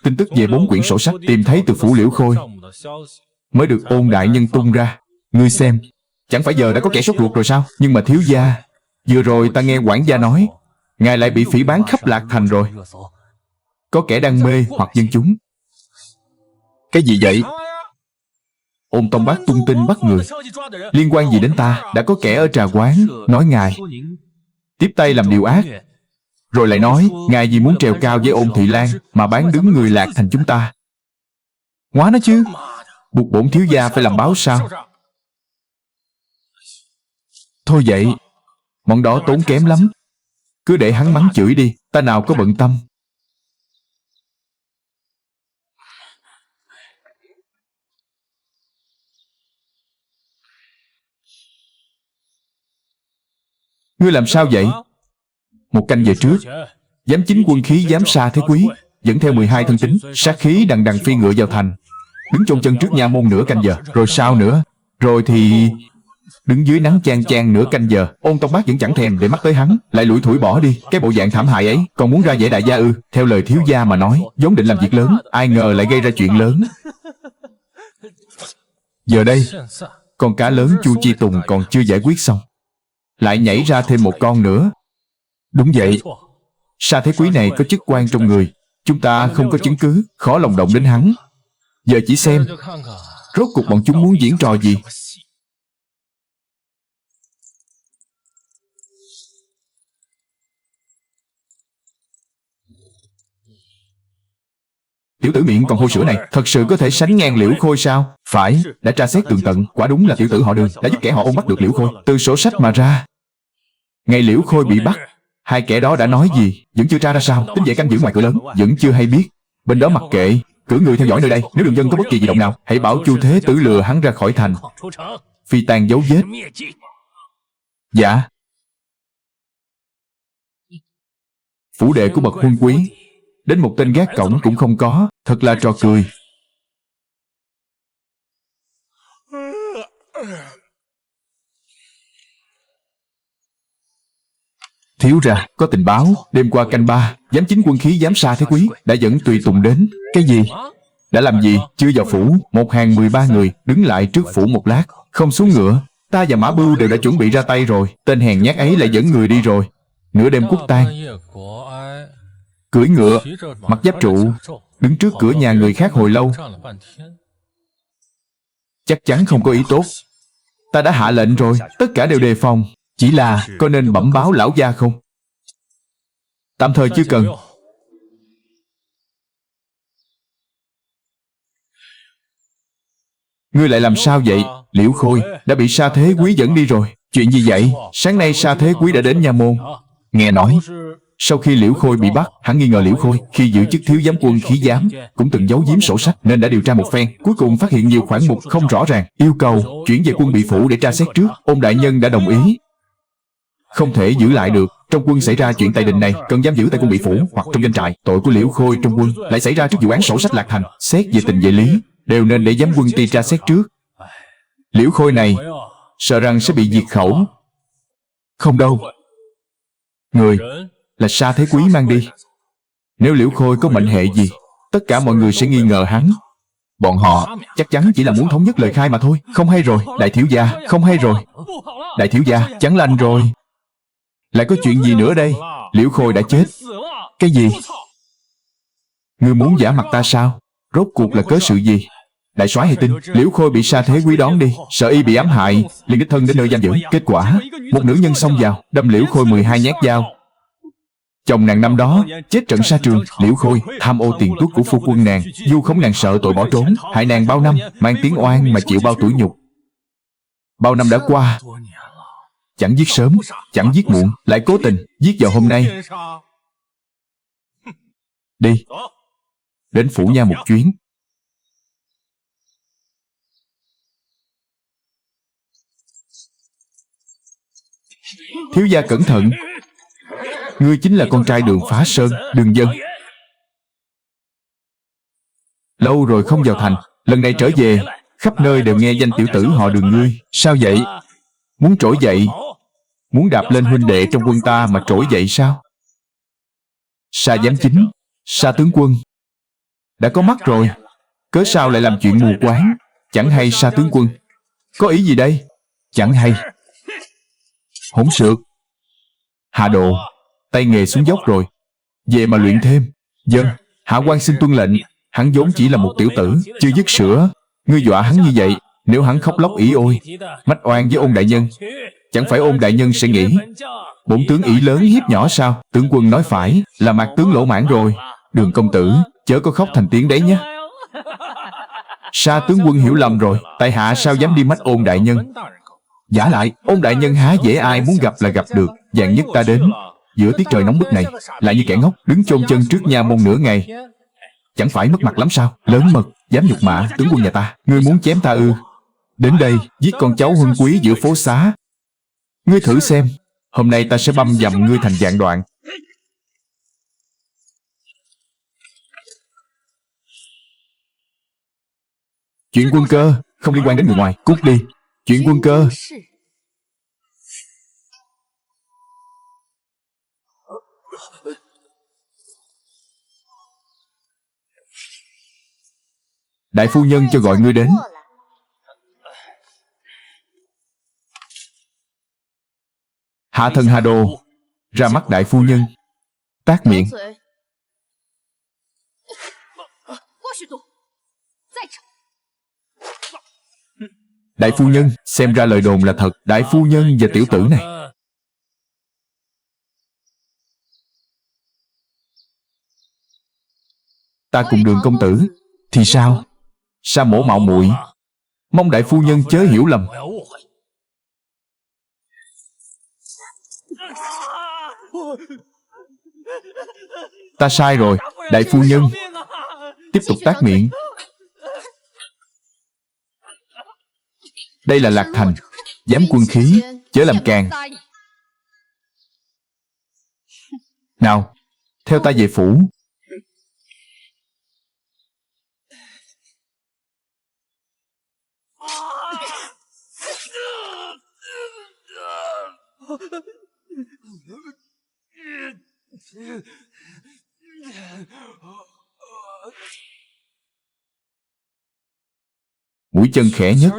tin tức về 4 quyển sổ sách tìm thấy từ phủ Liễu Khôi mới được Ôn đại nhân tung ra. Ngươi xem, chẳng phải giờ đã có kẻ sốt ruột rồi sao? Nhưng mà thiếu gia, vừa rồi ta nghe quản gia nói ngài lại bị phỉ báng khắp Lạc Thành rồi. Có kẻ đang mê hoặc dân chúng. Cái gì vậy? Ôn Tông Bác tung tin bắt người. Liên quan gì đến ta? Đã có kẻ ở trà quán nói ngài tiếp tay làm điều ác, rồi lại nói ngài vì muốn trèo cao với Ôn Thị Lan mà bán đứng người Lạc Thành chúng ta. Hóa nó chứ, buộc bổn thiếu gia phải làm báo sao? Thôi vậy, bọn đó tốn kém lắm. Cứ để hắn mắng chửi đi, ta nào có bận tâm. Ngươi làm sao vậy? 1 canh giờ trước, giám chính quân khí giám Sa Thế Quý dẫn theo 12 thân tín, sát khí đằng đằng phi ngựa vào thành. đứng chôn chân trước nha môn nửa canh giờ. Rồi sao nữa? Rồi thì đứng dưới nắng chang chang nửa canh giờ. Ôn Tông Bác vẫn chẳng thèm để mắt tới hắn, lại lủi thủi bỏ đi. Cái bộ dạng thảm hại ấy còn muốn ra vẻ đại gia ư? Theo lời thiếu gia mà nói, vốn định làm việc lớn, ai ngờ lại gây ra chuyện lớn. Giờ đây con cá lớn Chu Chi Tùng còn chưa giải quyết xong, lại nhảy ra thêm một con nữa. Đúng vậy, Sa Thế Quý này có chức quan trong người, chúng ta không có chứng cứ, khó lòng động đến hắn. Giờ chỉ xem rốt cuộc bọn chúng muốn diễn trò gì. Tiểu tử miệng còn hôi sữa này thật sự có thể sánh ngang Liễu Khôi sao? Phải, đã tra xét tường tận, quả đúng là tiểu tử họ Đường đã giúp kẻ họ Ôn bắt được Liễu Khôi. Từ sổ sách mà ra, ngày Liễu Khôi bị bắt, hai kẻ đó đã nói gì? Vẫn chưa tra ra sao? Tính vệ canh giữ ngoài cửa lớn vẫn chưa hay biết. Bên đó mặc kệ, cử người theo dõi nơi đây. Nếu đường dân có bất kỳ di động nào, hãy bảo Chu Thế Tử lừa hắn ra khỏi thành, phi tang dấu vết. Dạ. Phủ đệ của bậc huân quý, đến một tên gác cổng cũng không có, thật là trò cười. Thiếu ra, có tình báo, đêm qua canh 3, giám chính quân khí giám Sa Thế Quý đã dẫn tùy tùng đến. Cái gì? Đã làm gì? Chưa vào phủ, một hàng 13 người đứng lại trước phủ một lát, không xuống ngựa. Ta và Mã Bưu đều đã chuẩn bị ra tay rồi, tên hèn nhát ấy lại dẫn người đi rồi. Nửa đêm quốc tang, cưỡi ngựa, mặc giáp trụ, đứng trước cửa nhà người khác hồi lâu. Chắc chắn không có ý tốt. Ta đã hạ lệnh rồi, tất cả đều đề phòng. Chỉ là có nên bẩm báo lão gia không? Tạm thời chưa cần. Ngươi lại làm sao vậy? Liễu Khôi đã bị Sa Thế Quý dẫn đi rồi. Chuyện gì vậy? Sáng nay Sa Thế Quý đã đến nha môn. Nghe nói sau khi Liễu Khôi bị bắt, hắn nghi ngờ Liễu Khôi khi giữ chức thiếu giám quân khí giám cũng từng giấu giếm sổ sách, nên đã điều tra một phen, cuối cùng phát hiện nhiều khoản mục không rõ ràng, yêu cầu chuyển về quân bị phủ để tra xét trước. Ôn đại nhân đã đồng ý. Không thể giữ lại được. Trong quân xảy ra chuyện tại đình này, cần giam giữ tại quân bị phủ hoặc trong doanh trại. Tội của Liễu Khôi trong quân lại xảy ra trước vụ án sổ sách lạc thành. Xét về tình về lý, đều nên để giám quân ty tra xét trước. Liễu Khôi này sợ rằng sẽ bị diệt khẩu. Không đâu, người là Sa Thế Quý mang đi. Nếu Liễu Khôi có mệnh hệ gì, tất cả mọi người sẽ nghi ngờ hắn. Bọn họ chắc chắn chỉ là muốn thống nhất lời khai mà thôi. Không hay rồi, đại thiếu gia, không hay rồi. Đại thiếu gia, chẳng lành rồi. Lại có chuyện gì nữa đây? Liễu Khôi đã chết. Cái gì? Ngươi muốn giả mặt ta sao? Rốt cuộc là cớ sự gì? Đại soái hay tin Liễu Khôi bị Sa Thế Quý đón đi, sợ y bị ám hại, liền đích thân đến nơi giam giữ. Kết quả, một nữ nhân xông vào, đâm Liễu Khôi 12 nhát dao. Chồng nàng năm đó chết trận sa trường. Liễu Khôi tham ô tiền tuất của phu quân nàng, vu khống nàng sợ tội bỏ trốn, hại nàng bao năm, mang tiếng oan mà chịu bao tủi nhục. Bao năm đã qua, chẳng giết sớm, chẳng giết muộn, lại cố tình giết vào hôm nay. Đi, đến phủ nha một chuyến. Thiếu gia cẩn thận. Ngươi chính là con trai Đường Phá Sơn, Đường Dân. Lâu rồi không vào thành, lần này trở về, khắp nơi đều nghe danh tiểu tử họ Đường ngươi. Sao vậy? Muốn trỗi dậy? Muốn đạp lên huynh đệ trong quân ta mà trỗi dậy sao? Sa giám chính, Sa tướng quân đã có mắt rồi, cớ sao lại làm chuyện mù quáng? Chẳng hay Sa tướng quân có ý gì đây? Chẳng hay. Hỗn xược. Hạ độ, tay nghề xuống dốc rồi, về mà luyện thêm. Dân, hạ quan xin tuân lệnh. Hắn vốn chỉ là một tiểu tử, chưa dứt sữa. Ngươi dọa hắn như vậy, nếu hắn khóc lóc ỉ ôi, mách oan với Ôn đại nhân, chẳng phải Ôn đại nhân sẽ nghĩ bổn tướng ỷ lớn hiếp nhỏ sao? Tướng quân nói phải, là mạc tướng lỗ mãn rồi. Đường công tử, chớ có khóc thành tiếng đấy nhé. Sa tướng quân hiểu lầm rồi, tại hạ sao dám đi mách Ôn đại nhân. Giả lại, Ôn đại nhân há dễ ai muốn gặp là gặp được. Vạn nhất ta đến giữa tiết trời nóng bức này, lại như kẻ ngốc đứng chôn chân trước nha môn nửa ngày, chẳng phải mất mặt lắm sao? Lớn mật, dám nhục mạ tướng quân nhà ta. Ngươi muốn chém ta ư? Đến đây giết con cháu huân quý giữa phố xá. Ngươi thử xem, hôm nay ta sẽ băm dầm ngươi thành vạn đoạn. Chuyện quân cơ không liên quan đến người ngoài. Cút đi. Chuyện quân cơ. Đại phu nhân cho gọi ngươi đến. Hạ thần Hà Đồ ra mắt đại phu nhân. Tát miệng. Đại phu nhân, xem ra lời đồn là thật. Đại phu nhân và tiểu tử này. Ta cùng Đường công tử. Thì sao? Sa mổ mạo muội, mong đại phu nhân chớ hiểu lầm. Ta sai rồi. Đại phu nhân tiếp tục tát miệng. Đây là Lạc Thành, dám quân khí, chớ làm càng. Nào, theo ta về phủ. Mũi chân khẽ nhất,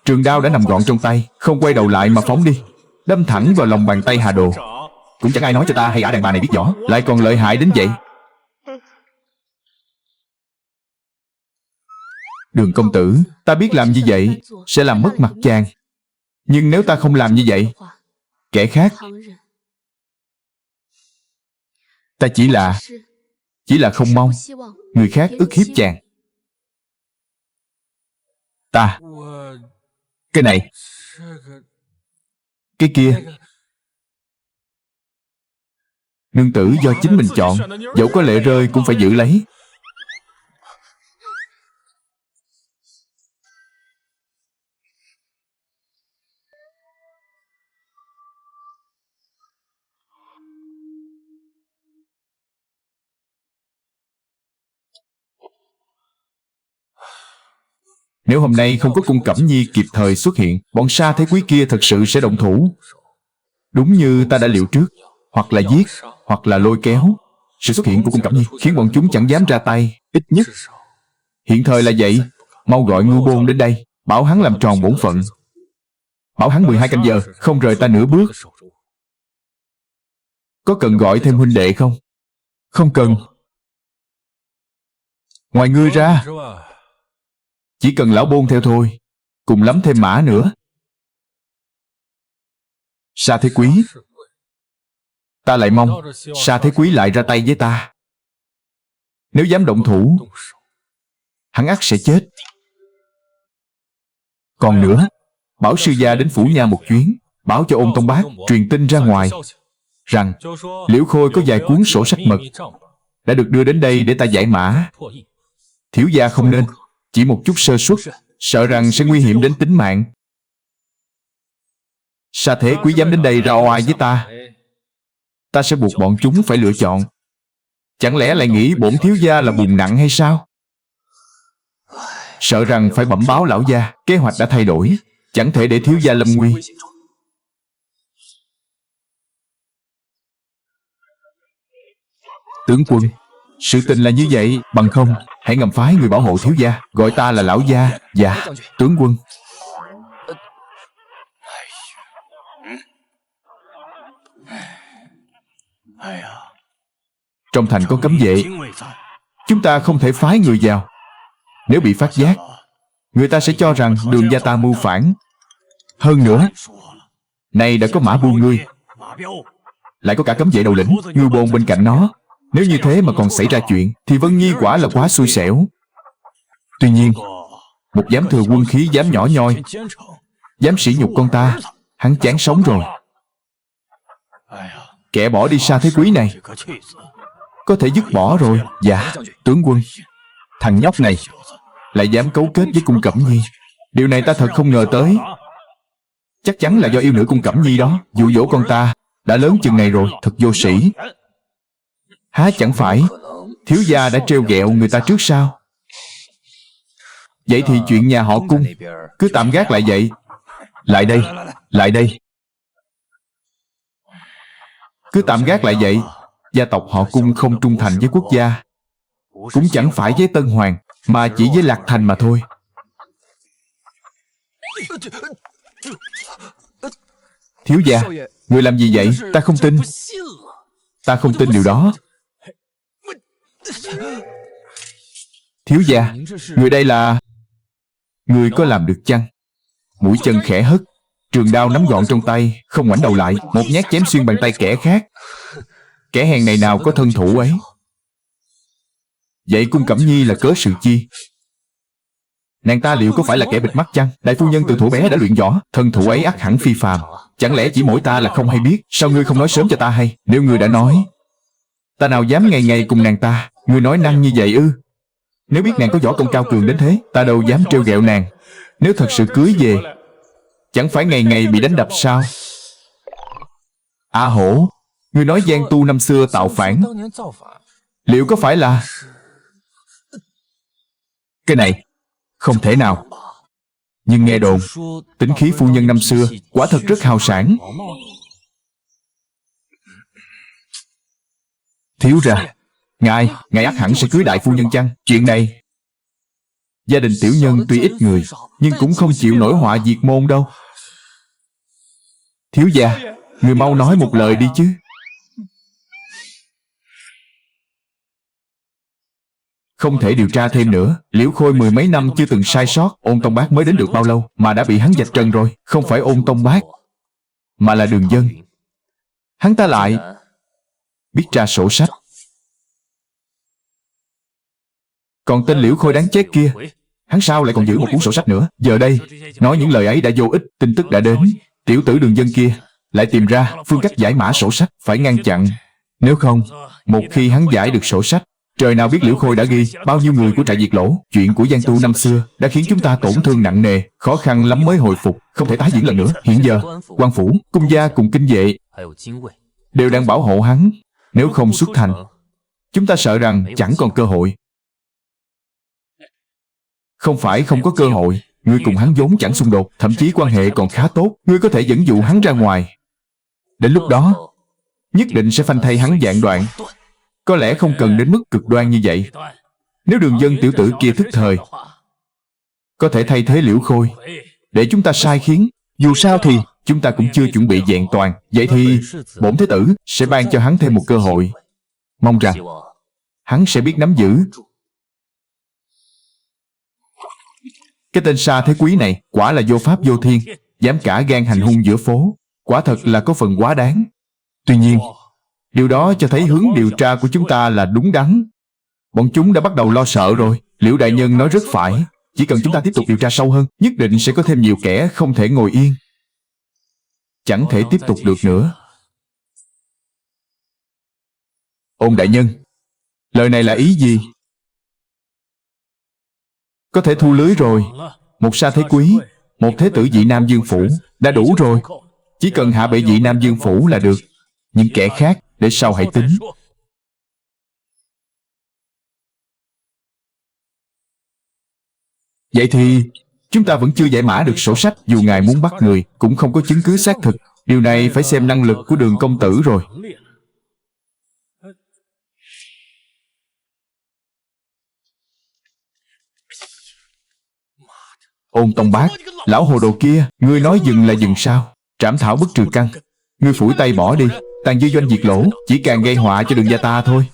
trường đao đã nằm gọn trong tay, không quay đầu lại mà phóng đi, đâm thẳng vào lòng bàn tay Hà Đồ. Cũng chẳng ai nói cho ta hay ả đàn bà này biết võ, lại còn lợi hại đến vậy. Đường công tử, ta biết làm như vậy sẽ làm mất mặt chàng. Nhưng nếu ta không làm như vậy, kẻ khác, ta chỉ là không mong người khác ức hiếp chàng. Ta, cái này, cái kia, nương tử do chính mình chọn, dẫu có lệ rơi cũng phải giữ lấy. Nếu hôm nay không có cung Cẩm Nhi kịp thời xuất hiện, bọn Sa Thế Quý kia thật sự sẽ động thủ. Đúng như ta đã liệu trước, hoặc là giết, hoặc là lôi kéo. Sự xuất hiện của cung Cẩm Nhi khiến bọn chúng chẳng dám ra tay. Ít nhất hiện thời là vậy. Mau gọi Ngưu Bôn đến đây, bảo hắn làm tròn bổn phận. Bảo hắn 12 canh giờ không rời ta nửa bước. Có cần gọi thêm huynh đệ không? Không cần. Ngoài ngươi ra, chỉ cần lão Bôn theo thôi, cùng lắm thêm mã nữa. Sa Thế Quý, ta lại mong Sa Thế Quý lại ra tay với ta. Nếu dám động thủ, hắn ắt sẽ chết. Còn nữa, bảo sư gia đến phủ nha một chuyến, báo cho Ôn Tông Bác truyền tin ra ngoài rằng Liễu Khôi có vài cuốn sổ sách mật đã được đưa đến đây để ta giải mã. Thiếu gia không nên, chỉ một chút sơ suất, sợ rằng sẽ nguy hiểm đến tính mạng. Sa Thế Quý dám đến đây ra oai với ta sẽ buộc bọn chúng phải lựa chọn. Chẳng lẽ lại nghĩ bổn thiếu gia là bùn nặng hay sao? Sợ rằng phải bẩm báo lão gia, kế hoạch đã thay đổi, chẳng thể để thiếu gia lâm nguy. Tướng quân, sự tình là như vậy, bằng không hãy ngầm phái người bảo hộ thiếu gia, gọi ta là lão gia. Dạ, tướng quân. Trong thành có cấm vệ, chúng ta không thể phái người vào. Nếu bị phát giác, người ta sẽ cho rằng Đường gia ta mưu phản. Hơn nữa, nay đã có Mã Bu ngươi, lại có cả cấm vệ đầu lĩnh Ngưu Bôn bên cạnh nó. Nếu như thế mà còn xảy ra chuyện, thì Vân Nhi quả là quá xui xẻo. Tuy nhiên, một dám thừa quân khí dám nhỏ nhoi, dám sỉ nhục con ta, hắn chán sống rồi. Kẻ bỏ đi Sa Thế Quý này có thể dứt bỏ rồi. Dạ, tướng quân. Thằng nhóc này lại dám cấu kết với cung Cẩm Nhi. Điều này ta thật không ngờ tới. Chắc chắn là do yêu nữ cung Cẩm Nhi đó dụ dỗ con ta. Đã lớn chừng này rồi, thật vô sĩ. Há chẳng phải thiếu gia đã trêu ghẹo người ta trước sao? Vậy thì chuyện nhà họ Cung cứ tạm gác lại vậy. Lại đây, lại đây. Cứ tạm gác lại vậy. Gia tộc họ Cung không trung thành với quốc gia, cũng chẳng phải với Tân Hoàng, mà chỉ với Lạc Thành mà thôi. Thiếu gia, người làm gì vậy? Ta không tin. Ta không tin điều đó. Thiếu gia, người đây là... Người có làm được chăng? Mũi chân khẽ hất, trường đao nắm gọn trong tay, không ngoảnh đầu lại, một nhát chém xuyên bàn tay kẻ khác. Kẻ hèn này nào có thân thủ ấy. Vậy Cung Cẩm Nhi là cớ sự chi? Nàng ta liệu có phải là kẻ bịt mắt chăng? Đại phu nhân từ thuở bé đã luyện võ, thân thủ ấy ắt hẳn phi phàm. Chẳng lẽ chỉ mỗi ta là không hay biết? Sao ngươi không nói sớm cho ta hay? Nếu ngươi đã nói, ta nào dám ngày ngày cùng nàng ta. Ngươi nói năng như vậy ư? Nếu biết nàng có võ công cao cường đến thế, ta đâu dám trêu ghẹo nàng. Nếu thật sự cưới về, chẳng phải ngày ngày bị đánh đập sao? A Hổ, ngươi nói Giang Tu năm xưa tạo phản, liệu có phải là... Cái này không thể nào. Nhưng nghe đồn tính khí phu nhân năm xưa quả thật rất hào sảng. Thiếu ra, ngài ắt hẳn sẽ cưới đại phu nhân chăng? Chuyện này, gia đình tiểu nhân tuy ít người, nhưng cũng không chịu nổi họa diệt môn đâu. Thiếu gia, người mau nói một lời đi chứ. Không thể điều tra thêm nữa. Liễu Khôi mười mấy năm chưa từng sai sót. Ôn Tông Bác mới đến được bao lâu mà đã bị hắn vạch trần rồi. Không phải Ôn Tông Bác, mà là Đường Dân. Hắn ta lại biết tra sổ sách. Còn tên Liễu Khôi đáng chết kia, hắn sao lại còn giữ một cuốn sổ sách nữa? Giờ đây, nói những lời ấy đã vô ích. Tin tức đã đến. Tiểu tử Đường Dân kia lại tìm ra phương cách giải mã sổ sách. Phải ngăn chặn. Nếu không, một khi hắn giải được sổ sách, trời nào biết Liễu Khôi đã ghi bao nhiêu người của trại diệt lỗ. Chuyện của Giang Tu năm xưa đã khiến chúng ta tổn thương nặng nề, khó khăn lắm mới hồi phục, không thể tái diễn lần nữa. Hiện giờ, quan phủ, cung gia cùng kinh vệ đều đang bảo hộ hắn. Nếu không xuất thành, chúng ta sợ rằng chẳng còn cơ hội. Không phải không có cơ hội, ngươi cùng hắn vốn chẳng xung đột, thậm chí quan hệ còn khá tốt. Ngươi có thể dẫn dụ hắn ra ngoài. Đến lúc đó, nhất định sẽ phanh thay hắn vạn đoạn. Có lẽ không cần đến mức cực đoan như vậy. Nếu Đường Dân tiểu tử kia thức thời, có thể thay thế Liễu Khôi để chúng ta sai khiến. Dù sao thì chúng ta cũng chưa chuẩn bị vẹn toàn. Vậy thì bổn thế tử sẽ ban cho hắn thêm một cơ hội. Mong rằng hắn sẽ biết nắm giữ. Cái tên Sa Thế Quý này quả là vô pháp vô thiên, dám cả gan hành hung giữa phố. Quả thật là có phần quá đáng. Tuy nhiên, điều đó cho thấy hướng điều tra của chúng ta là đúng đắn. Bọn chúng đã bắt đầu lo sợ rồi. Liễu đại nhân nói rất phải. Chỉ cần chúng ta tiếp tục điều tra sâu hơn, nhất định sẽ có thêm nhiều kẻ không thể ngồi yên, chẳng thể tiếp tục được nữa. Ôn đại nhân, lời này là ý gì? Có thể thu lưới rồi. Một Sa Thế Quý, một thế tử Dị Nam Dương Phủ đã đủ rồi. Chỉ cần hạ bệ Dị Nam Dương Phủ là được. Những kẻ khác để sau hãy tính. Vậy thì chúng ta vẫn chưa giải mã được sổ sách. Dù ngài muốn bắt người cũng không có chứng cứ xác thực. Điều này phải xem năng lực của Đường công tử rồi. Ôn Tông Bác, lão hồ đồ kia, ngươi nói dừng là dừng sao? Trảm thảo bất trừ căn. Ngươi phủi tay bỏ đi. Tàn dư doanh diệt lỗ chỉ càng gây họa cho Đường gia ta thôi.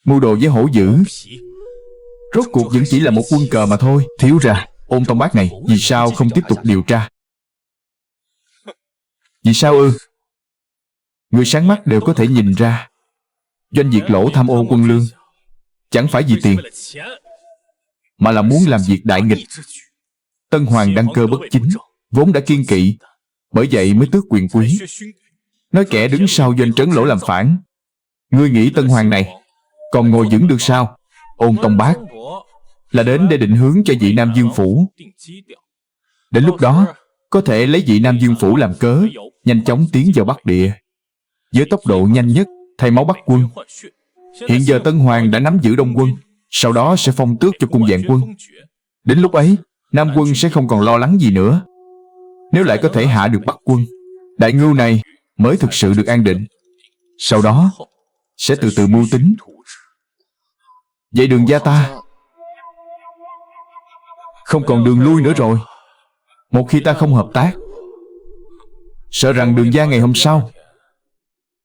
Mưu đồ với hổ dữ, rốt cuộc vẫn chỉ là một quân cờ mà thôi. Thiếu ra, Ôn Tông Bác này vì sao không tiếp tục điều tra? Vì sao ư? Người sáng mắt đều có thể nhìn ra. Doanh diệt lỗ tham ô quân lương chẳng phải vì tiền, mà là muốn làm việc đại nghịch. Tân Hoàng đăng cơ bất chính, vốn đã kiêng kỵ, bởi vậy mới tước quyền quý. Nói kẻ đứng sau doanh trấn lỗ làm phản. Ngươi nghĩ Tân Hoàng này còn ngồi vững được sao? Ôn Tông Bác là đến để định hướng cho Dị Nam Dương Phủ. Đến lúc đó có thể lấy Dị Nam Dương Phủ làm cớ, nhanh chóng tiến vào Bắc Địa với tốc độ nhanh nhất, thay máu Bắc quân. Hiện giờ Tân Hoàng đã nắm giữ Đông quân, Sau đó sẽ phong tước cho cung vạn quân. Đến lúc ấy, Nam quân sẽ không còn lo lắng gì nữa. Nếu lại có thể hạ được Bắc quân, Đại Ngưu này mới thực sự được an định. Sau đó sẽ từ từ mưu tính. Vậy Đường gia ta không còn đường lui nữa rồi. Một khi ta không hợp tác, sợ rằng Đường gia ngày hôm sau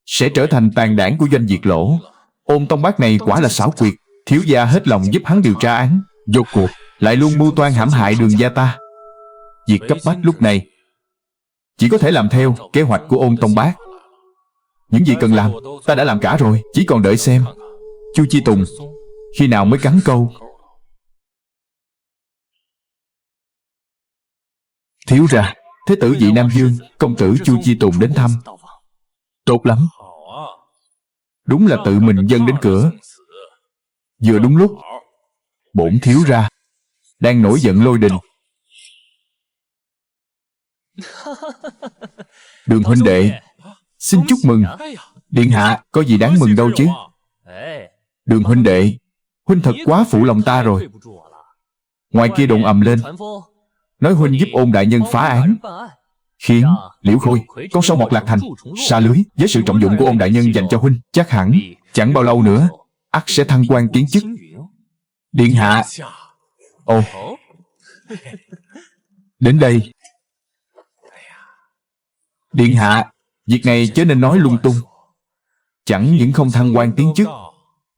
sẽ trở thành tàn đảng của Doanh Diệt Lỗ. Ôn Tông Bác này quả là xảo quyệt. Thiếu gia hết lòng giúp hắn điều tra án, rốt cuộc lại luôn mưu toan hãm hại Đường gia ta. Việc cấp bách lúc này chỉ có thể làm theo kế hoạch của Ôn Tông Bác. Những gì cần làm ta đã làm cả rồi, chỉ còn đợi xem Chu Chi Tùng khi nào mới cắn câu. Thiếu ra, thế tử vị Nam Dương, công tử Chu Chi Tùng đến thăm. Tốt lắm. Đúng là tự mình dâng đến cửa. Vừa đúng lúc bổn thiếu ra đang nổi giận lôi đình. Đường huynh đệ, xin chúc mừng. Điện hạ, có gì đáng mừng đâu chứ. Đường huynh đệ, huynh thật quá phụ lòng ta rồi. Ngoài kia đồn ầm lên, nói huynh giúp Ôn đại nhân phá án, khiến Liễu Khôi, con sâu mọt Lạc Thành, sa lưới. Với sự trọng dụng của Ôn đại nhân dành cho huynh, chắc hẳn chẳng bao lâu nữa ắt sẽ thăng quan tiến chức. Điện hạ. Ồ, đến đây. Điện hạ, việc này chớ nên nói lung tung. Chẳng những không thăng quan tiến chức,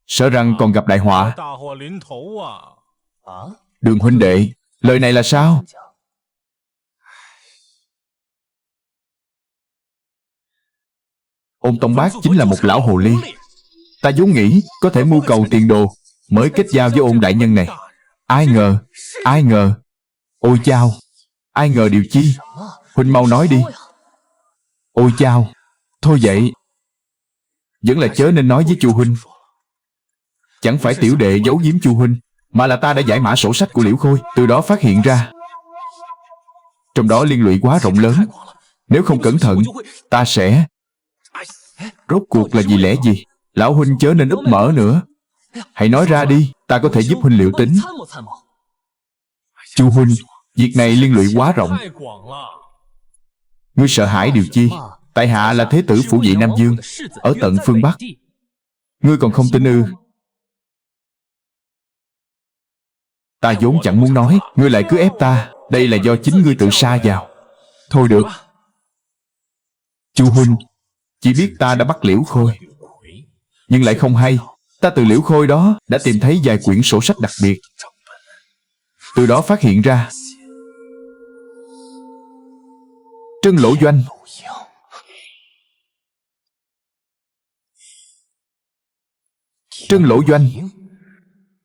sợ rằng còn gặp đại họa. Đường huynh đệ, lời này là sao? Ôn Tông Bác chính là một lão hồ ly. Ta vốn nghĩ có thể mưu cầu tiền đồ mới kết giao với Ôn đại nhân này. Ai ngờ. Ôi chao, ai ngờ điều chi? Huynh mau nói đi. Ôi chao, thôi vậy, vẫn là chớ nên nói với Chu huynh. Chẳng phải tiểu đệ giấu giếm Chu huynh, mà là ta đã giải mã sổ sách của Liễu Khôi, từ đó phát hiện ra trong đó liên lụy quá rộng lớn. Nếu không cẩn thận, ta sẽ... Rốt cuộc là vì lẽ gì? Lão huynh chớ nên úp mở nữa. Hãy nói ra đi, ta có thể giúp huynh liệu tính. Chu huynh, việc này liên lụy quá rộng. Ngươi sợ hãi điều chi? Tại hạ là thế tử phủ vị Nam Dương, ở tận phương Bắc. Ngươi còn không tin ư? Ta vốn chẳng muốn nói, ngươi lại cứ ép ta. Đây là do chính ngươi tự sa vào. Thôi được. Chu huynh chỉ biết ta đã bắt Liễu Khôi, nhưng lại không hay ta từ Liễu Khôi đó đã tìm thấy vài quyển sổ sách đặc biệt. Từ đó phát hiện ra Trân Lỗ Doanh. Trân Lỗ Doanh.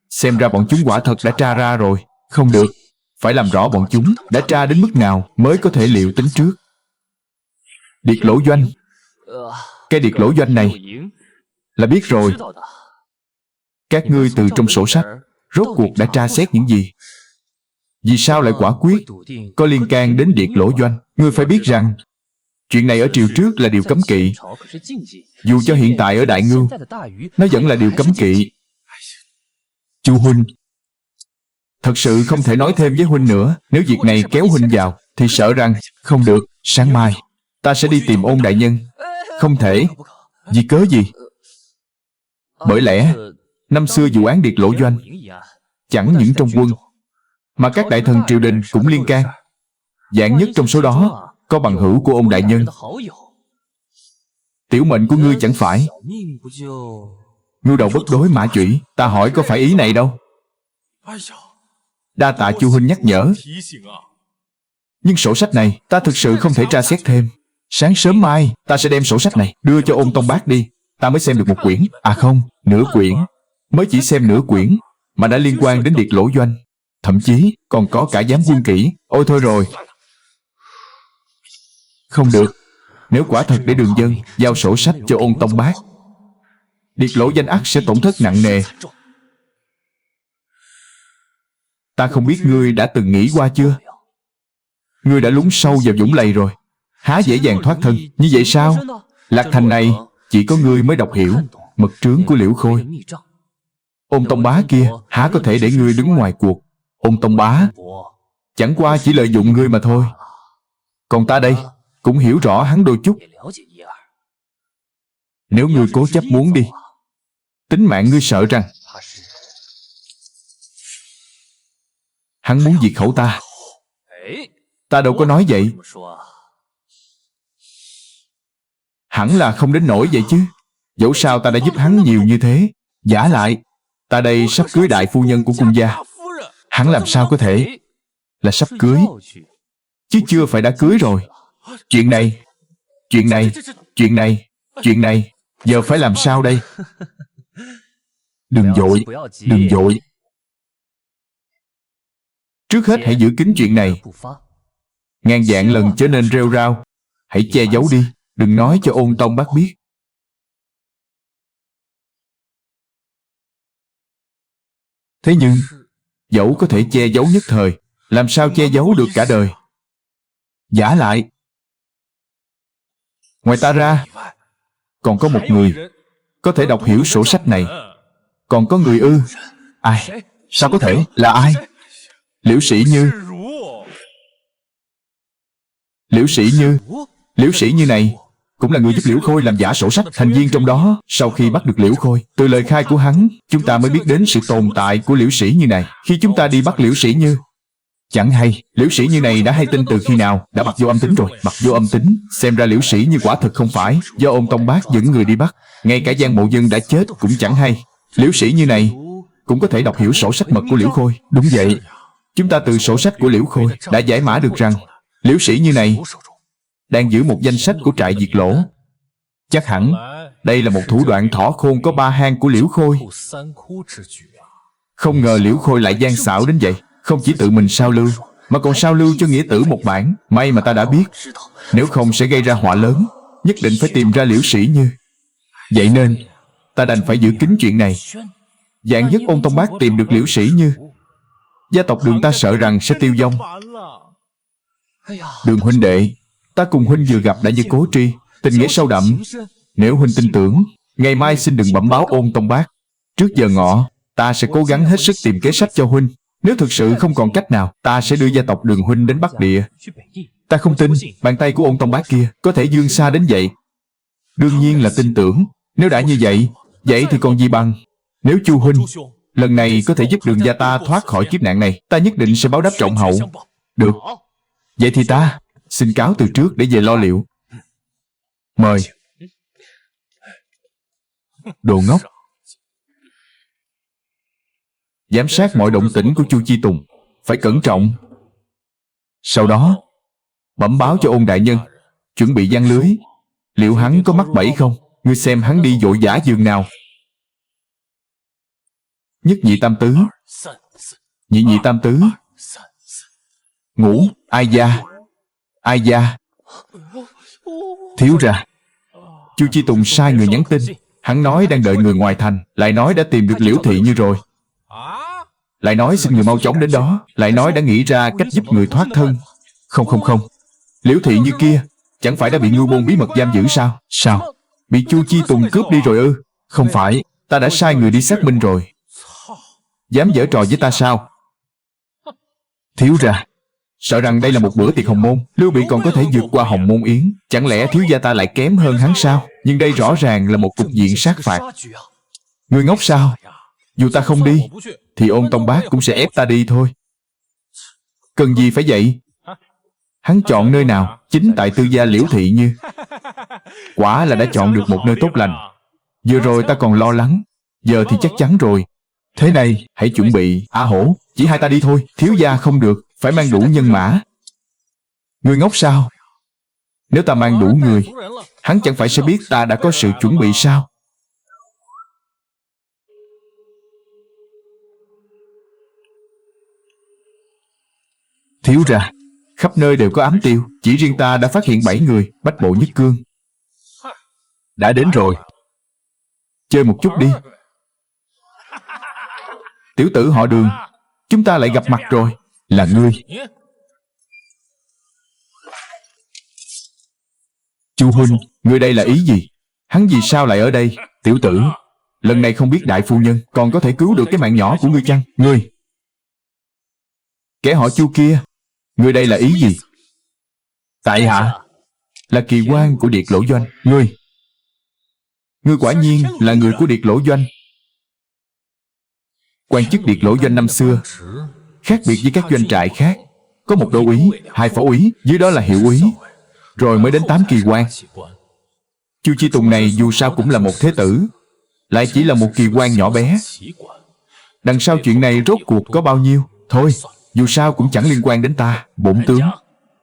Xem ra bọn chúng quả thật đã tra ra rồi. Không được, phải làm rõ bọn chúng đã tra đến mức nào mới có thể liệu tính trước. Điệt Lỗ Doanh. Cái Điệt Lỗ Doanh này là biết rồi. Các ngươi từ trong sổ sách rốt cuộc đã tra xét những gì? Vì sao lại quả quyết có liên can đến Điệt Lỗ Doanh? Ngươi phải biết rằng chuyện này ở triều trước là điều cấm kỵ. Dù cho hiện tại ở Đại Ngưu, nó vẫn là điều cấm kỵ. Chu huynh, thật sự không thể nói thêm với huynh nữa. Nếu việc này kéo huynh vào thì sợ rằng không được. Sáng mai ta sẽ đi tìm Ôn đại nhân. Không thể. Vì cớ gì? Bởi lẽ năm xưa vụ án Điệt Lỗ Doanh chẳng những trong quân mà các đại thần triều đình cũng liên can. Vạn nhất trong số đó có bằng hữu của Ôn đại nhân. Tiểu mệnh của ngươi chẳng phải ngưu đầu bất đối mã chủy. Ta hỏi có phải ý này đâu. Đa tạ Chu huynh nhắc nhở. Nhưng sổ sách này ta thực sự không thể tra xét thêm. Sáng sớm mai ta sẽ đem sổ sách này đưa cho Ôn Tông Bác đi. Ta mới xem được một quyển. À không, nửa quyển. Mới chỉ xem nửa quyển mà đã liên quan đến Điệt Lỗ Doanh. Thậm chí còn có cả giám quân kỹ. Ôi thôi rồi. Không được. Nếu quả thật để Đường dân giao sổ sách cho Ôn Tông Bác, Điệt Lỗ Danh ắt sẽ tổn thất nặng nề. Ta không biết ngươi đã từng nghĩ qua chưa? Ngươi đã lún sâu vào vũng lầy rồi, há dễ dàng thoát thân. Như vậy sao? Lạc Thành này chỉ có ngươi mới đọc hiểu mật trướng của Liễu Khôi. Ôn Tông Bá kia há có thể để ngươi đứng ngoài cuộc. Ôn Tông Bá chẳng qua chỉ lợi dụng ngươi mà thôi. Còn ta đây cũng hiểu rõ hắn đôi chút. Nếu ngươi cố chấp muốn đi, tính mạng ngươi sợ rằng hắn muốn diệt khẩu ta. Ta đâu có nói vậy. Hẳn là không đến nỗi vậy chứ. Dẫu sao ta đã giúp hắn nhiều như thế. Giả lại, ta đây sắp cưới đại phu nhân của cung gia. Hắn làm sao có thể là sắp cưới, chứ chưa phải đã cưới rồi. Chuyện này, giờ phải làm sao đây? Đừng vội. Trước hết hãy giữ kín chuyện này. Ngàn vạn lần chớ nên rêu rao. Hãy che giấu đi, đừng nói cho Ôn Tông Bác biết. Thế nhưng, dẫu có thể che giấu nhất thời, làm sao che giấu được cả đời? Giả lại, ngoài ta ra, còn có một người có thể đọc hiểu sổ sách này. Còn có người ư? Ai? Sao có thể? Là ai? Liễu Sĩ Như. Liễu Sĩ Như này cũng là người giúp Liễu Khôi làm giả sổ sách. Thành viên trong đó, sau khi bắt được Liễu Khôi, từ lời khai của hắn, chúng ta mới biết đến sự tồn tại của Liễu Sĩ Như này. Khi chúng ta đi bắt Liễu Sĩ Như, chẳng hay Liễu Sĩ Như này đã hay tin từ khi nào đã bật vô âm tính rồi. Bật vô âm tính, xem ra Liễu Sĩ Như quả thực không phải do Ôn Tông Bác dẫn người đi bắt. Ngay cả Giang Mộ Dân đã chết cũng chẳng hay. Liễu Sĩ Như này cũng có thể đọc hiểu sổ sách mật của Liễu Khôi. Đúng vậy, chúng ta từ sổ sách của Liễu Khôi đã giải mã được rằng Liễu Sĩ Như này đang giữ một danh sách của trại diệt lỗ. Chắc hẳn đây là một thủ đoạn thỏ khôn có ba hang của Liễu Khôi. Không ngờ Liễu Khôi lại gian xảo đến vậy. Không chỉ tự mình sao lưu, mà còn sao lưu cho nghĩa tử một bản. May mà ta đã biết, nếu không sẽ gây ra họa lớn. Nhất định phải tìm ra Liễu Sĩ Như. Vậy nên ta đành phải giữ kín chuyện này. Vạn nhất Ôn Tông Bác tìm được Liễu Sĩ Như, gia tộc Đường ta sợ rằng sẽ tiêu vong. Đường huynh đệ, ta cùng huynh vừa gặp đã như cố tri, tình nghĩa sâu đậm. Nếu huynh tin tưởng, ngày mai xin đừng bẩm báo Ôn Tông Bác. Trước giờ ngọ, ta sẽ cố gắng hết sức tìm kế sách cho huynh. Nếu thực sự không còn cách nào, ta sẽ đưa gia tộc Đường huynh đến Bắc Địa. Ta không tin bàn tay của Ôn Tông Bác kia có thể vươn xa đến vậy. Đương nhiên là tin tưởng. Nếu đã như vậy, vậy thì còn gì bằng. Nếu Chu huynh lần này có thể giúp Đường gia ta thoát khỏi kiếp nạn này, ta nhất định sẽ báo đáp trọng hậu. Được, vậy thì ta xin cáo từ trước để về lo liệu. Mời. Đồ ngốc. Giám sát mọi động tĩnh của Chu Chi Tùng, phải cẩn trọng. Sau đó bẩm báo cho Ôn đại nhân, chuẩn bị giăng lưới. Liệu hắn có mắc bẫy không? Ngươi xem hắn đi vội vã giường nào. Nhất nhị tam tứ, nhị nhị tam tứ, ngũ ai gia. Thiếu ra, Chu Chi Tùng sai người nhắn tin. Hắn nói đang đợi người ngoài thành, lại nói đã tìm được Liễu Thị Như rồi, lại nói xin người mau chóng đến đó, lại nói đã nghĩ ra cách giúp người thoát thân. Không, Liễu Thị Như kia chẳng phải đã bị ngưu môn bí mật giam giữ sao? Sao? Bị Chu Chi Tùng cướp đi rồi ư? Không phải, ta đã sai người đi xác minh rồi. Dám giở trò với ta sao? Thiếu ra, sợ rằng đây là một bữa tiệc hồng môn, Lưu Bị còn có thể vượt qua hồng môn yến. Chẳng lẽ thiếu gia ta lại kém hơn hắn sao? Nhưng đây rõ ràng là một cục diện sát phạt. Người ngốc sao? Dù ta không đi, thì Ôn Tông Bác cũng sẽ ép ta đi thôi. Cần gì phải vậy? Hắn chọn nơi nào? Chính tại tư gia Liễu Thị Như. Quả là đã chọn được một nơi tốt lành. Vừa rồi ta còn lo lắng, giờ thì chắc chắn rồi. Thế này, hãy chuẩn bị. A Hổ, chỉ hai ta đi thôi. Thiếu gia không được, phải mang đủ nhân mã. Người ngốc sao? Nếu ta mang đủ người, hắn chẳng phải sẽ biết ta đã có sự chuẩn bị sao? Thiếu ra, khắp nơi đều có ám tiêu. Chỉ riêng ta đã phát hiện 7 người. Bách Bộ Nhất Cương đã đến rồi. Chơi một chút đi. Tiểu tử họ Đường, chúng ta lại gặp mặt rồi. Là ngươi. Chu huynh, ngươi đây là ý gì? Hắn vì sao lại ở đây? Tiểu tử, Lần này không biết đại phu nhân còn có thể cứu được cái mạng nhỏ của ngươi chăng? Ngươi, kẻ họ Chu kia, ngươi đây là ý gì? Tại hạ là kỳ quan của Điệt Lỗ Doanh. Ngươi quả nhiên là người của Điệt Lỗ Doanh. Quan chức Điệt Lỗ Doanh năm xưa khác biệt với các doanh trại khác, có một đô úy, 2 phó úy, dưới đó là hiệu úy, rồi mới đến 8 kỳ quan. Chu Chi Tùng này dù sao cũng là một thế tử, lại chỉ là một kỳ quan nhỏ bé. Đằng sau chuyện này rốt cuộc có bao nhiêu? Thôi, dù sao cũng chẳng liên quan đến ta. Bổn tướng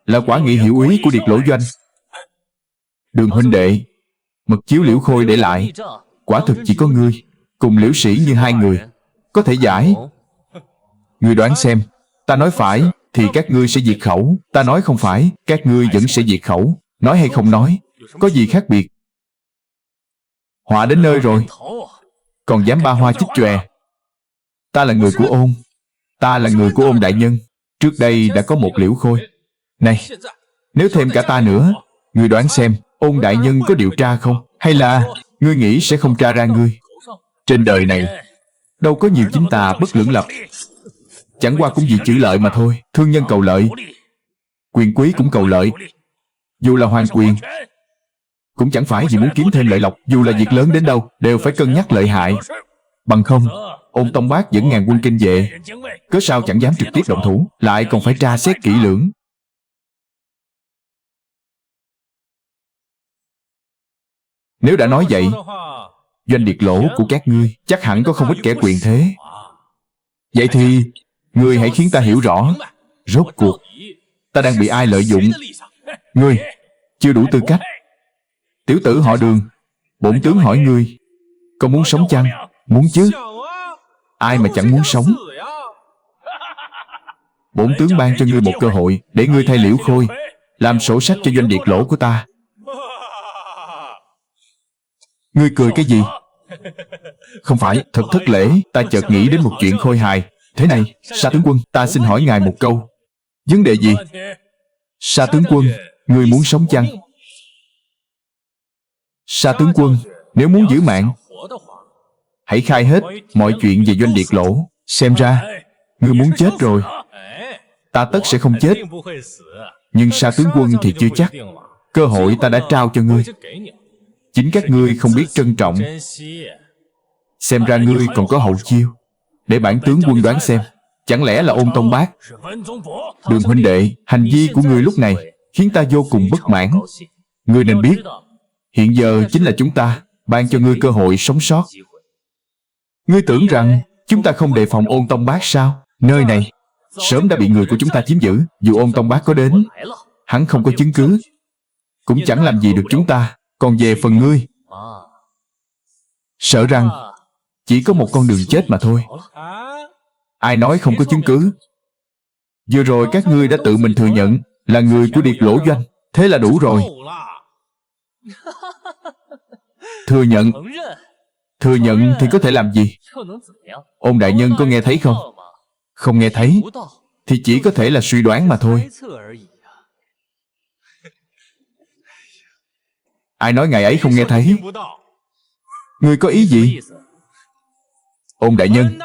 là quả nghị hiệu úy của Điệt Lỗ Doanh. Đường huynh đệ, mật chiếu Liễu Khôi để lại, quả thực chỉ có ngươi cùng Liễu Sĩ như 2 người có thể giải. Ngươi đoán xem, ta nói phải thì các ngươi sẽ diệt khẩu, ta nói không phải, các ngươi vẫn sẽ diệt khẩu. Nói hay không nói, có gì khác biệt? Họa đến nơi rồi, còn dám ba hoa chích chòe. Ta là người của Ôn, ta là người của Ôn đại nhân. Trước đây đã có một Liễu Khôi. Này, nếu thêm cả ta nữa, ngươi đoán xem Ôn đại nhân có điều tra không? Hay là ngươi nghĩ sẽ không tra ra ngươi? Trên đời này đâu có nhiều chính tà bất lưỡng lập, chẳng qua cũng vì chữ lợi mà thôi. Thương nhân cầu lợi, quyền quý cũng cầu lợi. Dù là hoàng quyền cũng chẳng phải vì muốn kiếm thêm lợi lộc. Dù là việc lớn đến đâu đều phải cân nhắc lợi hại. Bằng không, Ôn Tông Bác dẫn ngàn quân kinh vệ, cớ sao chẳng dám trực tiếp động thủ, lại còn phải tra xét kỹ lưỡng. Nếu đã nói vậy, doanh Điệt Lỗ của các ngươi chắc hẳn có không ít kẻ quyền thế. Vậy thì ngươi hãy khiến ta hiểu rõ, rốt cuộc ta đang bị ai lợi dụng. Ngươi chưa đủ tư cách. Tiểu tử họ Đường, bổn tướng hỏi ngươi, có muốn sống chăng? Muốn chứ. Ai mà chẳng muốn sống. Bổn tướng ban cho ngươi một cơ hội để ngươi thay Liễu Khôi làm sổ sách cho doanh Điệt Lỗ của ta. Ngươi cười cái gì? Không phải, thật thất lễ. Ta chợt nghĩ đến một chuyện khôi hài. Thế này, Sa tướng quân, ta xin hỏi ngài một câu. Vấn đề gì? Sa tướng quân, ngươi muốn sống chăng? Sa tướng quân, nếu muốn giữ mạng, hãy khai hết mọi chuyện về doanh Điệt Lỗ. Xem ra ngươi muốn chết rồi. Ta tất sẽ không chết, nhưng Sa tướng quân thì chưa chắc. Cơ hội ta đã trao cho ngươi, chính các ngươi không biết trân trọng. Xem ra ngươi còn có hậu chiêu. Để bản tướng quân đoán xem, chẳng lẽ là Ôn Tông Bác? Đường huynh đệ, hành vi của ngươi lúc này khiến ta vô cùng bất mãn. Ngươi nên biết, hiện giờ chính là chúng ta ban cho ngươi cơ hội sống sót. Ngươi tưởng rằng chúng ta không đề phòng Ôn Tông Bác sao? Nơi này sớm đã bị người của chúng ta chiếm giữ. Dù Ôn Tông Bác có đến, hắn không có chứng cứ, cũng chẳng làm gì được chúng ta. Còn về phần ngươi, sợ rằng chỉ có một con đường chết mà thôi. Ai nói không có chứng cứ? Vừa rồi các ngươi đã tự mình thừa nhận là người của Điệt Lỗ Doanh. Thế là đủ rồi. Thừa nhận. Thừa nhận thì có thể làm gì? Ôn đại nhân có nghe thấy không? Không nghe thấy thì chỉ có thể là suy đoán mà thôi. Ai nói ngày ấy không nghe thấy? Ngươi có ý gì? Ôn đại nhân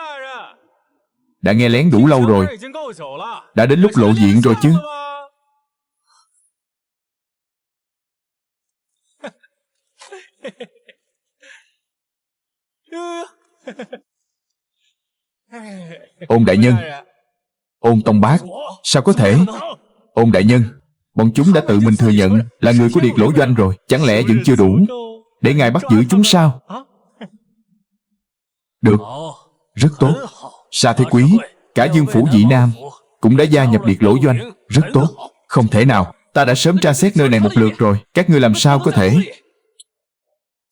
đã nghe lén đủ lâu rồi, đã đến lúc lộ diện rồi chứ. Ôn đại nhân, Ôn Tông Bác, sao có thể? Ôn đại nhân, bọn chúng đã tự mình thừa nhận là người của Điệt Lỗ Doanh rồi, chẳng lẽ vẫn chưa đủ để ngài bắt giữ chúng sao? Được, rất tốt. Sa Thế Quý, cả Dương Phủ Dị Nam cũng đã gia nhập Điệt Lỗ Doanh. Rất tốt. Không thể nào, ta đã sớm tra xét nơi này một lượt rồi. Các ngươi làm sao có thể?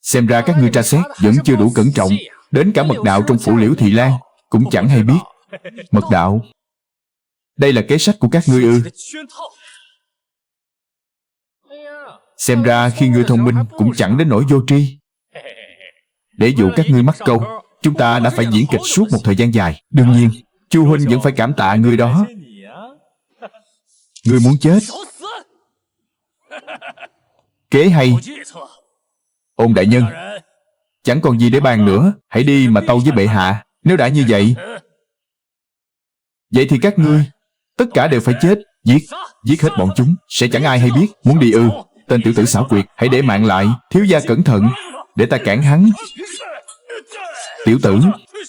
Xem ra các ngươi tra xét vẫn chưa đủ cẩn trọng. Đến cả mật đạo trong phủ Liễu Thị Lan cũng chẳng hay biết. Mật đạo? Đây là kế sách của các ngươi ư? Xem ra khi ngươi thông minh cũng chẳng đến nỗi vô tri. Để dụ các ngươi mắc câu, chúng ta đã phải diễn kịch suốt một thời gian dài. Đương nhiên, Chu huynh vẫn phải cảm tạ ngươi đó. Ngươi muốn chết? Kế hay. Ôn đại nhân, Chẳng còn gì để bàn nữa. Hãy đi mà tâu với bệ hạ. Nếu đã như vậy, vậy thì các ngươi tất cả đều phải chết. Giết hết bọn chúng, sẽ chẳng ai hay biết. Muốn đi ư? Tên tiểu tử xảo quyệt, hãy để mạng lại. Thiếu gia cẩn thận, để ta cản hắn. Tiểu tử,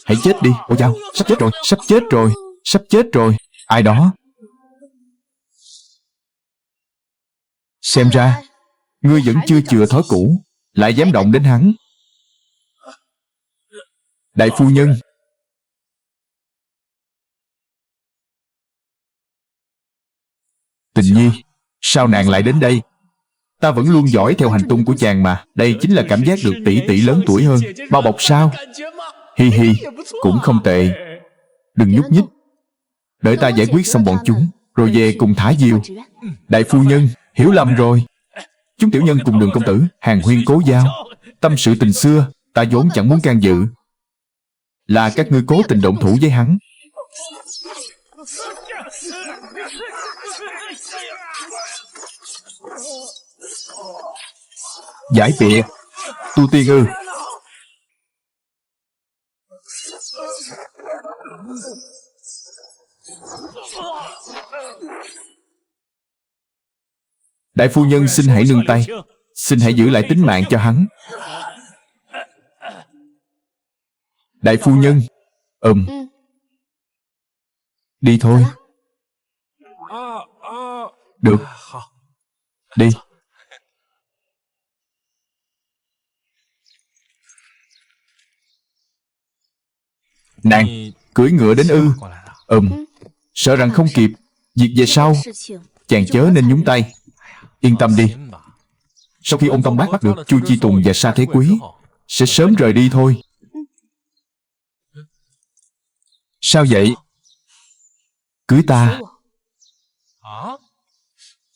hãy chết đi. Ôi chao, sắp chết rồi, sắp chết rồi, sắp chết rồi. Ai đó? Xem ra ngươi vẫn chưa chừa thói cũ, lại dám động đến hắn. Đại phu nhân, Tình Nhi, sao nàng lại đến đây? Ta vẫn luôn dõi theo hành tung của chàng mà. Đây chính là cảm giác được tỷ tỷ lớn tuổi hơn. Bao bọc sao? Hi hi, cũng không tệ. Đừng nhúc nhích. Đợi ta giải quyết xong bọn chúng, rồi về cùng thả diều. Đại phu nhân, hiểu lầm rồi. Chúng tiểu nhân cùng Đường công tử hàn huyên cố giao, tâm sự tình xưa. Ta vốn chẳng muốn can dự. Là các ngươi cố tình động thủ với hắn. Giải bịa. Tu tiên ư? Đại phu nhân xin hãy nương tay. Xin hãy giữ lại tính mạng cho hắn. Đại phu nhân. Đi thôi. Được. Đi. Nàng cưỡi ngựa đến ư? Sợ rằng không kịp. Việc về sau chàng chớ nên nhúng tay. Yên tâm đi. Sau khi Ôn Tông Bác bắt được Chu Chi Tùng và Sa Thế Quý, sẽ sớm rời đi thôi. Sao vậy? Cưới ta.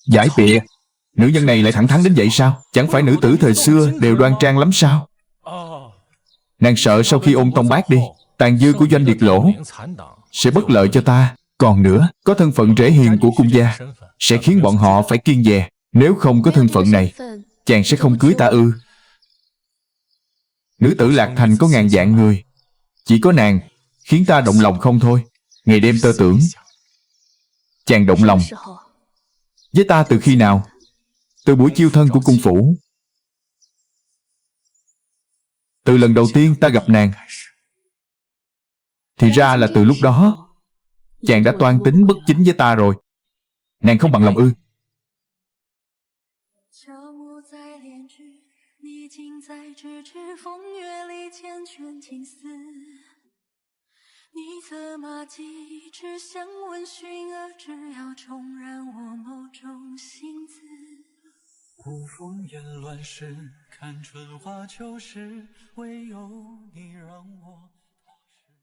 Giải bịa. Nữ nhân này lại thẳng thắn đến vậy sao? Chẳng phải nữ tử thời xưa đều đoan trang lắm sao? Nàng sợ sau khi Ôn Tông Bác đi, tàn dư của Doanh Điệt Lỗ sẽ bất lợi cho ta. Còn nữa, có thân phận rễ hiền của cung gia sẽ khiến bọn họ phải kiêng dè. Nếu không có thân phận này, chàng sẽ không cưới ta ư? Nữ tử Lạc Thành có ngàn vạn người, chỉ có nàng khiến ta động lòng không thôi. Ngày đêm tơ tưởng. Chàng động lòng với ta từ khi nào? Từ buổi chiêu thân của cung phủ. Từ lần đầu tiên ta gặp nàng. Thì ra là từ lúc đó chàng đã toan tính bất chính với ta rồi. Nàng không bằng lòng ư?